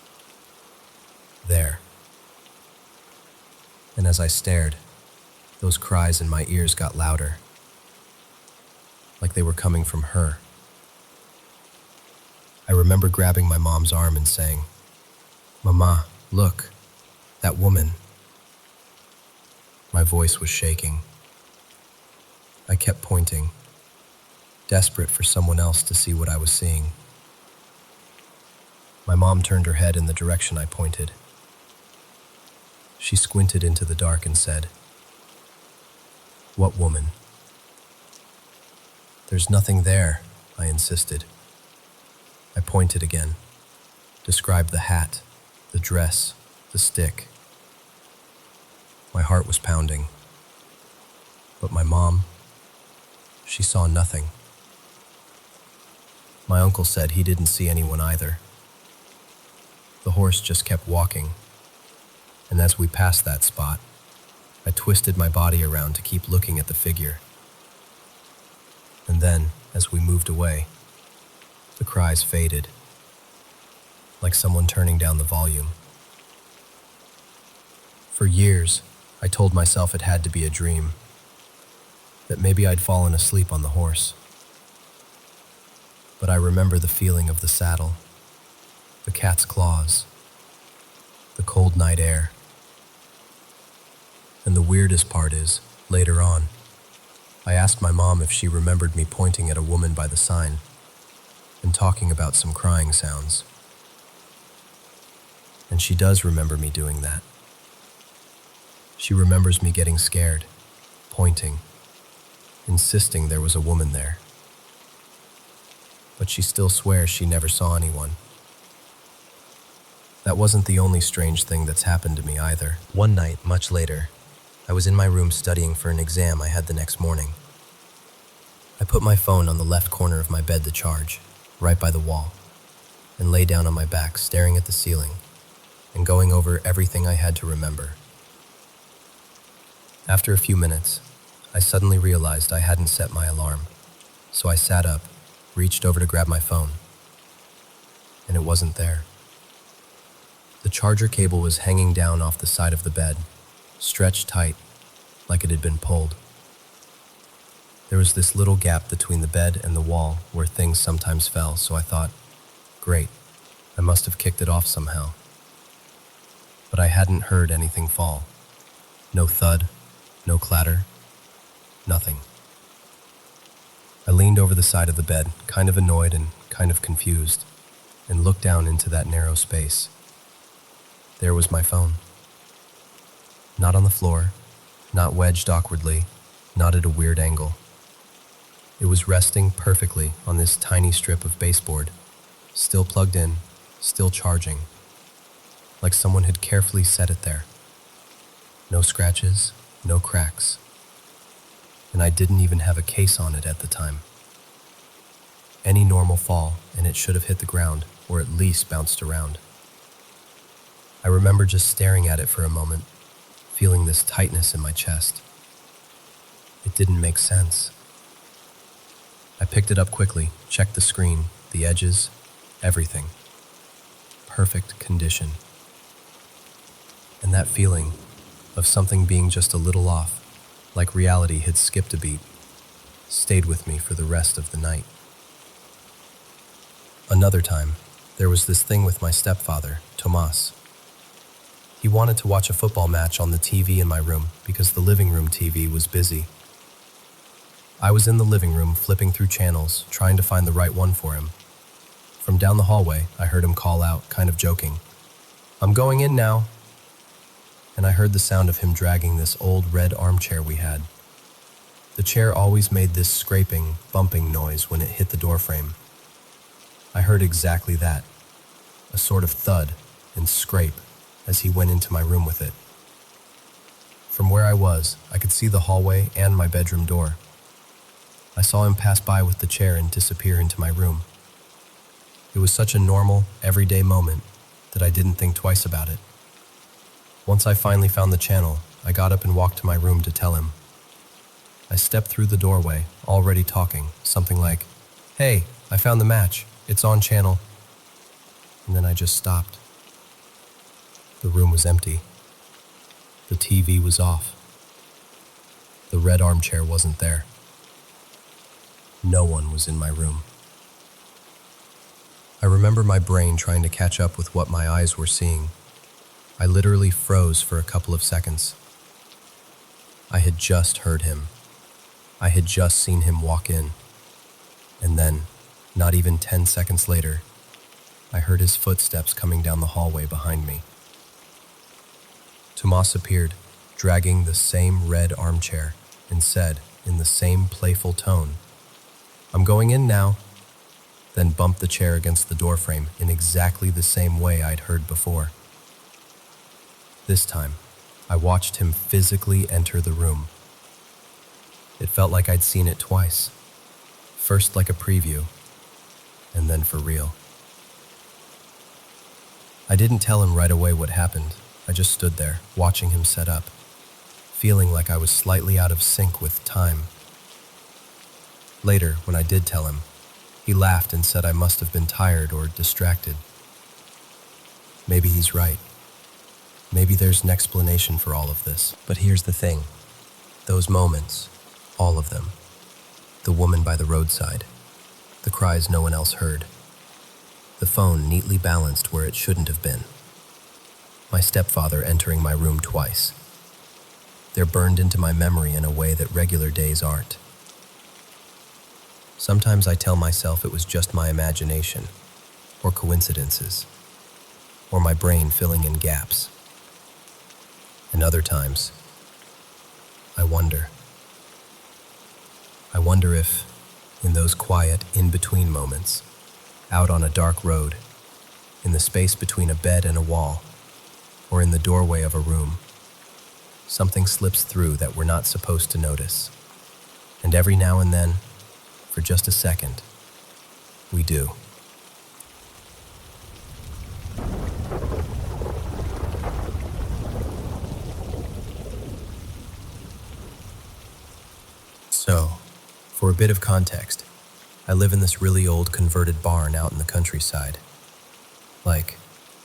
there. And as I stared, those cries in my ears got louder, like they were coming from her. I remember grabbing my mom's arm and saying, "Mama, look, that woman." My voice was shaking. I kept pointing, desperate for someone else to see what I was seeing. My mom turned her head in the direction I pointed. She squinted into the dark and said, "What woman?" "There's nothing there," I insisted. I pointed again, described the hat, the dress, the stick. My heart was pounding. But my mom, she saw nothing. My uncle said he didn't see anyone either. The horse just kept walking, and as we passed that spot, I twisted my body around to keep looking at the figure. And then, as we moved away, the cries faded, like someone turning down the volume. For years, I told myself it had to be a dream, that maybe I'd fallen asleep on the horse. But I remember the feeling of the saddle, the cat's claws, the cold night air. And the weirdest part is, later on, I asked my mom if she remembered me pointing at a woman by the sign and talking about some crying sounds. And she does remember me doing that. She remembers me getting scared, pointing, insisting there was a woman there. But she still swears she never saw anyone. That wasn't the only strange thing that's happened to me either. One night, much later, I was in my room studying for an exam I had the next morning. I put my phone on the left corner of my bed to charge, right by the wall, and lay down on my back, staring at the ceiling and going over everything I had to remember. After a few minutes, I suddenly realized I hadn't set my alarm, so I sat up, reached over to grab my phone, and it wasn't there. The charger cable was hanging down off the side of the bed, stretched tight, like it had been pulled. There was this little gap between the bed and the wall where things sometimes fell, so I thought, great, I must have kicked it off somehow. But I hadn't heard anything fall. No thud, no clatter, nothing. I leaned over the side of the bed, kind of annoyed and kind of confused, and looked down into that narrow space. There was my phone. Not on the floor, not wedged awkwardly, not at a weird angle. It was resting perfectly on this tiny strip of baseboard, still plugged in, still charging, like someone had carefully set it there. No scratches, no cracks. And I didn't even have a case on it at the time. Any normal fall, and it should have hit the ground, or at least bounced around. I remember just staring at it for a moment, feeling this tightness in my chest. It didn't make sense. I picked it up quickly, checked the screen, the edges, everything. Perfect condition. And that feeling of something being just a little off, like reality had skipped a beat, stayed with me for the rest of the night. Another time, there was this thing with my stepfather, Tomas. He wanted to watch a football match on the TV in my room because the living room TV was busy. I was in the living room flipping through channels, trying to find the right one for him. From down the hallway, I heard him call out, kind of joking, "I'm going in now." And I heard the sound of him dragging this old red armchair we had. The chair always made this scraping, bumping noise when it hit the doorframe. I heard exactly that, a sort of thud and scrape as he went into my room with it. From where I was, I could see the hallway and my bedroom door. I saw him pass by with the chair and disappear into my room. It was such a normal, everyday moment that I didn't think twice about it. Once I finally found the channel, I got up and walked to my room to tell him. I stepped through the doorway, already talking, something like, "Hey, I found the match. It's on channel." And then I just stopped. The room was empty. The TV was off. The red armchair wasn't there. No one was in my room. I remember my brain trying to catch up with what my eyes were seeing. I literally froze for a couple of seconds. I had just heard him. I had just seen him walk in. And then, not even 10 seconds later, I heard his footsteps coming down the hallway behind me. Tomas appeared, dragging the same red armchair, and said, in the same playful tone, "I'm going in now," then bumped the chair against the doorframe in exactly the same way I'd heard before. This time, I watched him physically enter the room. It felt like I'd seen it twice, first like a preview, and then for real. I didn't tell him right away what happened. I just stood there, watching him set up, feeling like I was slightly out of sync with time. Later, when I did tell him, he laughed and said I must have been tired or distracted. Maybe he's right. Maybe there's an explanation for all of this. But here's the thing. Those moments, all of them. The woman by the roadside. The cries no one else heard. The phone neatly balanced where it shouldn't have been. My stepfather entering my room twice. They're burned into my memory in a way that regular days aren't. Sometimes I tell myself it was just my imagination, or coincidences, or my brain filling in gaps. And other times, wonder. I wonder if, in those quiet, in-between moments, out on a dark road, in the space between a bed and a wall, or in the doorway of a room, something slips through that we're not supposed to notice. And every now and then, for just a second, we do. So, for a bit of context, I live in this really old converted barn out in the countryside. Like,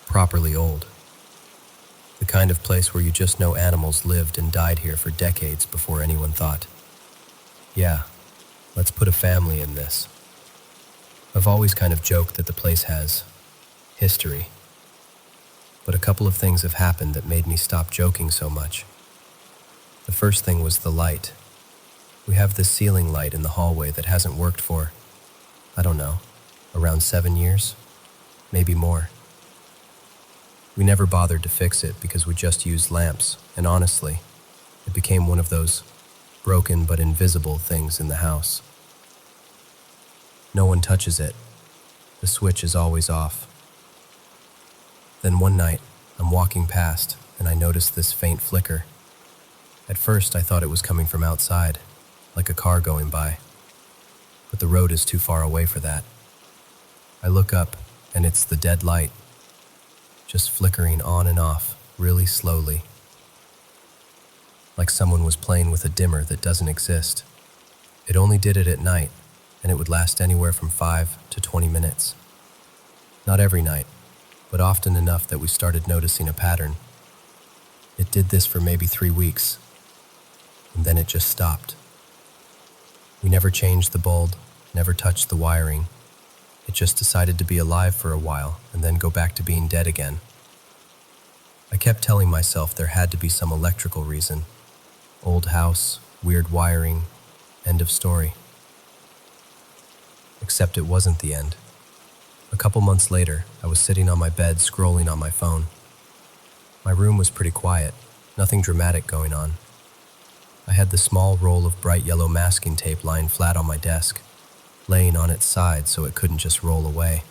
properly old. The kind of place where you just know animals lived and died here for decades before anyone thought, yeah, let's put a family in this. I've always kind of joked that the place has history. But a couple of things have happened that made me stop joking so much. The first thing was the light. We have this ceiling light in the hallway that hasn't worked for, I don't know, around 7 years? Maybe more. We never bothered to fix it because we just used lamps, and honestly, it became one of those broken but invisible things in the house. No one touches it. The switch is always off. Then one night, I'm walking past and I noticed this faint flicker. At first, I thought it was coming from outside, like a car going by. But the road is too far away for that. I look up and it's the dead light, just flickering on and off, really slowly. Like someone was playing with a dimmer that doesn't exist. It only did it at night, and it would last anywhere from 5 to 20 minutes. Not every night, but often enough that we started noticing a pattern. It did this for maybe 3 weeks, and then it just stopped. We never changed the bulb, never touched the wiring. It just decided to be alive for a while and then go back to being dead again. I kept telling myself there had to be some electrical reason. Old house, weird wiring, end of story. Except it wasn't the end. A couple months later, I was sitting on my bed scrolling on my phone. My room was pretty quiet, nothing dramatic going on. I had the small roll of bright yellow masking tape lying flat on my desk, laying on its side so it couldn't just roll away.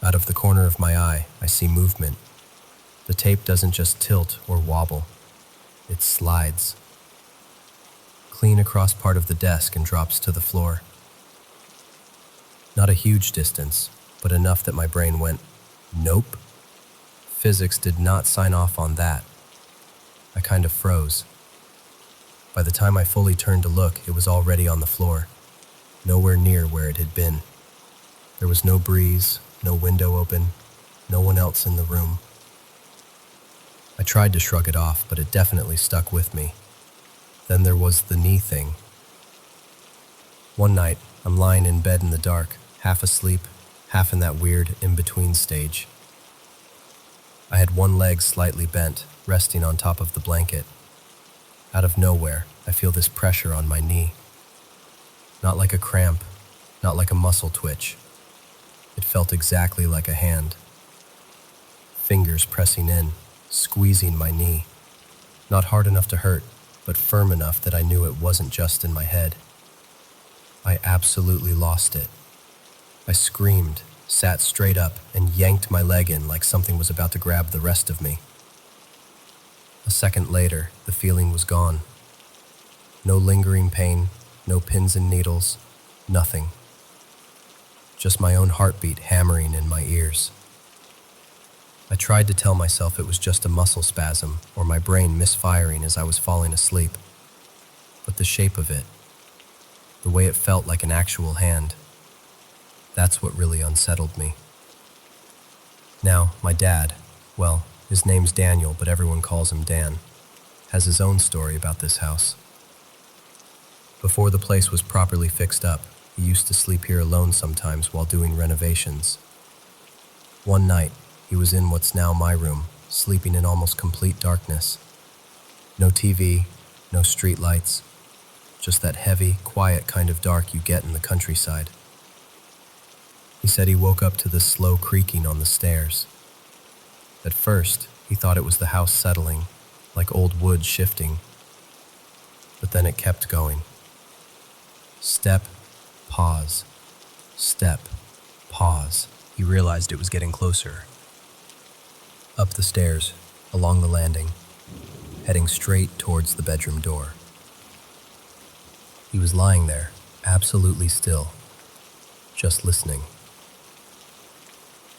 Out of the corner of my eye, I see movement. The tape doesn't just tilt or wobble, it slides. Clean across part of the desk and drops to the floor. Not a huge distance, but enough that my brain went, nope. Physics did not sign off on that. I kind of froze. By the time I fully turned to look, it was already on the floor, nowhere near where it had been. There was no breeze, no window open, no one else in the room. I tried to shrug it off, but it definitely stuck with me. Then there was the knee thing. One night, I'm lying in bed in the dark, half asleep, half in that weird in-between stage. I had one leg slightly bent, resting on top of the blanket. Out of nowhere, I feel this pressure on my knee. Not like a cramp, not like a muscle twitch. It felt exactly like a hand. Fingers pressing in, squeezing my knee. Not hard enough to hurt, but firm enough that I knew it wasn't just in my head. I absolutely lost it. I screamed, sat straight up, and yanked my leg in like something was about to grab the rest of me. A second later, the feeling was gone. No lingering pain, no pins and needles, nothing. Just my own heartbeat hammering in my ears. I tried to tell myself it was just a muscle spasm or my brain misfiring as I was falling asleep. But the shape of it, the way it felt like an actual hand, that's what really unsettled me. Now, my dad, well, his name's Daniel, but everyone calls him Dan, has his own story about this house. Before the place was properly fixed up, he used to sleep here alone sometimes while doing renovations. One night, he was in what's now my room, sleeping in almost complete darkness. No TV, no street lights, just that heavy, quiet kind of dark you get in the countryside. He said he woke up to the slow creaking on the stairs. At first, he thought it was the house settling, like old wood shifting. But then it kept going. Step, pause, step, pause. He realized it was getting closer. Up the stairs, along the landing, heading straight towards the bedroom door. He was lying there, absolutely still, just listening.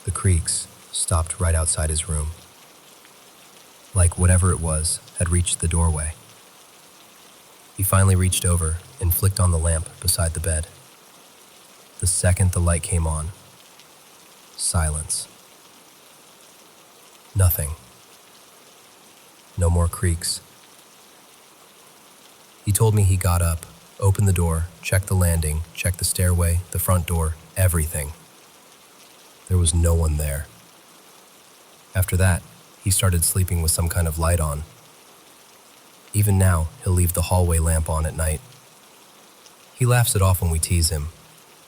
The creaks stopped right outside his room, like whatever it was had reached the doorway. He finally reached over and flicked on the lamp beside the bed. The second the light came on, silence. Nothing. No more creaks. He told me he got up, opened the door, checked the landing, checked the stairway, the front door, everything. There was no one there. After that, he started sleeping with some kind of light on. Even now, he'll leave the hallway lamp on at night. He laughs it off when we tease him,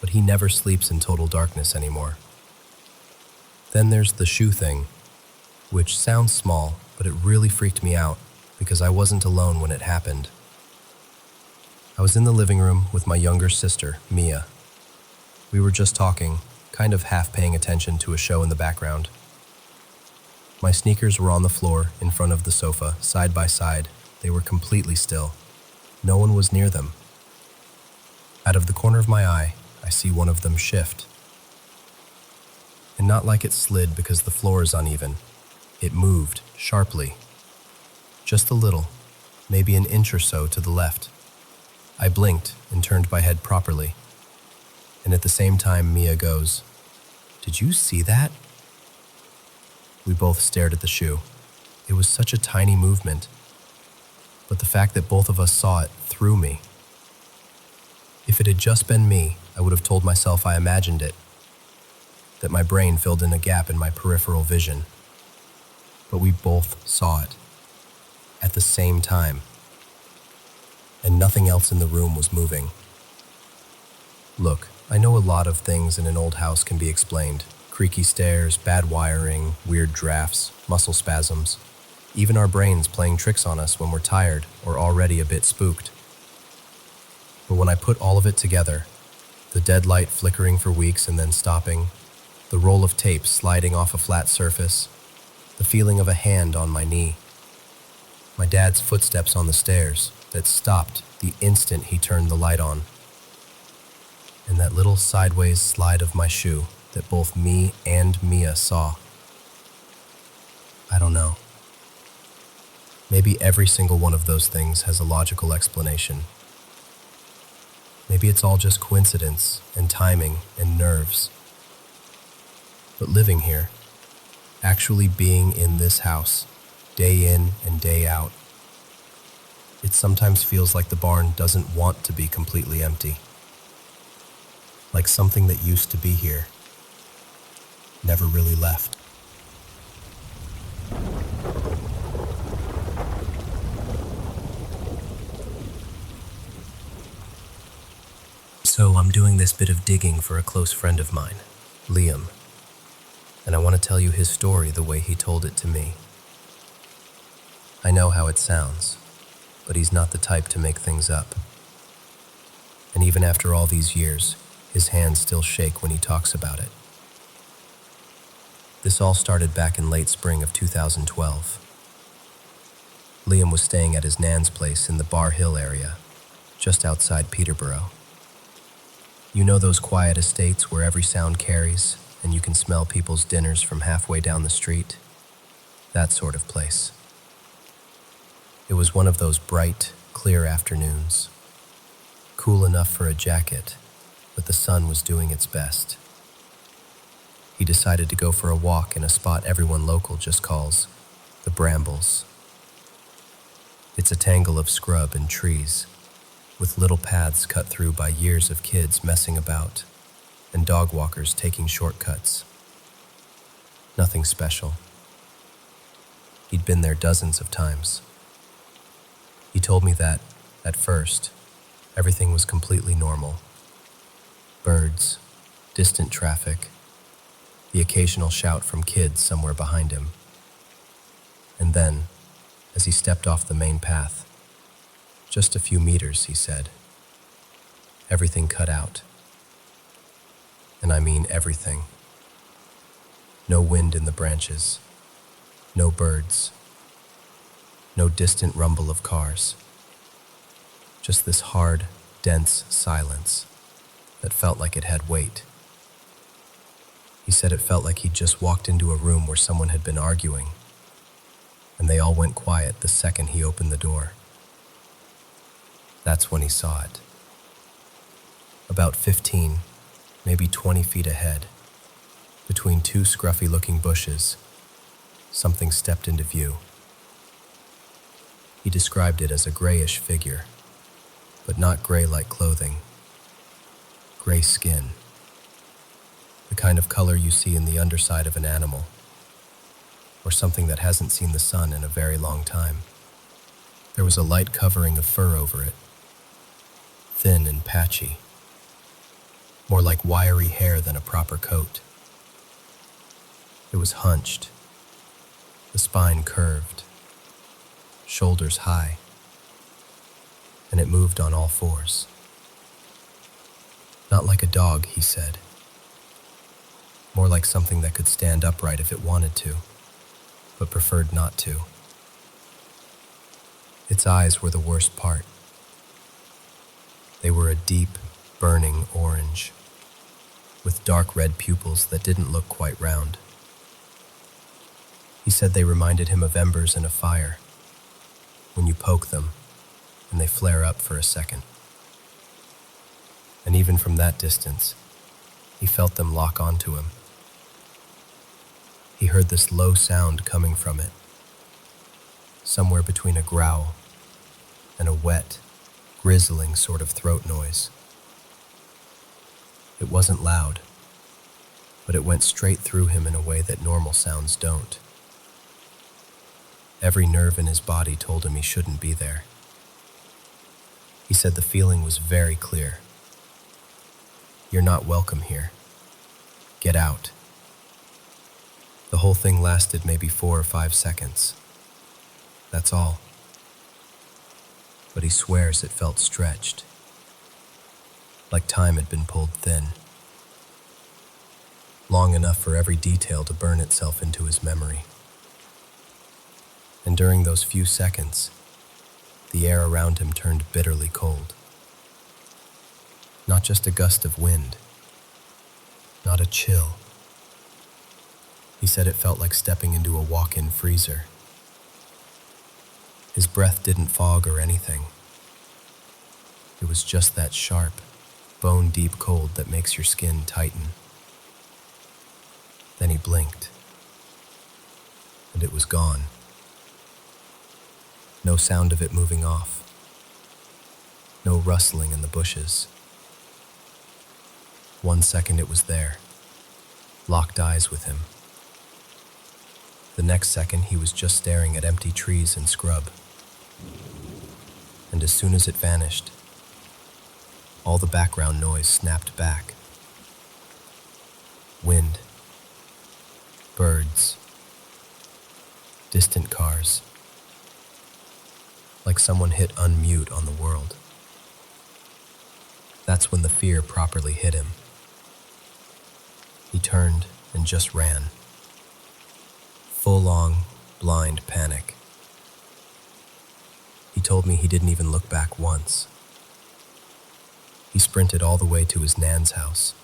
but he never sleeps in total darkness anymore. Then there's the shoe thing, which sounds small, but it really freaked me out because I wasn't alone when it happened. I was in the living room with my younger sister, Mia. We were just talking, kind of half paying attention to a show in the background. My sneakers were on the floor in front of the sofa, side by side. They were completely still. No one was near them. Out of the corner of my eye, I see one of them shift. And not like it slid because the floor is uneven. It moved sharply. Just a little, maybe an inch or so to the left. I blinked and turned my head properly. And at the same time, Mia goes, "Did you see that?" We both stared at the shoe. It was such a tiny movement. But the fact that both of us saw it threw me. If it had just been me, I would have told myself I imagined it, that my brain filled in a gap in my peripheral vision. But we both saw it, at the same time, and nothing else in the room was moving. Look, I know a lot of things in an old house can be explained. Creaky stairs, bad wiring, weird drafts, muscle spasms. Even our brains playing tricks on us when we're tired or already a bit spooked. But when I put all of it together, the dead light flickering for weeks and then stopping, the roll of tape sliding off a flat surface, the feeling of a hand on my knee, my dad's footsteps on the stairs that stopped the instant he turned the light on, and that little sideways slide of my shoe that both me and Mia saw. I don't know. Maybe every single one of those things has a logical explanation. Maybe it's all just coincidence and timing and nerves. But living here, actually being in this house, day in and day out, it sometimes feels like the barn doesn't want to be completely empty. Like something that used to be here never really left. So I'm doing this bit of digging for a close friend of mine, Liam, and I want to tell you his story the way he told it to me. I know how it sounds, but he's not the type to make things up. And even after all these years, his hands still shake when he talks about it. This all started back in late spring of 2012. Liam was staying at his nan's place in the Bar Hill area, just outside Peterborough. You know those quiet estates where every sound carries and you can smell people's dinners from halfway down the street? That sort of place. It was one of those bright, clear afternoons. Cool enough for a jacket, but the sun was doing its best. He decided to go for a walk in a spot everyone local just calls the Brambles. It's a tangle of scrub and trees, with little paths cut through by years of kids messing about and dog walkers taking shortcuts. Nothing special. He'd been there dozens of times. He told me that, at first, everything was completely normal. Birds, distant traffic, the occasional shout from kids somewhere behind him. And then, as he stepped off the main path, Just a few meters, he said. Everything cut out. And I mean everything. No wind in the branches. No birds. No distant rumble of cars. Just this hard, dense silence that felt like it had weight. He said it felt like he'd just walked into a room where someone had been arguing, and they all went quiet the second he opened the door. That's when he saw it. About 15, maybe 20 feet ahead, between two scruffy-looking bushes, something stepped into view. He described it as a grayish figure, but not gray like clothing. Gray skin. The kind of color you see in the underside of an animal, or something that hasn't seen the sun in a very long time. There was a light covering of fur over it, thin and patchy, more like wiry hair than a proper coat. It was hunched, the spine curved, shoulders high, and it moved on all fours. Not like a dog, he said. More like something that could stand upright if it wanted to, but preferred not to. Its eyes were the worst part. They were a deep, burning orange, with dark red pupils that didn't look quite round. He said they reminded him of embers in a fire, when you poke them and they flare up for a second. And even from that distance, he felt them lock onto him. He heard this low sound coming from it, somewhere between a growl and a wet, grizzling sort of throat noise. It wasn't loud, but it went straight through him in a way that normal sounds don't. Every nerve in his body told him he shouldn't be there. He said the feeling was very clear. You're not welcome here. Get out. The whole thing lasted maybe 4 or 5 seconds. That's all. But he swears it felt stretched, like time had been pulled thin, long enough for every detail to burn itself into his memory. And during those few seconds, the air around him turned bitterly cold. Not just a gust of wind, not a chill. He said it felt like stepping into a walk-in freezer. His breath didn't fog or anything. It was just that sharp, bone-deep cold that makes your skin tighten. Then he blinked, and it was gone. No sound of it moving off. No rustling in the bushes. 1 second it was there, locked eyes with him. The next second he was just staring at empty trees and scrub. And as soon as it vanished, all the background noise snapped back. Wind, birds, distant cars. Like someone hit unmute on the world. That's when the fear properly hit him. He turned and just ran. Full-on, blind panic. He told me he didn't even look back once. He sprinted all the way to his nan's house,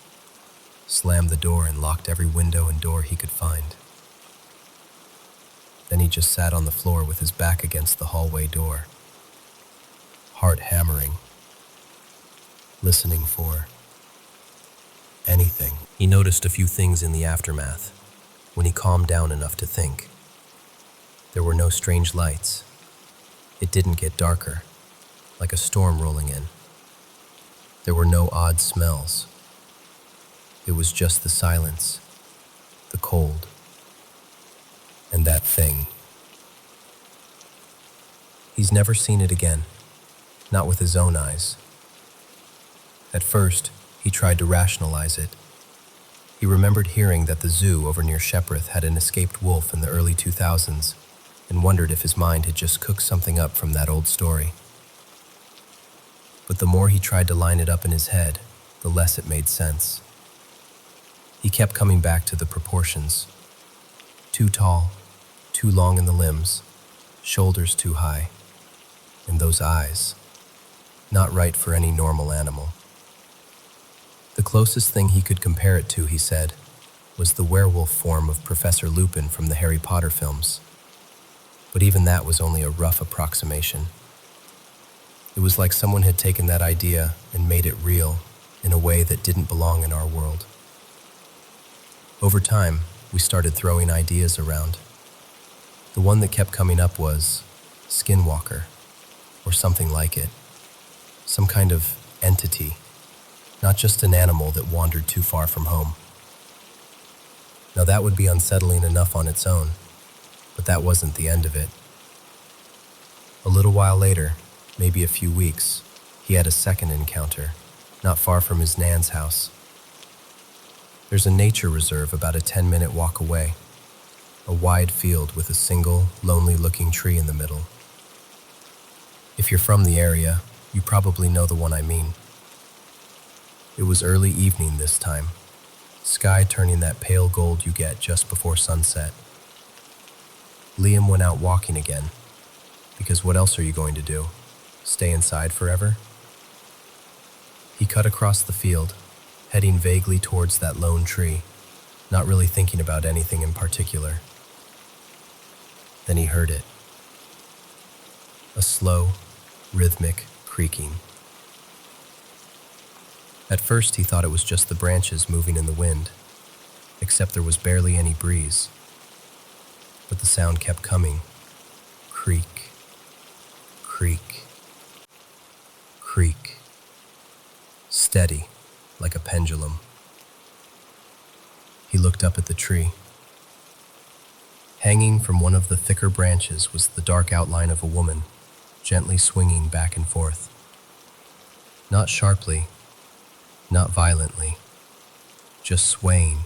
slammed the door and locked every window and door he could find. Then he just sat on the floor with his back against the hallway door, heart hammering, listening for anything. He noticed a few things in the aftermath, when he calmed down enough to think. There were no strange lights. It didn't get darker, like a storm rolling in. There were no odd smells. It was just the silence, the cold, and that thing. He's never seen it again, not with his own eyes. At first, he tried to rationalize it. He remembered hearing that the zoo over near Shepreth had an escaped wolf in the early 2000s and wondered if his mind had just cooked something up from that old story. but the more he tried to line it up in his head, the less it made sense. He kept coming back to the proportions. Too tall, too long in the limbs, shoulders too high, and those eyes, not right for any normal animal. The closest thing he could compare it to, he said, was the werewolf form of Professor Lupin from the Harry Potter films. But even that was only a rough approximation. It was like someone had taken that idea and made it real in a way that didn't belong in our world. Over time, we started throwing ideas around. The one that kept coming up was skinwalker, or something like it. Some kind of entity, not just an animal that wandered too far from home. Now that would be unsettling enough on its own, but that wasn't the end of it. A little while later, maybe a few weeks, he had a second encounter, not far from his Nan's house. There's a nature reserve about a 10-minute walk away, a wide field with a single, lonely-looking tree in the middle. If you're from the area, you probably know the one I mean. It was early evening this time, sky turning that pale gold you get just before sunset. Liam went out walking again, because what else are you going to do? Stay inside forever? He cut across the field, heading vaguely towards that lone tree, not really thinking about anything in particular. Then he heard it. A slow, rhythmic creaking. At first he thought it was just the branches moving in the wind, except there was barely any breeze. But the sound kept coming. Creak, creak, creak. Steady, like a pendulum. He looked up at the tree. Hanging from one of the thicker branches was the dark outline of a woman, gently swinging back and forth. Not sharply, not violently, just swaying,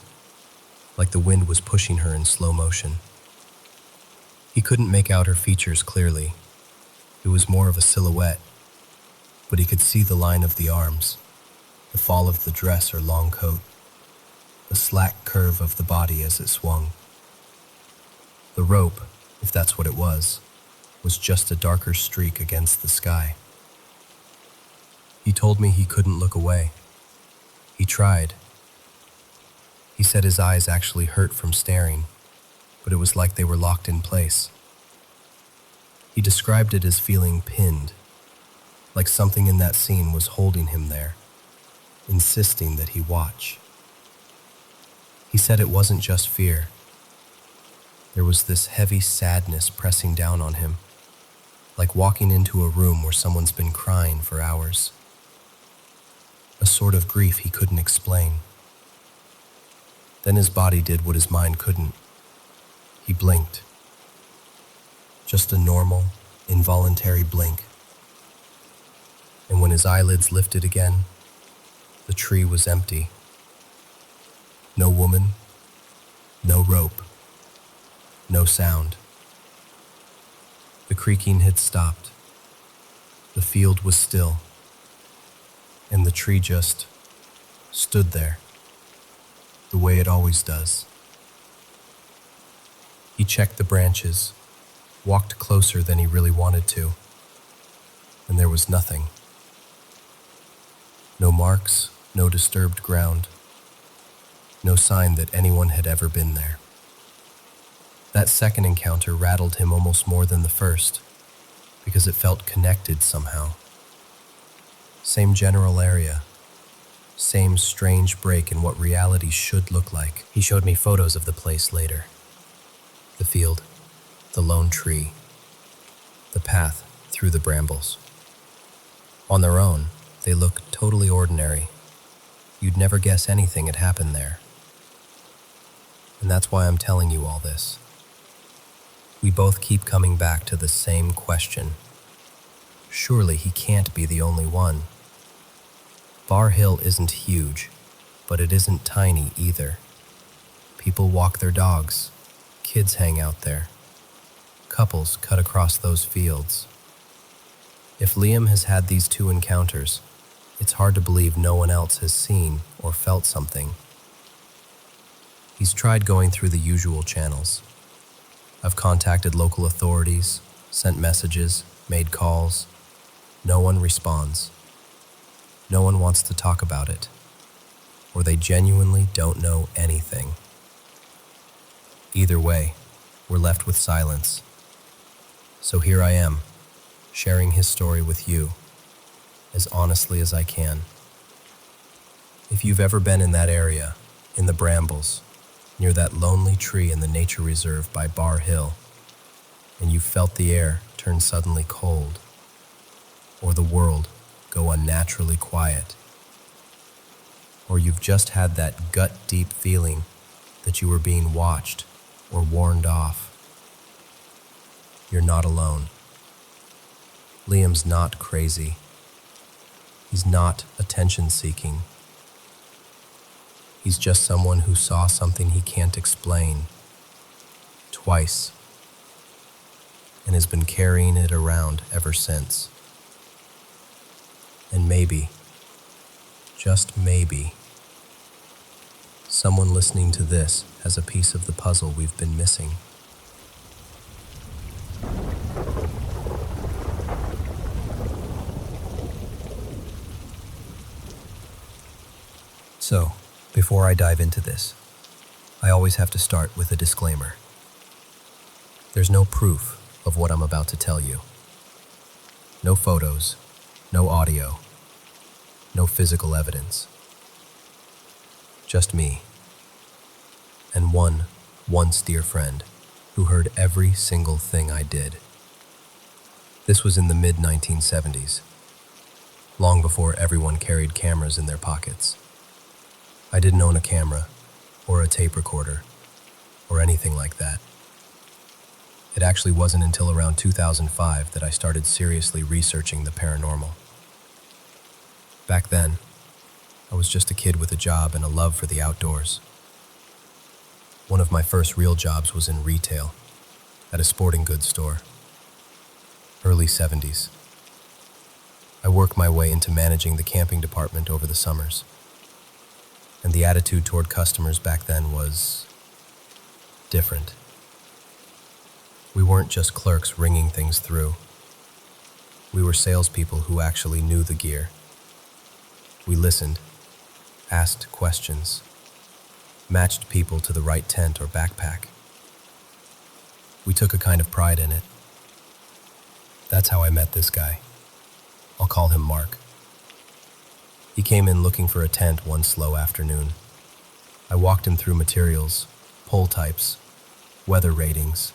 like the wind was pushing her in slow motion. He couldn't make out her features clearly. It was more of a silhouette, but he could see the line of the arms, the fall of the dress or long coat, the slack curve of the body as it swung. The rope, if that's what it was just a darker streak against the sky. He told me he couldn't look away. He tried. He said his eyes actually hurt from staring, but it was like they were locked in place. He described it as feeling pinned, like something in that scene was holding him there, insisting that he watch. He said it wasn't just fear. There was this heavy sadness pressing down on him, like walking into a room where someone's been crying for hours. A sort of grief he couldn't explain. Then his body did what his mind couldn't. He blinked. Just a normal, involuntary blink. And when his eyelids lifted again, the tree was empty. No woman, no rope, no sound. The creaking had stopped. The field was still, and the tree just stood there, the way it always does. He checked the branches, walked closer than he really wanted to, and there was nothing. No marks, no disturbed ground, no sign that anyone had ever been there. That second encounter rattled him almost more than the first, because it felt connected somehow. Same general area, same strange break in what reality should look like. He showed me photos of the place later. The field, the lone tree, the path through the brambles. On their own, they look totally ordinary. You'd never guess anything had happened there. And that's why I'm telling you all this. We both keep coming back to the same question. Surely he can't be the only one. Bar Hill isn't huge, but it isn't tiny either. People walk their dogs, kids hang out there, couples cut across those fields. If Liam has had these two encounters, it's hard to believe no one else has seen or felt something. He's tried going through the usual channels. I've contacted local authorities, sent messages, made calls. No one responds. No one wants to talk about it, or they genuinely don't know anything. Either way, we're left with silence. So here I am, sharing his story with you, as honestly as I can. If you've ever been in that area, in the brambles, near that lonely tree in the nature reserve by Bar Hill, and you felt the air turn suddenly cold, or the world go unnaturally quiet, or you've just had that gut-deep feeling that you were being watched or warned off, you're not alone. Liam's not crazy. He's not attention-seeking. He's just someone who saw something he can't explain twice and has been carrying it around ever since. And maybe, just maybe, someone listening to this has a piece of the puzzle we've been missing. So, before I dive into this, I always have to start with a disclaimer. There's no proof of what I'm about to tell you. No photos, no audio, no physical evidence. Just me, and one once dear friend who heard every single thing I did. This was in the mid-1970s, long before everyone carried cameras in their pockets. I didn't own a camera, or a tape recorder, or anything like that. It actually wasn't until around 2005 that I started seriously researching the paranormal. Back then, I was just a kid with a job and a love for the outdoors. One of my first real jobs was in retail, at a sporting goods store. Early 70s. I worked my way into managing the camping department over the summers. And the attitude toward customers back then was different. We weren't just clerks ringing things through. We were salespeople who actually knew the gear. We listened, asked questions, matched people to the right tent or backpack. We took a kind of pride in it. That's how I met this guy. I'll call him Mark. He came in looking for a tent one slow afternoon. I walked him through materials, pole types, weather ratings,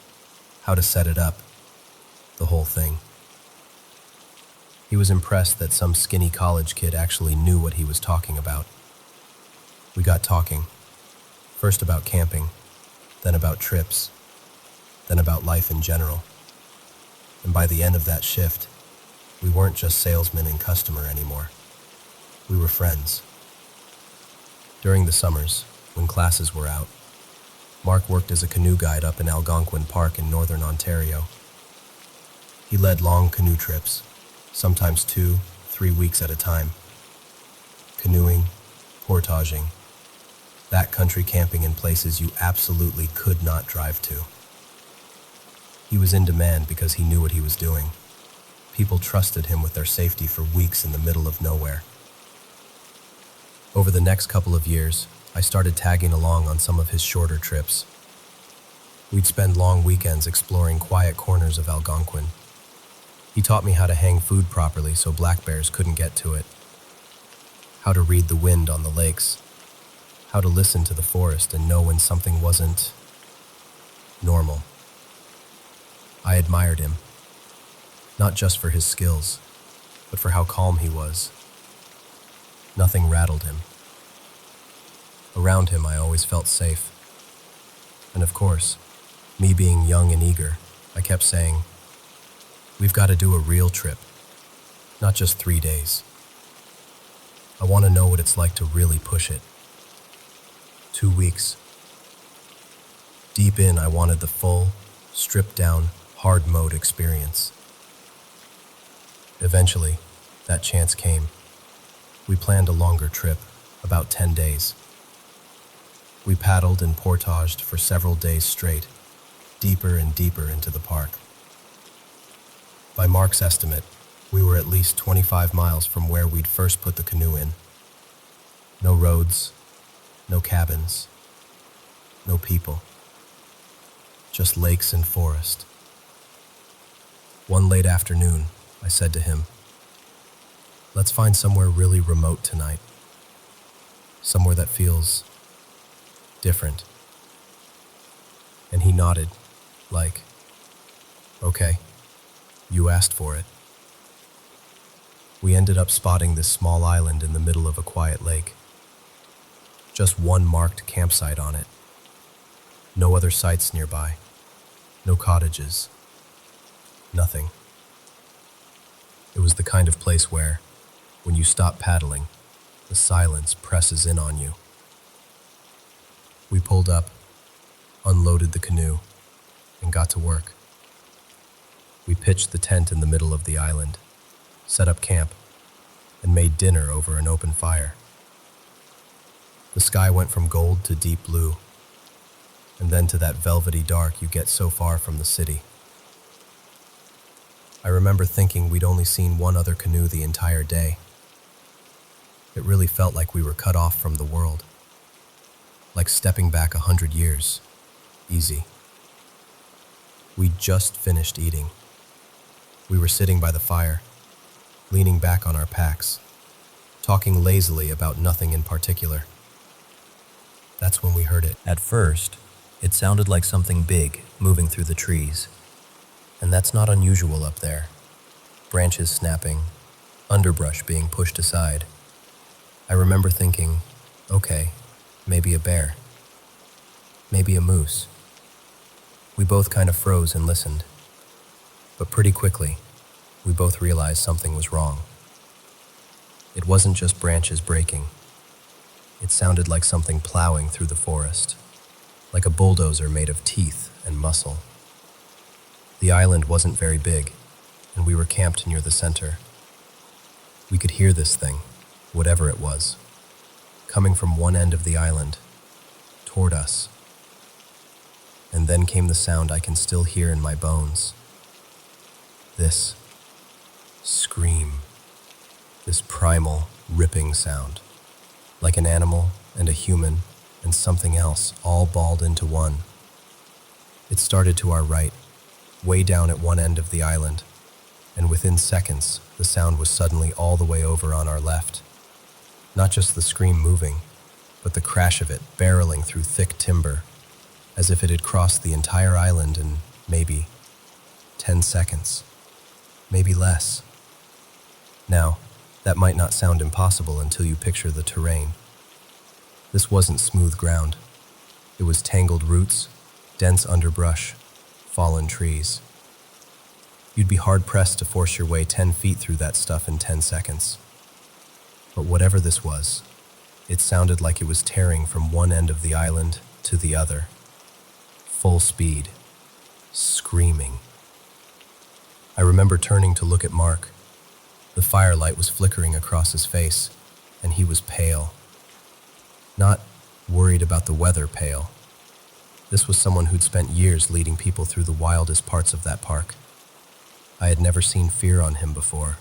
how to set it up, the whole thing. He was impressed that some skinny college kid actually knew what he was talking about. We got talking, first about camping, then about trips, then about life in general. And by the end of that shift, we weren't just salesman and customer anymore. We were friends. During the summers, when classes were out, Mark worked as a canoe guide up in Algonquin Park in northern Ontario. He led long canoe trips, sometimes 2-3 weeks at a time. Canoeing, portaging, backcountry camping in places you absolutely could not drive to. He was in demand because he knew what he was doing. People trusted him with their safety for weeks in the middle of nowhere. Over the next couple of years, I started tagging along on some of his shorter trips. We'd spend long weekends exploring quiet corners of Algonquin. He taught me how to hang food properly so black bears couldn't get to it, how to read the wind on the lakes, how to listen to the forest and know when something wasn't normal. I admired him, not just for his skills, but for how calm he was. Nothing rattled him. Around him, I always felt safe. And of course, me being young and eager, I kept saying, "We've got to do a real trip, not just 3 days. I want to know what it's like to really push it." 2 weeks. Deep in, I wanted the full, stripped-down, hard mode experience. Eventually, that chance came. We planned a longer trip, about 10 days. We paddled and portaged for several days straight, deeper and deeper into the park. By Mark's estimate, we were at least 25 miles from where we'd first put the canoe in. No roads, no cabins, no people. Just lakes and forest. One late afternoon, I said to him, "Let's find somewhere really remote tonight. Somewhere that feels different." And he nodded, like, "Okay, you asked for it." We ended up spotting this small island in the middle of a quiet lake. Just one marked campsite on it. No other sites nearby. No cottages. Nothing. It was the kind of place where, when you stop paddling, the silence presses in on you. We pulled up, unloaded the canoe, and got to work. We pitched the tent in the middle of the island, set up camp, and made dinner over an open fire. The sky went from gold to deep blue, and then to that velvety dark you get so far from the city. I remember thinking we'd only seen one other canoe the entire day. It really felt like we were cut off from the world, like stepping back 100 years, easy. We'd just finished eating. We were sitting by the fire, leaning back on our packs, talking lazily about nothing in particular. That's when we heard it. At first, it sounded like something big moving through the trees. And that's not unusual up there. Branches snapping, underbrush being pushed aside. I remember thinking, okay, maybe a bear. Maybe a moose. We both kind of froze and listened. But pretty quickly, we both realized something was wrong. It wasn't just branches breaking. It sounded like something plowing through the forest, like a bulldozer made of teeth and muscle. The island wasn't very big, and we were camped near the center. We could hear this thing, whatever it was, coming from one end of the island, toward us. And then came the sound I can still hear in my bones. This scream, this primal, ripping sound, like an animal and a human and something else all balled into one. It started to our right, way down at one end of the island, and within seconds, the sound was suddenly all the way over on our left. Not just the scream moving, but the crash of it barreling through thick timber, as if it had crossed the entire island in maybe 10 seconds, maybe less. Now, that might not sound impossible until you picture the terrain. This wasn't smooth ground. It was tangled roots, dense underbrush, fallen trees. You'd be hard-pressed to force your way 10 feet through that stuff in 10 seconds. But whatever this was, it sounded like it was tearing from one end of the island to the other. Full speed. Screaming. I remember turning to look at Mark. The firelight was flickering across his face, and he was pale. Not worried about the weather pale. This was someone who'd spent years leading people through the wildest parts of that park. I had never seen fear on him before,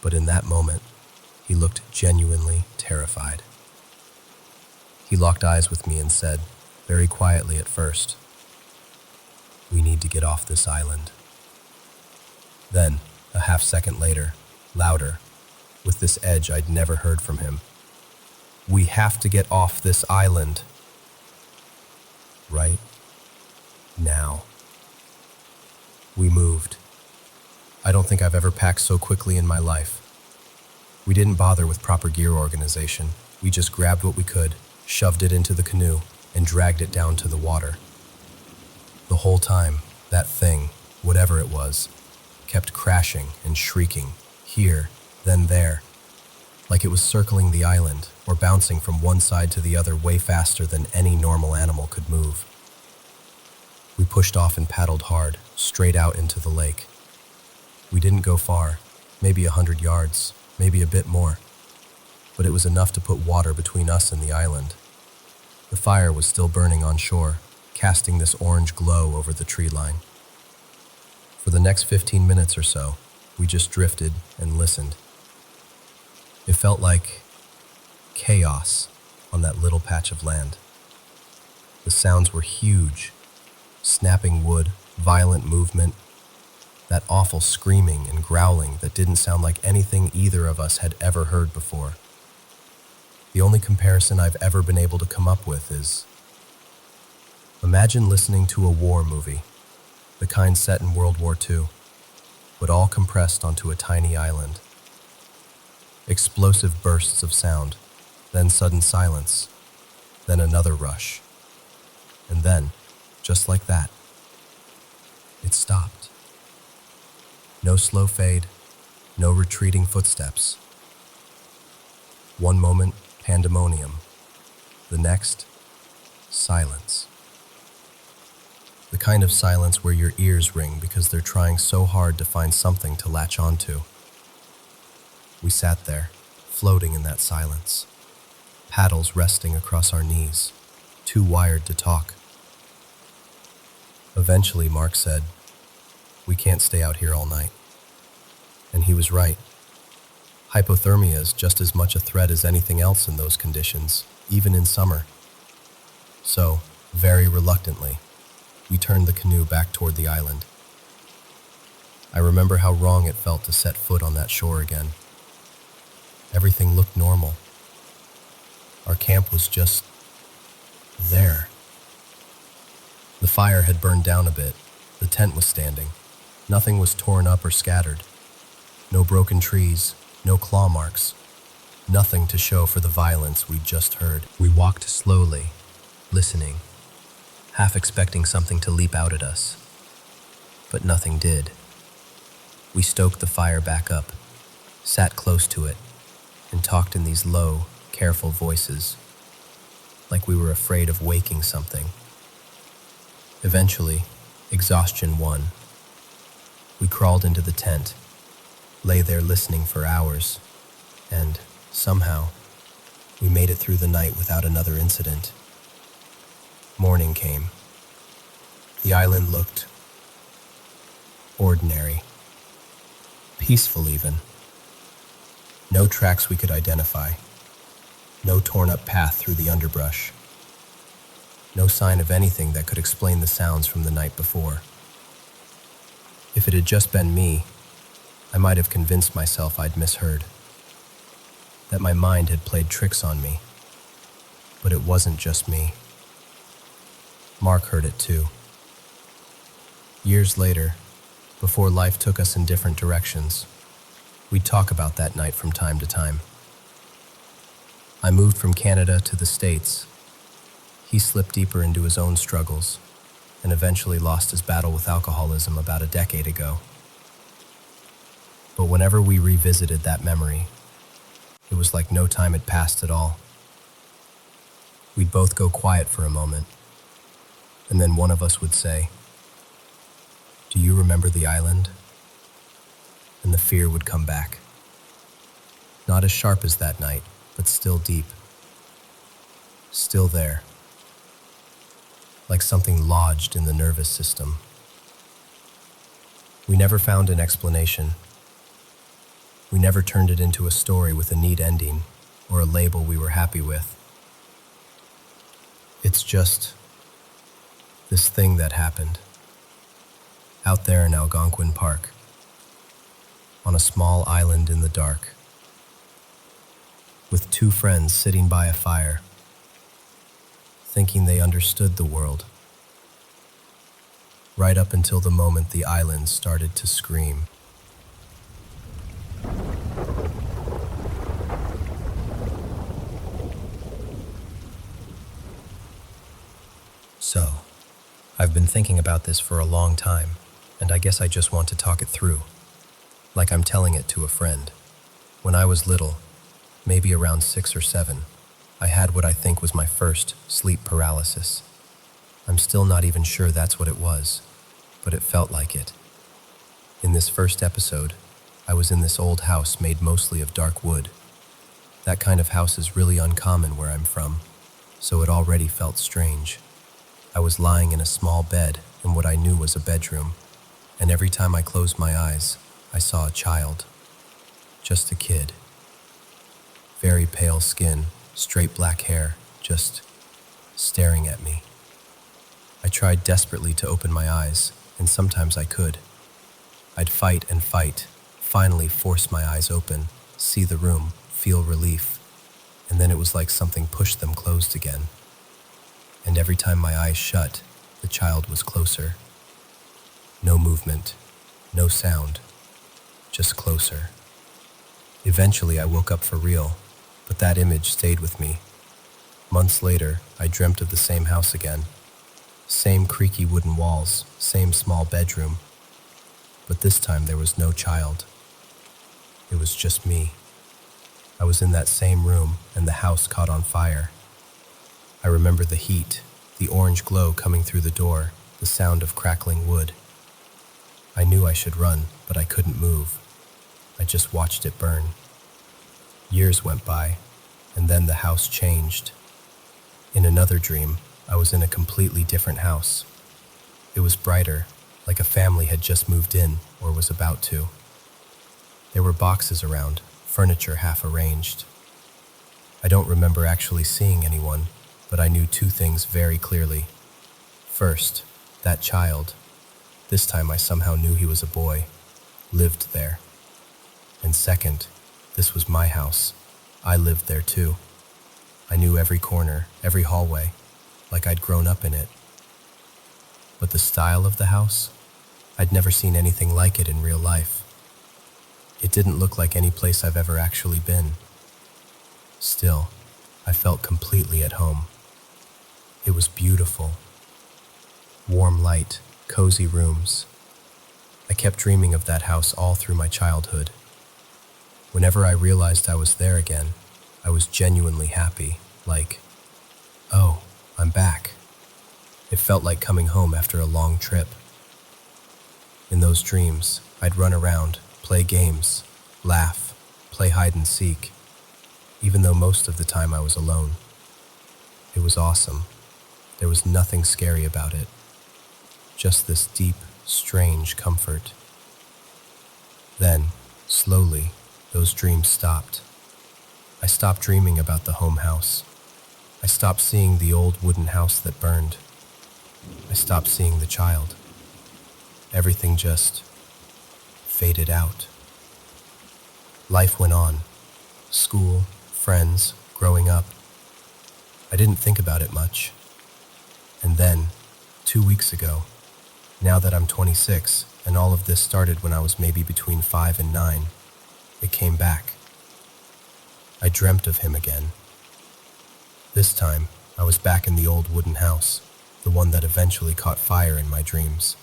but in that moment, he looked genuinely terrified. He locked eyes with me and said, very quietly at first, "We need to get off this island." Then, a half second later, louder, with this edge I'd never heard from him, "We have to get off this island. Right now." We moved. I don't think I've ever packed so quickly in my life. We didn't bother with proper gear organization. We just grabbed what we could, shoved it into the canoe, and dragged it down to the water. The whole time, that thing, whatever it was, kept crashing and shrieking, here, then there, like it was circling the island or bouncing from one side to the other way faster than any normal animal could move. We pushed off and paddled hard, straight out into the lake. We didn't go far, maybe 100 yards, maybe a bit more, but it was enough to put water between us and the island. The fire was still burning on shore, casting this orange glow over the tree line. For the next 15 minutes or so, we just drifted and listened. It felt like chaos on that little patch of land. The sounds were huge, snapping wood, violent movement, that awful screaming and growling that didn't sound like anything either of us had ever heard before. The only comparison I've ever been able to come up with is, imagine listening to a war movie, the kind set in World War II, but all compressed onto a tiny island. Explosive bursts of sound, then sudden silence, then another rush. And then, just like that, it stopped. No slow fade, no retreating footsteps. One moment, pandemonium. The next, silence. The kind of silence where your ears ring because they're trying so hard to find something to latch onto. We sat there, floating in that silence, paddles resting across our knees, too wired to talk. Eventually, Mark said, "We can't stay out here all night." And he was right. Hypothermia is just as much a threat as anything else in those conditions, even in summer. So, very reluctantly, we turned the canoe back toward the island. I remember how wrong it felt to set foot on that shore again. Everything looked normal. Our camp was just there. The fire had burned down a bit. The tent was standing. Nothing was torn up or scattered. No broken trees, no claw marks. Nothing to show for the violence we'd just heard. We walked slowly, listening, half expecting something to leap out at us. But nothing did. We stoked the fire back up, sat close to it, and talked in these low, careful voices, like we were afraid of waking something. Eventually, exhaustion won. We crawled into the tent, lay there listening for hours, and, somehow, we made it through the night without another incident. Morning came. The island looked ordinary, peaceful even. No tracks we could identify, no torn-up path through the underbrush, no sign of anything that could explain the sounds from the night before. If it had just been me, I might have convinced myself I'd misheard, that my mind had played tricks on me. But it wasn't just me. Mark heard it too. Years later, before life took us in different directions, we'd talk about that night from time to time. I moved from Canada to the States. He slipped deeper into his own struggles and eventually lost his battle with alcoholism about a decade ago. But whenever we revisited that memory, it was like no time had passed at all. We'd both go quiet for a moment, and then one of us would say, "Do you remember the island?" And the fear would come back. Not as sharp as that night, but still deep. Still there. Like something lodged in the nervous system. We never found an explanation. We never turned it into a story with a neat ending or a label we were happy with. It's just this thing that happened out there in Algonquin Park, on a small island in the dark, with two friends sitting by a fire, thinking they understood the world, right up until the moment the island started to scream. So, I've been thinking about this for a long time, and I guess I just want to talk it through, like I'm telling it to a friend. When I was little, maybe around 6 or 7, I had what I think was my first sleep paralysis. I'm still not even sure that's what it was, but it felt like it. In this first episode, I was in this old house made mostly of dark wood. That kind of house is really uncommon where I'm from, so it already felt strange. I was lying in a small bed in what I knew was a bedroom, and every time I closed my eyes, I saw a child. Just a kid. Very pale skin, straight black hair, just staring at me. I tried desperately to open my eyes, and sometimes I could. I'd fight and fight, finally force my eyes open, see the room, feel relief, and then it was like something pushed them closed again. And every time my eyes shut, the child was closer. No movement, no sound, just closer. Eventually I woke up for real, but that image stayed with me. Months later, I dreamt of the same house again. Same creaky wooden walls, same small bedroom. But this time there was no child. It was just me. I was in that same room and the house caught on fire. I remember the heat, the orange glow coming through the door, the sound of crackling wood. I knew I should run, but I couldn't move. I just watched it burn. Years went by, and then the house changed. In another dream, I was in a completely different house. It was brighter, like a family had just moved in or was about to. There were boxes around, furniture half arranged. I don't remember actually seeing anyone, but I knew two things very clearly. First, that child, this time I somehow knew he was a boy, lived there. And second, this was my house. I lived there too. I knew every corner, every hallway, like I'd grown up in it. But the style of the house? I'd never seen anything like it in real life. It didn't look like any place I've ever actually been. Still, I felt completely at home. It was beautiful. Warm light, cozy rooms. I kept dreaming of that house all through my childhood. Whenever I realized I was there again, I was genuinely happy, like, oh, I'm back. It felt like coming home after a long trip. In those dreams, I'd run around, play games, laugh, play hide and seek, even though most of the time I was alone. It was awesome. There was nothing scary about it. Just this deep, strange comfort. Then, slowly, those dreams stopped. I stopped dreaming about the home house. I stopped seeing the old wooden house that burned. I stopped seeing the child. Everything just faded out. Life went on. School, friends, growing up. I didn't think about it much. And then, 2 weeks ago, now that I'm 26, and all of this started when I was maybe between 5 and 9, it came back. I dreamt of him again. This time, I was back in the old wooden house, the one that eventually caught fire in my dreams.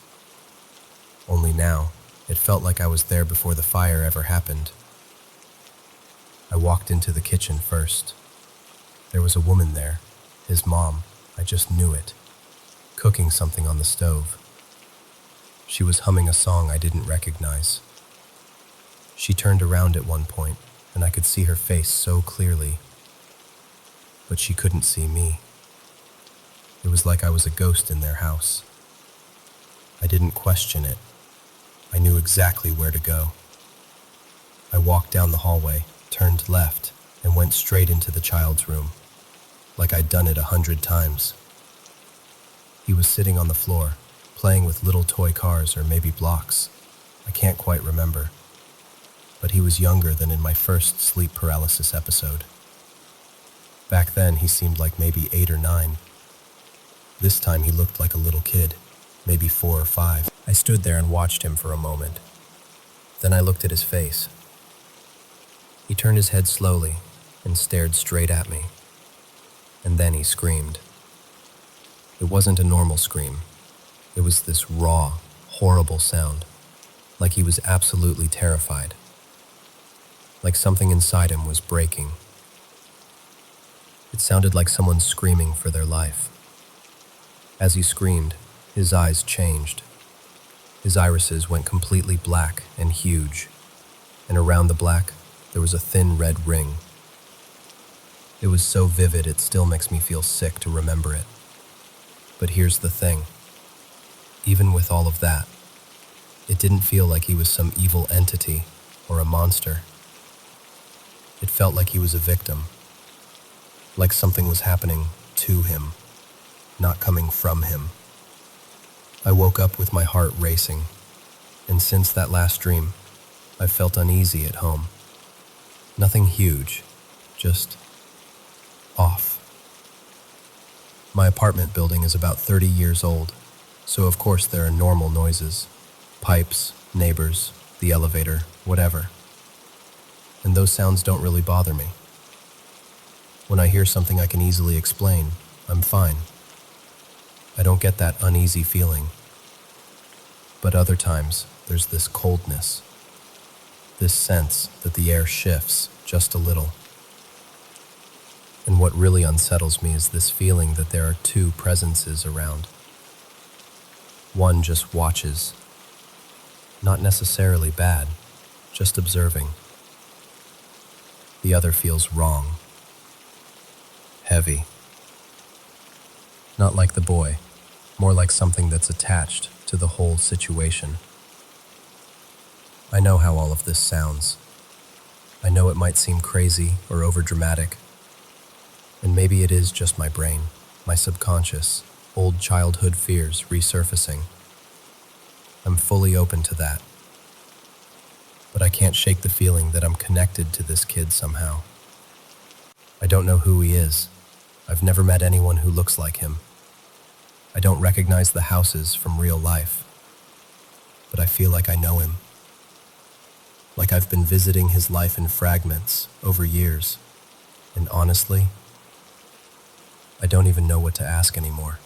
Only now, it felt like I was there before the fire ever happened. I walked into the kitchen first. There was a woman there, his mom, I just knew it, cooking something on the stove. She was humming a song I didn't recognize. She turned around at one point, and I could see her face so clearly. But she couldn't see me. It was like I was a ghost in their house. I didn't question it. I knew exactly where to go. I walked down the hallway, turned left, and went straight into the child's room, like I'd done it 100 times. He was sitting on the floor, playing with little toy cars or maybe blocks. I can't quite remember. But he was younger than in my first sleep paralysis episode. Back then, he seemed like maybe 8 or 9. This time he looked like a little kid, maybe 4 or 5. I stood there and watched him for a moment. Then I looked at his face. He turned his head slowly and stared straight at me. And then he screamed. It wasn't a normal scream. It was this raw, horrible sound, like he was absolutely terrified. Like something inside him was breaking. It sounded like someone screaming for their life. As he screamed, his eyes changed. His irises went completely black and huge. and around the black, there was a thin red ring. It was so vivid it still makes me feel sick to remember it. But here's the thing. Even with all of that, it didn't feel like he was some evil entity or a monster. It felt like he was a victim, like something was happening to him, not coming from him. I woke up with my heart racing, and since that last dream, I've felt uneasy at home. Nothing huge, just off. My apartment building is about 30 years old, so of course there are normal noises. Pipes, neighbors, the elevator, whatever. And those sounds don't really bother me. When I hear something I can easily explain, I'm fine. I don't get that uneasy feeling. But other times, there's this coldness, this sense that the air shifts just a little. And what really unsettles me is this feeling that there are two presences around. One just watches, not necessarily bad, just observing. The other feels wrong, heavy. Not like the boy, more like something that's attached to the whole situation. I know how all of this sounds. I know it might seem crazy or overdramatic, and maybe it is just my brain, my subconscious, old childhood fears resurfacing. I'm fully open to that. But I can't shake the feeling that I'm connected to this kid somehow. I don't know who he is. I've never met anyone who looks like him. I don't recognize the houses from real life. But I feel like I know him. Like I've been visiting his life in fragments over years. And honestly, I don't even know what to ask anymore.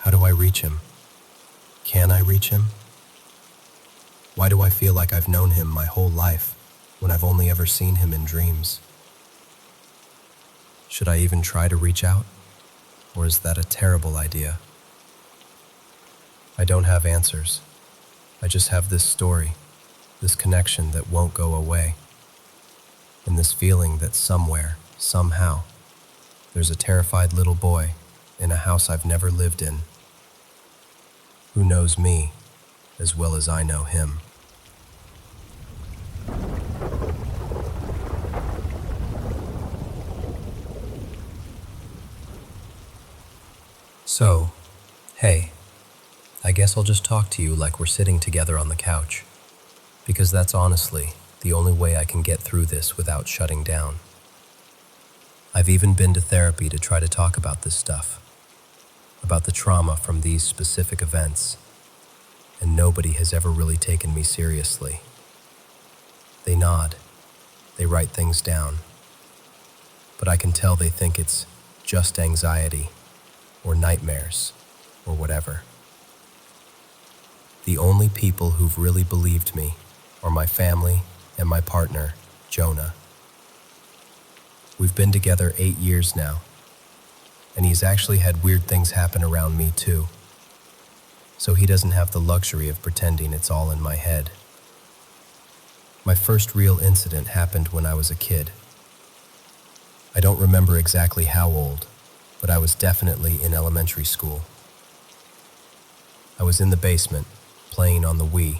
How do I reach him? Can I reach him? Why do I feel like I've known him my whole life when I've only ever seen him in dreams? Should I even try to reach out? Or is that a terrible idea? I don't have answers. I just have this story, this connection that won't go away, and this feeling that somewhere, somehow, there's a terrified little boy in a house I've never lived in, who knows me as well as I know him. So, hey, I guess I'll just talk to you like we're sitting together on the couch, because that's honestly the only way I can get through this without shutting down. I've even been to therapy to try to talk about this stuff, about the trauma from these specific events, and nobody has ever really taken me seriously. They nod, they write things down, but I can tell they think it's just anxiety or nightmares or whatever. The only people who've really believed me are my family and my partner, Jonah. We've been together 8 years now, and he's actually had weird things happen around me too. So he doesn't have the luxury of pretending it's all in my head. My first real incident happened when I was a kid. I don't remember exactly how old, but I was definitely in elementary school. I was in the basement, playing on the Wii.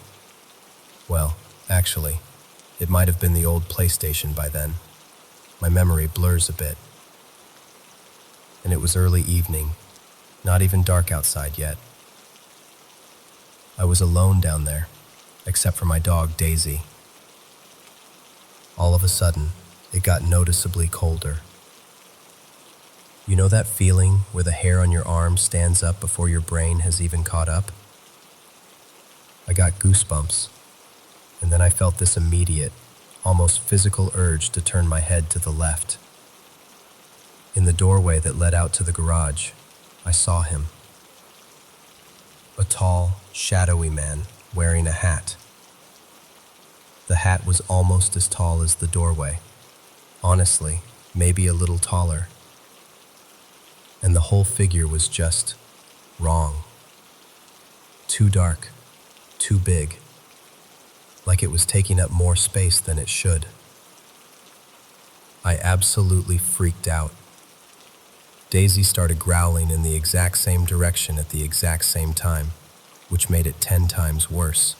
Well, actually, it might have been the old PlayStation by then. My memory blurs a bit. And it was early evening, not even dark outside yet. I was alone down there, except for my dog Daisy. All of a sudden, it got noticeably colder. You know that feeling where the hair on your arm stands up before your brain has even caught up? I got goosebumps, and then I felt this immediate, almost physical urge to turn my head to the left. In the doorway that led out to the garage, I saw him. A tall, shadowy man wearing a hat. The hat was almost as tall as the doorway. Honestly, maybe a little taller. And the whole figure was just wrong. Too dark, too big. like it was taking up more space than it should. I absolutely freaked out. Daisy started growling in the exact same direction at the exact same time, which made it 10 times worse.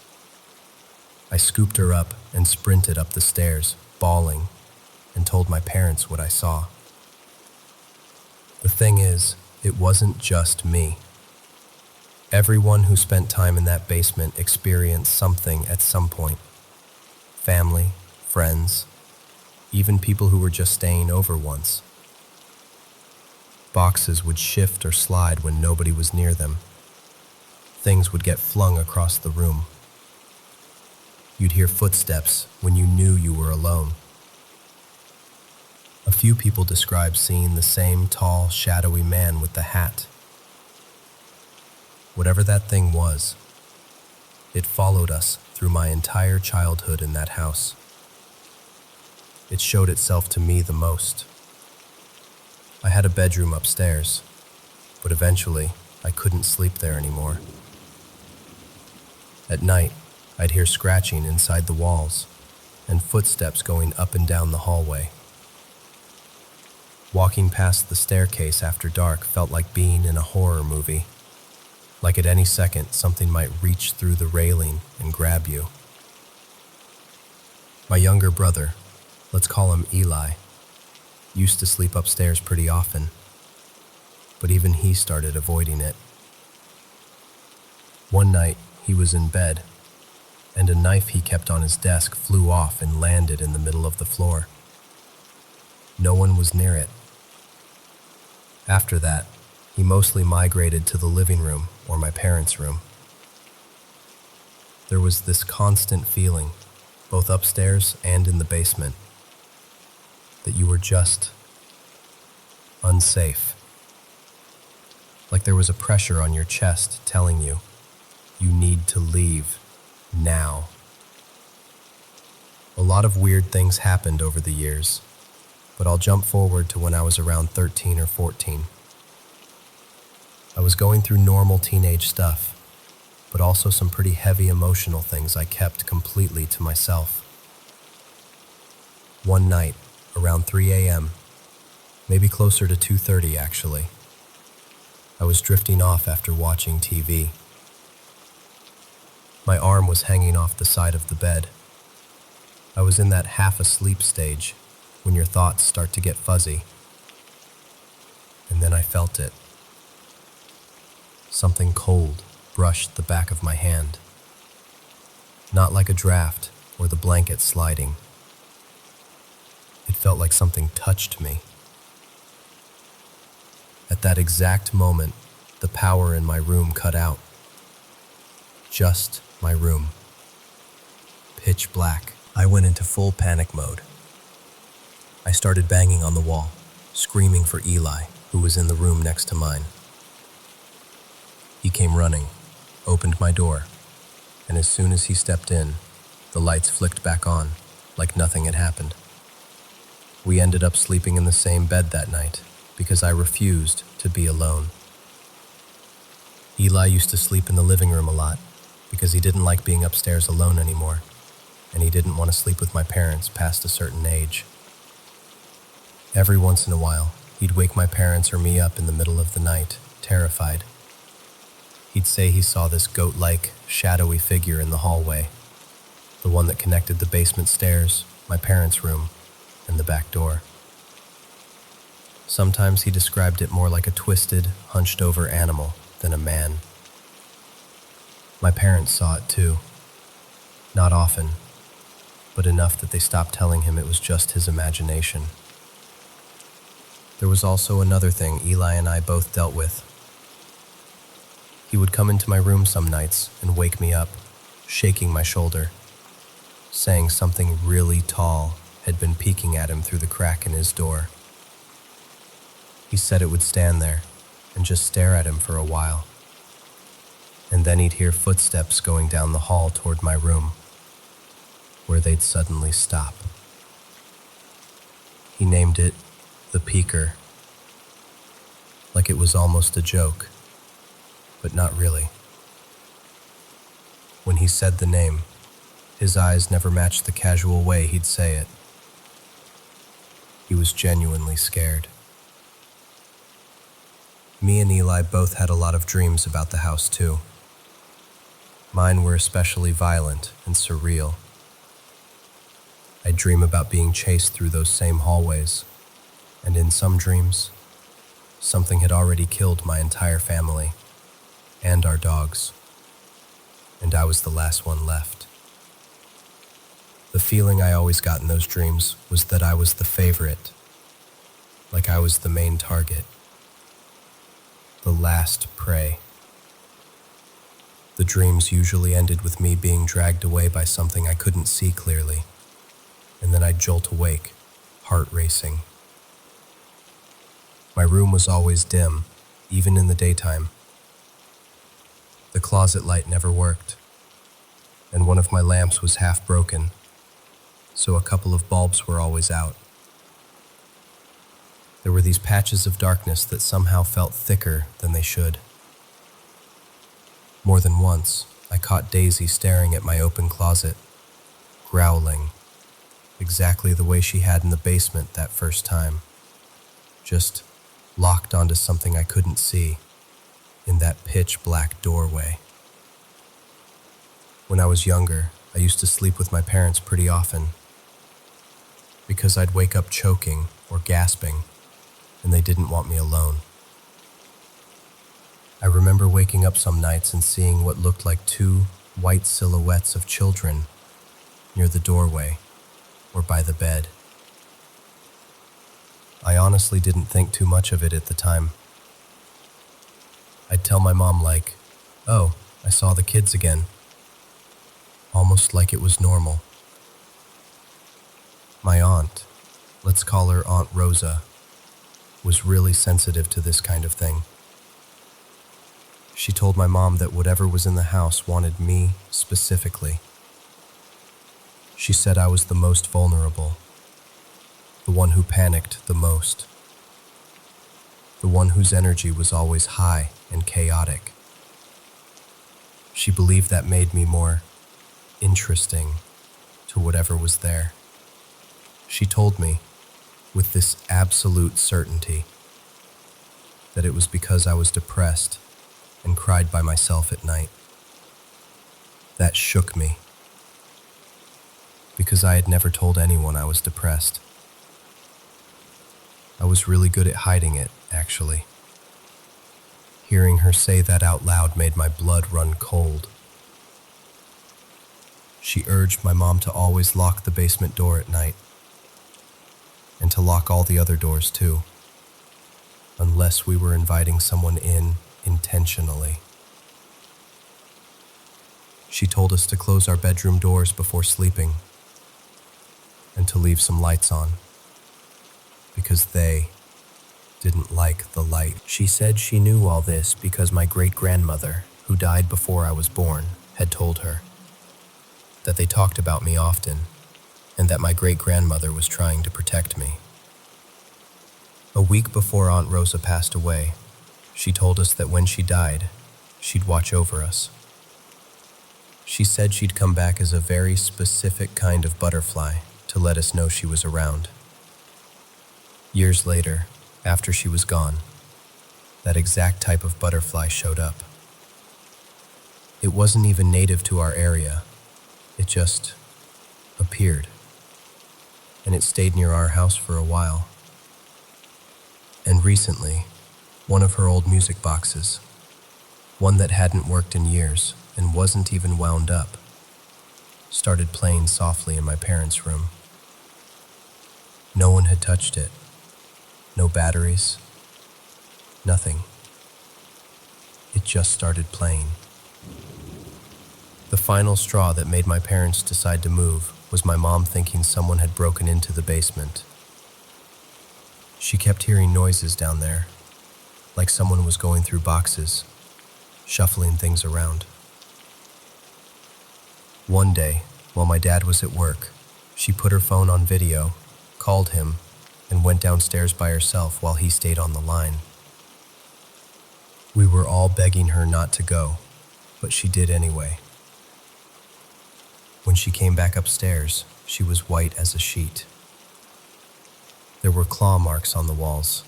I scooped her up and sprinted up the stairs, bawling, and told my parents what I saw. The thing is, it wasn't just me. Everyone who spent time in that basement experienced something at some point. Family, friends, even people who were just staying over once. Boxes would shift or slide when nobody was near them. Things would get flung across the room. You'd hear footsteps when you knew you were alone. A few people described seeing the same tall, shadowy man with the hat. Whatever that thing was, it followed us through my entire childhood in that house. It showed itself to me the most. I had a bedroom upstairs, but eventually I couldn't sleep there anymore. At night, I'd hear scratching inside the walls and footsteps going up and down the hallway. Walking past the staircase after dark felt like being in a horror movie. Like at any second, something might reach through the railing and grab you. My younger brother, let's call him Eli, used to sleep upstairs pretty often, but even he started avoiding it. One night, he was in bed, and a knife he kept on his desk flew off and landed in the middle of the floor. No one was near it. After that, he mostly migrated to the living room or my parents' room. There was this constant feeling, both upstairs and in the basement, that you were just unsafe. Like there was a pressure on your chest telling you, you need to leave now. A lot of weird things happened over the years, but I'll jump forward to when I was around 13 or 14. I was going through normal teenage stuff, but also some pretty heavy emotional things I kept completely to myself. One night, around 3 a.m., maybe closer to 2:30 actually, I was drifting off after watching TV. My arm was hanging off the side of the bed. I was in that half-asleep stage when your thoughts start to get fuzzy. And then I felt it. Something cold brushed the back of my hand. Not like a draft or the blanket sliding. It felt like something touched me. At that exact moment, the power in my room cut out. Just my room. Pitch black. I went into full panic mode. I started banging on the wall, screaming for Eli, who was in the room next to mine. He came running, opened my door, and as soon as he stepped in, the lights flicked back on, like nothing had happened. We ended up sleeping in the same bed that night, because I refused to be alone. Eli used to sleep in the living room a lot, because he didn't like being upstairs alone anymore, and he didn't want to sleep with my parents past a certain age. Every once in a while, he'd wake my parents or me up in the middle of the night, terrified. He'd say he saw this goat-like, shadowy figure in the hallway, the one that connected the basement stairs, my parents' room, and the back door. Sometimes he described it more like a twisted, hunched-over animal than a man. My parents saw it too. Not often, but enough that they stopped telling him it was just his imagination. There was also another thing Eli and I both dealt with. He would come into my room some nights and wake me up, shaking my shoulder, saying something really tall had been peeking at him through the crack in his door. He said it would stand there and just stare at him for a while. And then he'd hear footsteps going down the hall toward my room, where they'd suddenly stop. He named it the Peeker, like it was almost a joke, but not really. When he said the name, His eyes never matched the casual way he'd say it. He was genuinely scared. Me and Eli both had a lot of dreams about the house too. Mine were especially violent and surreal. I'd dream about being chased through those same hallways, and in some dreams, something had already killed my entire family and our dogs, and I was the last one left. The feeling I always got in those dreams was that I was the favorite, like I was the main target, the last prey. The dreams usually ended with me being dragged away by something I couldn't see clearly, and then I'd jolt awake, heart racing. My room was always dim, even in the daytime. The closet light never worked, and one of my lamps was half broken, so a couple of bulbs were always out. There were these patches of darkness that somehow felt thicker than they should. More than once, I caught Daisy staring at my open closet, growling, exactly the way she had in the basement that first time, just locked onto something I couldn't see in that pitch-black doorway. When I was younger, I used to sleep with my parents pretty often, because I'd wake up choking or gasping, and they didn't want me alone. I remember waking up some nights and seeing what looked like two white silhouettes of children near the doorway or by the bed. I honestly didn't think too much of it at the time. I'd tell my mom like, "Oh, I saw the kids again," almost like it was normal. My aunt, let's call her Aunt Rosa, was really sensitive to this kind of thing. She told my mom that whatever was in the house wanted me specifically. She said I was the most vulnerable, the one who panicked the most, the one whose energy was always high and chaotic. She believed that made me more interesting to whatever was there. She told me, with this absolute certainty, that it was because I was depressed and cried by myself at night. That shook me, because I had never told anyone I was depressed. I was really good at hiding it, actually. Hearing her say that out loud made my blood run cold. She urged my mom to always lock the basement door at night, and to lock all the other doors too, unless we were inviting someone in intentionally. She told us to close our bedroom doors before sleeping and to leave some lights on, because they didn't like the light. She said she knew all this because my great-grandmother, who died before I was born, had told her, that they talked about me often, and that my great-grandmother was trying to protect me. A week before Aunt Rosa passed away, she told us that when she died, she'd watch over us. She said she'd come back as a very specific kind of butterfly to let us know she was around. Years later, after she was gone, that exact type of butterfly showed up. It wasn't even native to our area. It just appeared, and it stayed near our house for a while. And recently, one of her old music boxes, one that hadn't worked in years and wasn't even wound up, started playing softly in my parents' room. No one had touched it. No batteries. Nothing. It just started playing. The final straw that made my parents decide to move was my mom thinking someone had broken into the basement. She kept hearing noises down there, like someone was going through boxes, shuffling things around. One day, while my dad was at work, she put her phone on video, called him, and went downstairs by herself while he stayed on the line. We were all begging her not to go, but she did anyway. When she came back upstairs, she was white as a sheet. There were claw marks on the walls.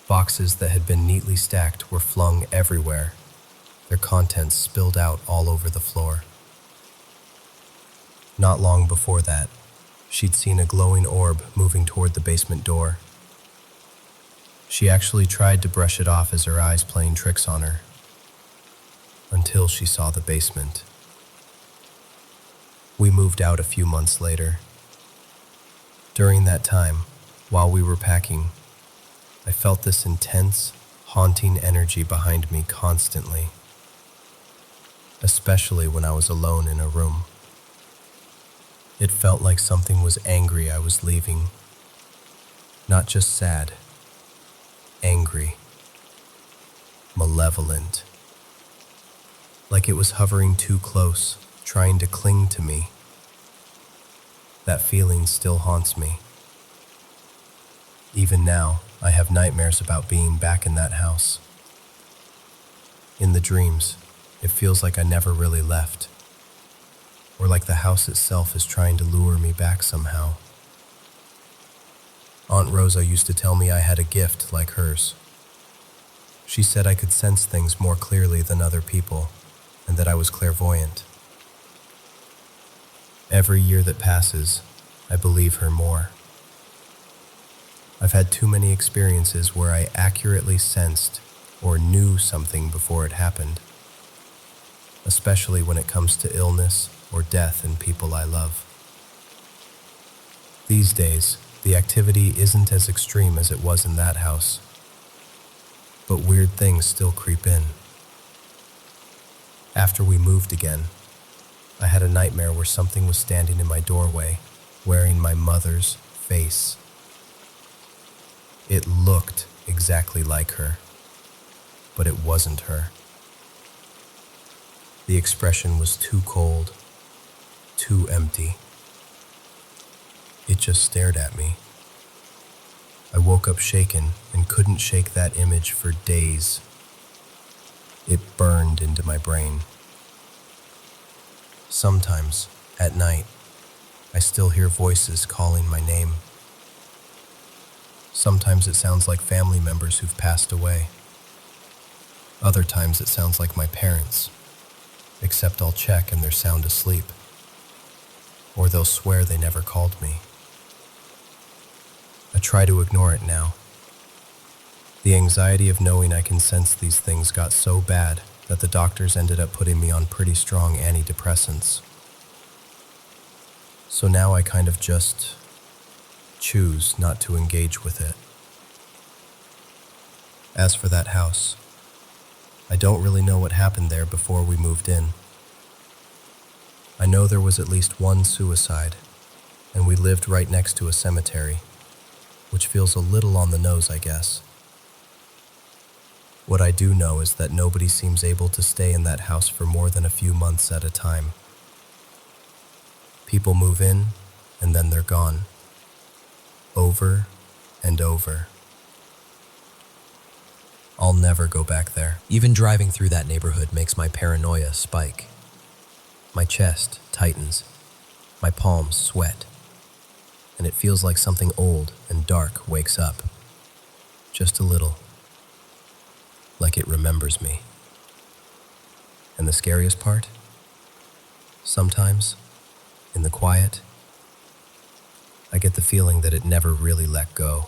Boxes that had been neatly stacked were flung everywhere, their contents spilled out all over the floor. Not long before that, she'd seen a glowing orb moving toward the basement door. She actually tried to brush it off as her eyes playing tricks on her, until she saw the basement. We moved out a few months later. During that time, while we were packing, I felt this intense, haunting energy behind me constantly, especially when I was alone in a room. It felt like something was angry I was leaving. Not just sad, angry, malevolent. Like it was hovering too close, trying to cling to me. That feeling still haunts me. Even now, I have nightmares about being back in that house. In the dreams, it feels like I never really left, or like the house itself is trying to lure me back somehow. Aunt Rosa used to tell me I had a gift like hers. She said I could sense things more clearly than other people, and that I was clairvoyant. Every year that passes, I believe her more. I've had too many experiences where I accurately sensed or knew something before it happened, especially when it comes to illness or death in people I love. These days, the activity isn't as extreme as it was in that house, but weird things still creep in. After we moved again, I had a nightmare where something was standing in my doorway, wearing my mother's face. It looked exactly like her, but it wasn't her. The expression was too cold, too empty. It just stared at me. I woke up shaken and couldn't shake that image for days. It burned into my brain. Sometimes, at night, I still hear voices calling my name. Sometimes it sounds like family members who've passed away. Other times it sounds like my parents, except I'll check and they're sound asleep. Or they'll swear they never called me. I try to ignore it now. The anxiety of knowing I can sense these things got so bad that the doctors ended up putting me on pretty strong antidepressants. So now I kind of just choose not to engage with it. As for that house, I don't really know what happened there before we moved in. I know there was at least one suicide, and we lived right next to a cemetery, which feels a little on the nose, I guess. What I do know is that nobody seems able to stay in that house for more than a few months at a time. People move in, and then they're gone. Over and over. I'll never go back there. Even driving through that neighborhood makes my paranoia spike. My chest tightens, my palms sweat, and it feels like something old and dark wakes up. Just a little. Like it remembers me. And the scariest part? Sometimes, in the quiet, I get the feeling that it never really let go.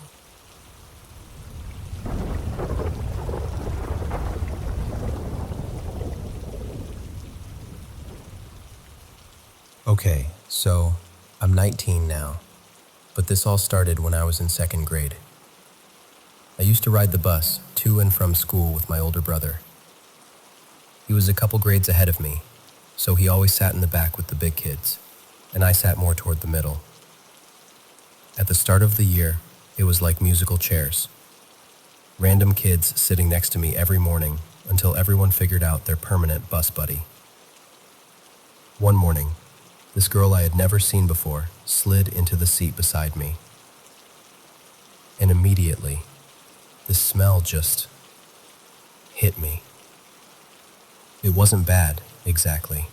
Okay, so I'm 19 now, but this all started when I was in second grade. I used to ride the bus to and from school with my older brother. He was a couple grades ahead of me, so he always sat in the back with the big kids, and I sat more toward the middle. At the start of the year, it was like musical chairs. Random kids sitting next to me every morning until everyone figured out their permanent bus buddy. One morning, this girl I had never seen before slid into the seat beside me. And immediately, the smell just hit me. It wasn't bad, exactly.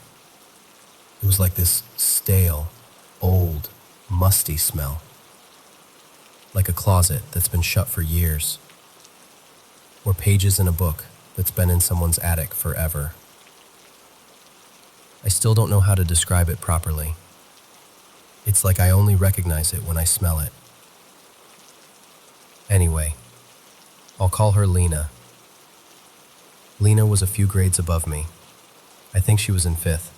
It was like this stale, old, musty smell. Like a closet that's been shut for years. Or pages in a book that's been in someone's attic forever. I still don't know how to describe it properly. It's like I only recognize it when I smell it. Anyway, I'll call her Lena. Lena was a few grades above me. I think she was in 5th.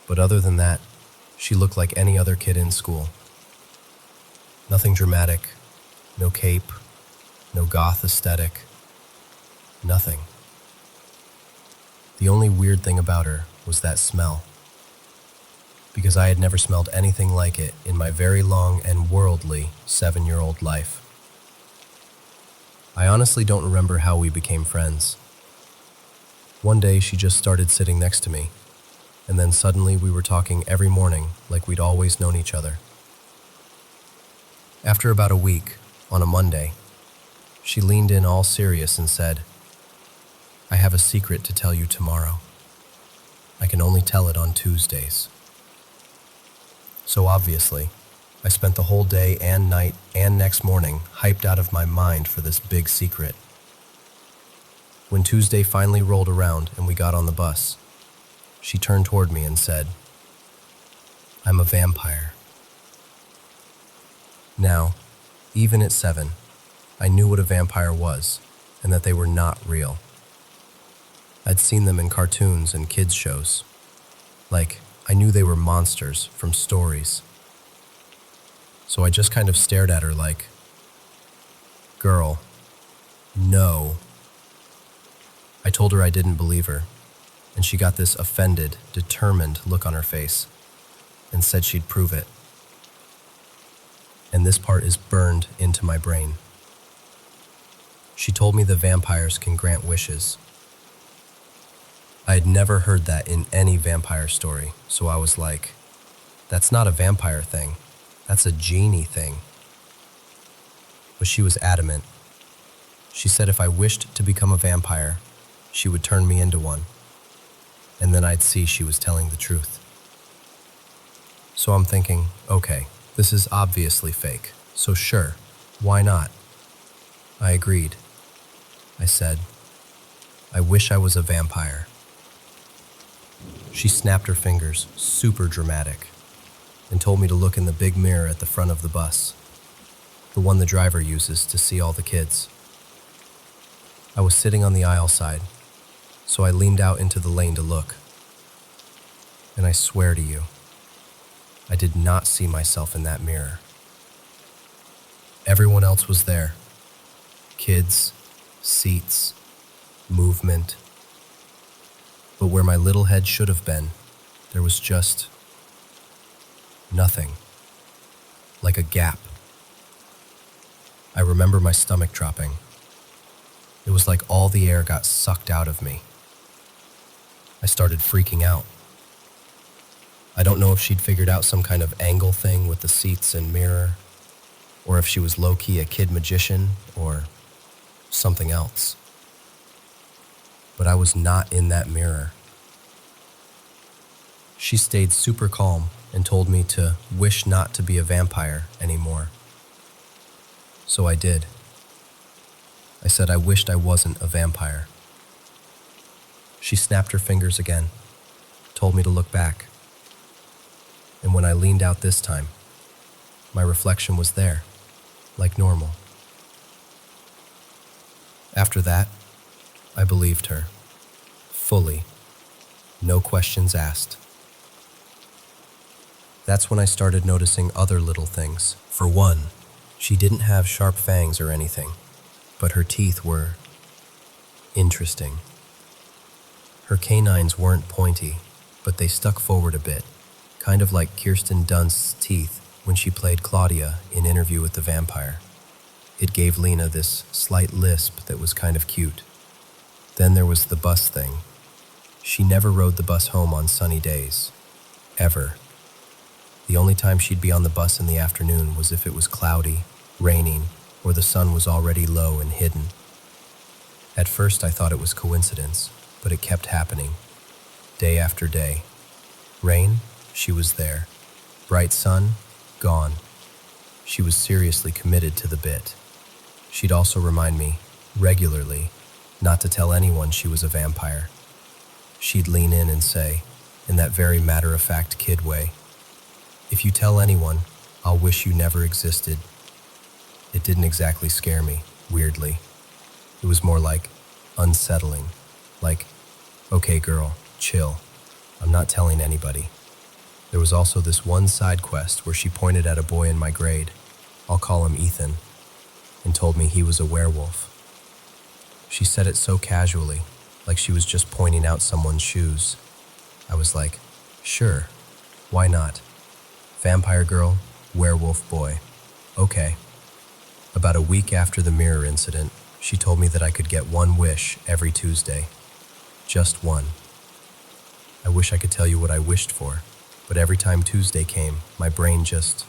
But other than that, she looked like any other kid in school. Nothing dramatic, no cape, no goth aesthetic, nothing. The only weird thing about her was that smell. Because I had never smelled anything like it in my very long and worldly 7-year-old life. I honestly don't remember how we became friends. One day she just started sitting next to me, and then suddenly we were talking every morning like we'd always known each other. After about a week, on a Monday, she leaned in all serious and said, "I have a secret to tell you tomorrow. I can only tell it on Tuesdays." So obviously, I spent the whole day and night and next morning hyped out of my mind for this big secret. When Tuesday finally rolled around and we got on the bus, she turned toward me and said, "I'm a vampire." Now, even at 7, I knew what a vampire was and that they were not real. I'd seen them in cartoons and kids' shows. Like, I knew they were monsters from stories. So I just kind of stared at her like, "Girl, no." I told her I didn't believe her, and she got this offended, determined look on her face and said she'd prove it. And this part is burned into my brain. She told me the vampires can grant wishes. I had never heard that in any vampire story, so I was like, that's not a vampire thing, that's a genie thing. But she was adamant. She said if I wished to become a vampire, she would turn me into one, and then I'd see she was telling the truth. So I'm thinking, okay, this is obviously fake, so sure, why not? I agreed. I said, "I wish I was a vampire." She snapped her fingers, super dramatic, and told me to look in the big mirror at the front of the bus, the one the driver uses to see all the kids. I was sitting on the aisle side, so I leaned out into the lane to look. And I swear to you, I did not see myself in that mirror. Everyone else was there. Kids, seats, movement. But where my little head should have been, there was just nothing. Like a gap. I remember my stomach dropping. It was like all the air got sucked out of me. I started freaking out. I don't know if she'd figured out some kind of angle thing with the seats and mirror, or if she was low-key a kid magician, or something else. But I was not in that mirror. She stayed super calm and told me to wish not to be a vampire anymore. So I did. I said I wished I wasn't a vampire. She snapped her fingers again, told me to look back. And when I leaned out this time, my reflection was there, like normal. After that, I believed her, fully, no questions asked. That's when I started noticing other little things. For one, she didn't have sharp fangs or anything, but her teeth were interesting. Her canines weren't pointy, but they stuck forward a bit, kind of like Kirsten Dunst's teeth when she played Claudia in Interview with the Vampire. It gave Lena this slight lisp that was kind of cute. Then there was the bus thing. She never rode the bus home on sunny days. Ever. The only time she'd be on the bus in the afternoon was if it was cloudy, raining, or the sun was already low and hidden. At first I thought it was coincidence, but it kept happening, day after day. Rain, she was there. Bright sun, gone. She was seriously committed to the bit. She'd also remind me, regularly, not to tell anyone she was a vampire. She'd lean in and say, in that very matter-of-fact kid way, "If you tell anyone, I'll wish you never existed." It didn't exactly scare me, weirdly. It was more like unsettling. Like, okay girl, chill. I'm not telling anybody. There was also this one side quest where she pointed at a boy in my grade, I'll call him Ethan, and told me he was a werewolf. She said it so casually, like she was just pointing out someone's shoes. I was like, sure, why not? Vampire girl, werewolf boy. Okay. About a week after the mirror incident, she told me that I could get one wish every Tuesday. Just one. I wish I could tell you what I wished for, but every time Tuesday came, my brain just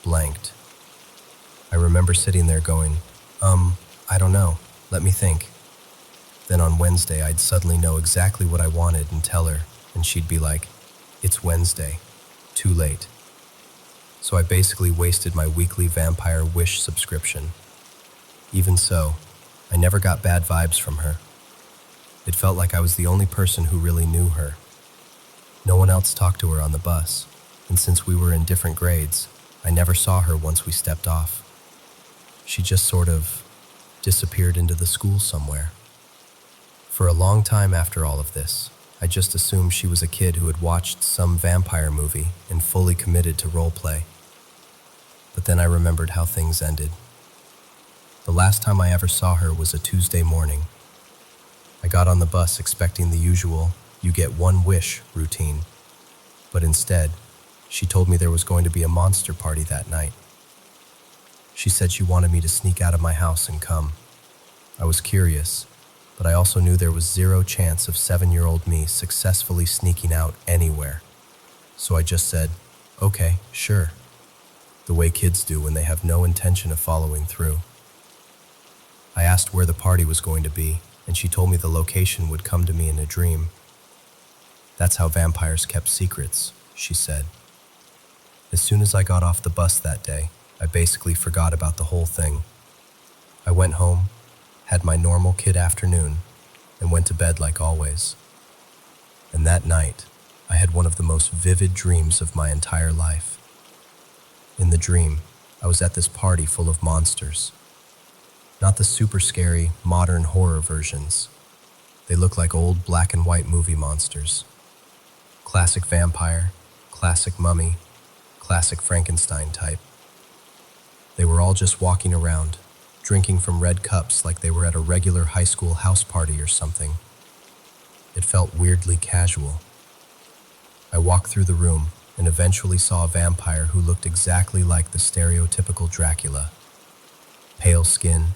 blanked. I remember sitting there going, I don't know, let me think. Then on Wednesday, I'd suddenly know exactly what I wanted and tell her, and she'd be like, it's Wednesday, too late. So I basically wasted my weekly vampire wish subscription. Even so, I never got bad vibes from her. It felt like I was the only person who really knew her. No one else talked to her on the bus, and since we were in different grades, I never saw her once we stepped off. She just sort of disappeared into the school somewhere. For a long time after all of this, I just assumed she was a kid who had watched some vampire movie and fully committed to roleplay. But then I remembered how things ended. The last time I ever saw her was a Tuesday morning. I got on the bus expecting the usual, you get one wish routine. But instead, she told me there was going to be a monster party that night. She said she wanted me to sneak out of my house and come. I was curious, but I also knew there was zero chance of 7-year-old me successfully sneaking out anywhere. So I just said, okay, sure. The way kids do when they have no intention of following through. I asked where the party was going to be, and she told me the location would come to me in a dream. That's how vampires kept secrets, she said. As soon as I got off the bus that day, I basically forgot about the whole thing. I went home, had my normal kid afternoon, and went to bed like always. And that night, I had one of the most vivid dreams of my entire life. In the dream, I was at this party full of monsters. Not the super scary, modern horror versions. They look like old black and white movie monsters. Classic vampire, classic mummy, classic Frankenstein type. They were all just walking around, drinking from red cups like they were at a regular high school house party or something. It felt weirdly casual. I walked through the room and eventually saw a vampire who looked exactly like the stereotypical Dracula. Pale skin,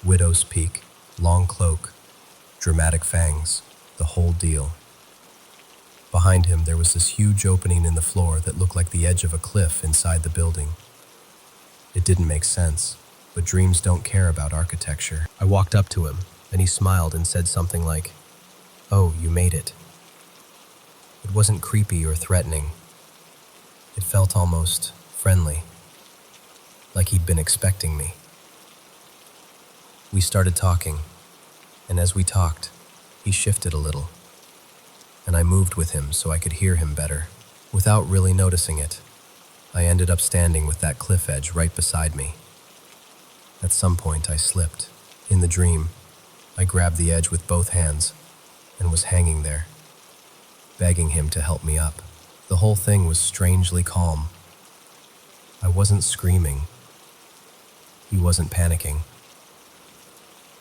widow's peak, long cloak, dramatic fangs, the whole deal. Behind him, there was this huge opening in the floor that looked like the edge of a cliff inside the building. It didn't make sense, but dreams don't care about architecture. I walked up to him, and he smiled and said something like, "Oh, you made it." It wasn't creepy or threatening. It felt almost friendly, like he'd been expecting me. We started talking, and as we talked, he shifted a little, and I moved with him so I could hear him better. Without really noticing it, I ended up standing with that cliff edge right beside me. At some point, I slipped. In the dream, I grabbed the edge with both hands and was hanging there, begging him to help me up. The whole thing was strangely calm. I wasn't screaming. He wasn't panicking.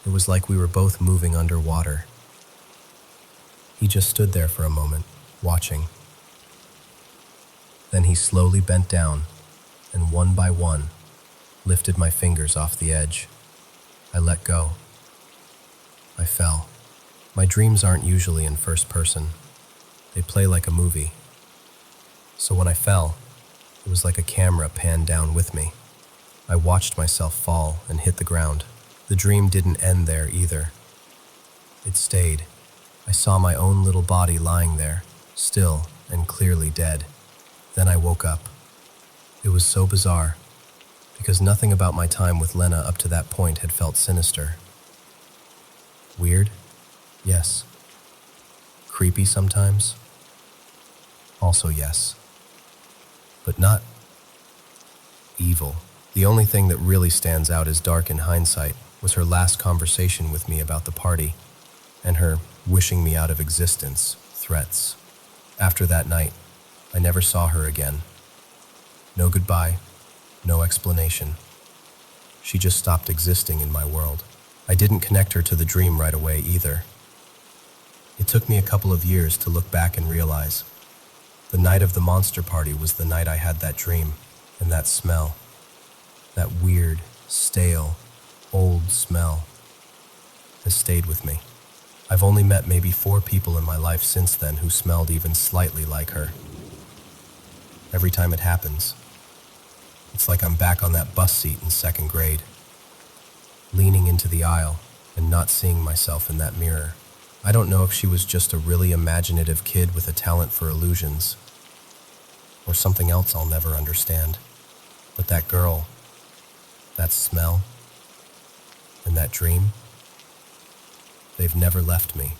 It was like we were both moving underwater. He just stood there for a moment, watching. Then he slowly bent down, and one by one, lifted my fingers off the edge. I let go. I fell. My dreams aren't usually in first person. They play like a movie. So when I fell, it was like a camera panned down with me. I watched myself fall and hit the ground. The dream didn't end there either. It stayed. I saw my own little body lying there, still and clearly dead. Then I woke up. It was so bizarre, because nothing about my time with Lena up to that point had felt sinister. Weird? Yes. Creepy sometimes? Also yes. But not evil. The only thing that really stands out as dark in hindsight was her last conversation with me about the party, and her wishing me out of existence threats. After that night, I never saw her again. No goodbye, no explanation. She just stopped existing in my world. I didn't connect her to the dream right away either. It took me a couple of years to look back and realize the night of the monster party was the night I had that dream, and that smell, that weird, stale, old smell, has stayed with me. I've only met maybe 4 people in my life since then who smelled even slightly like her. Every time it happens, it's like I'm back on that bus seat in 2nd grade, leaning into the aisle and not seeing myself in that mirror. I don't know if she was just a really imaginative kid with a talent for illusions, or something else I'll never understand. But that girl, that smell, and that dream, they've never left me.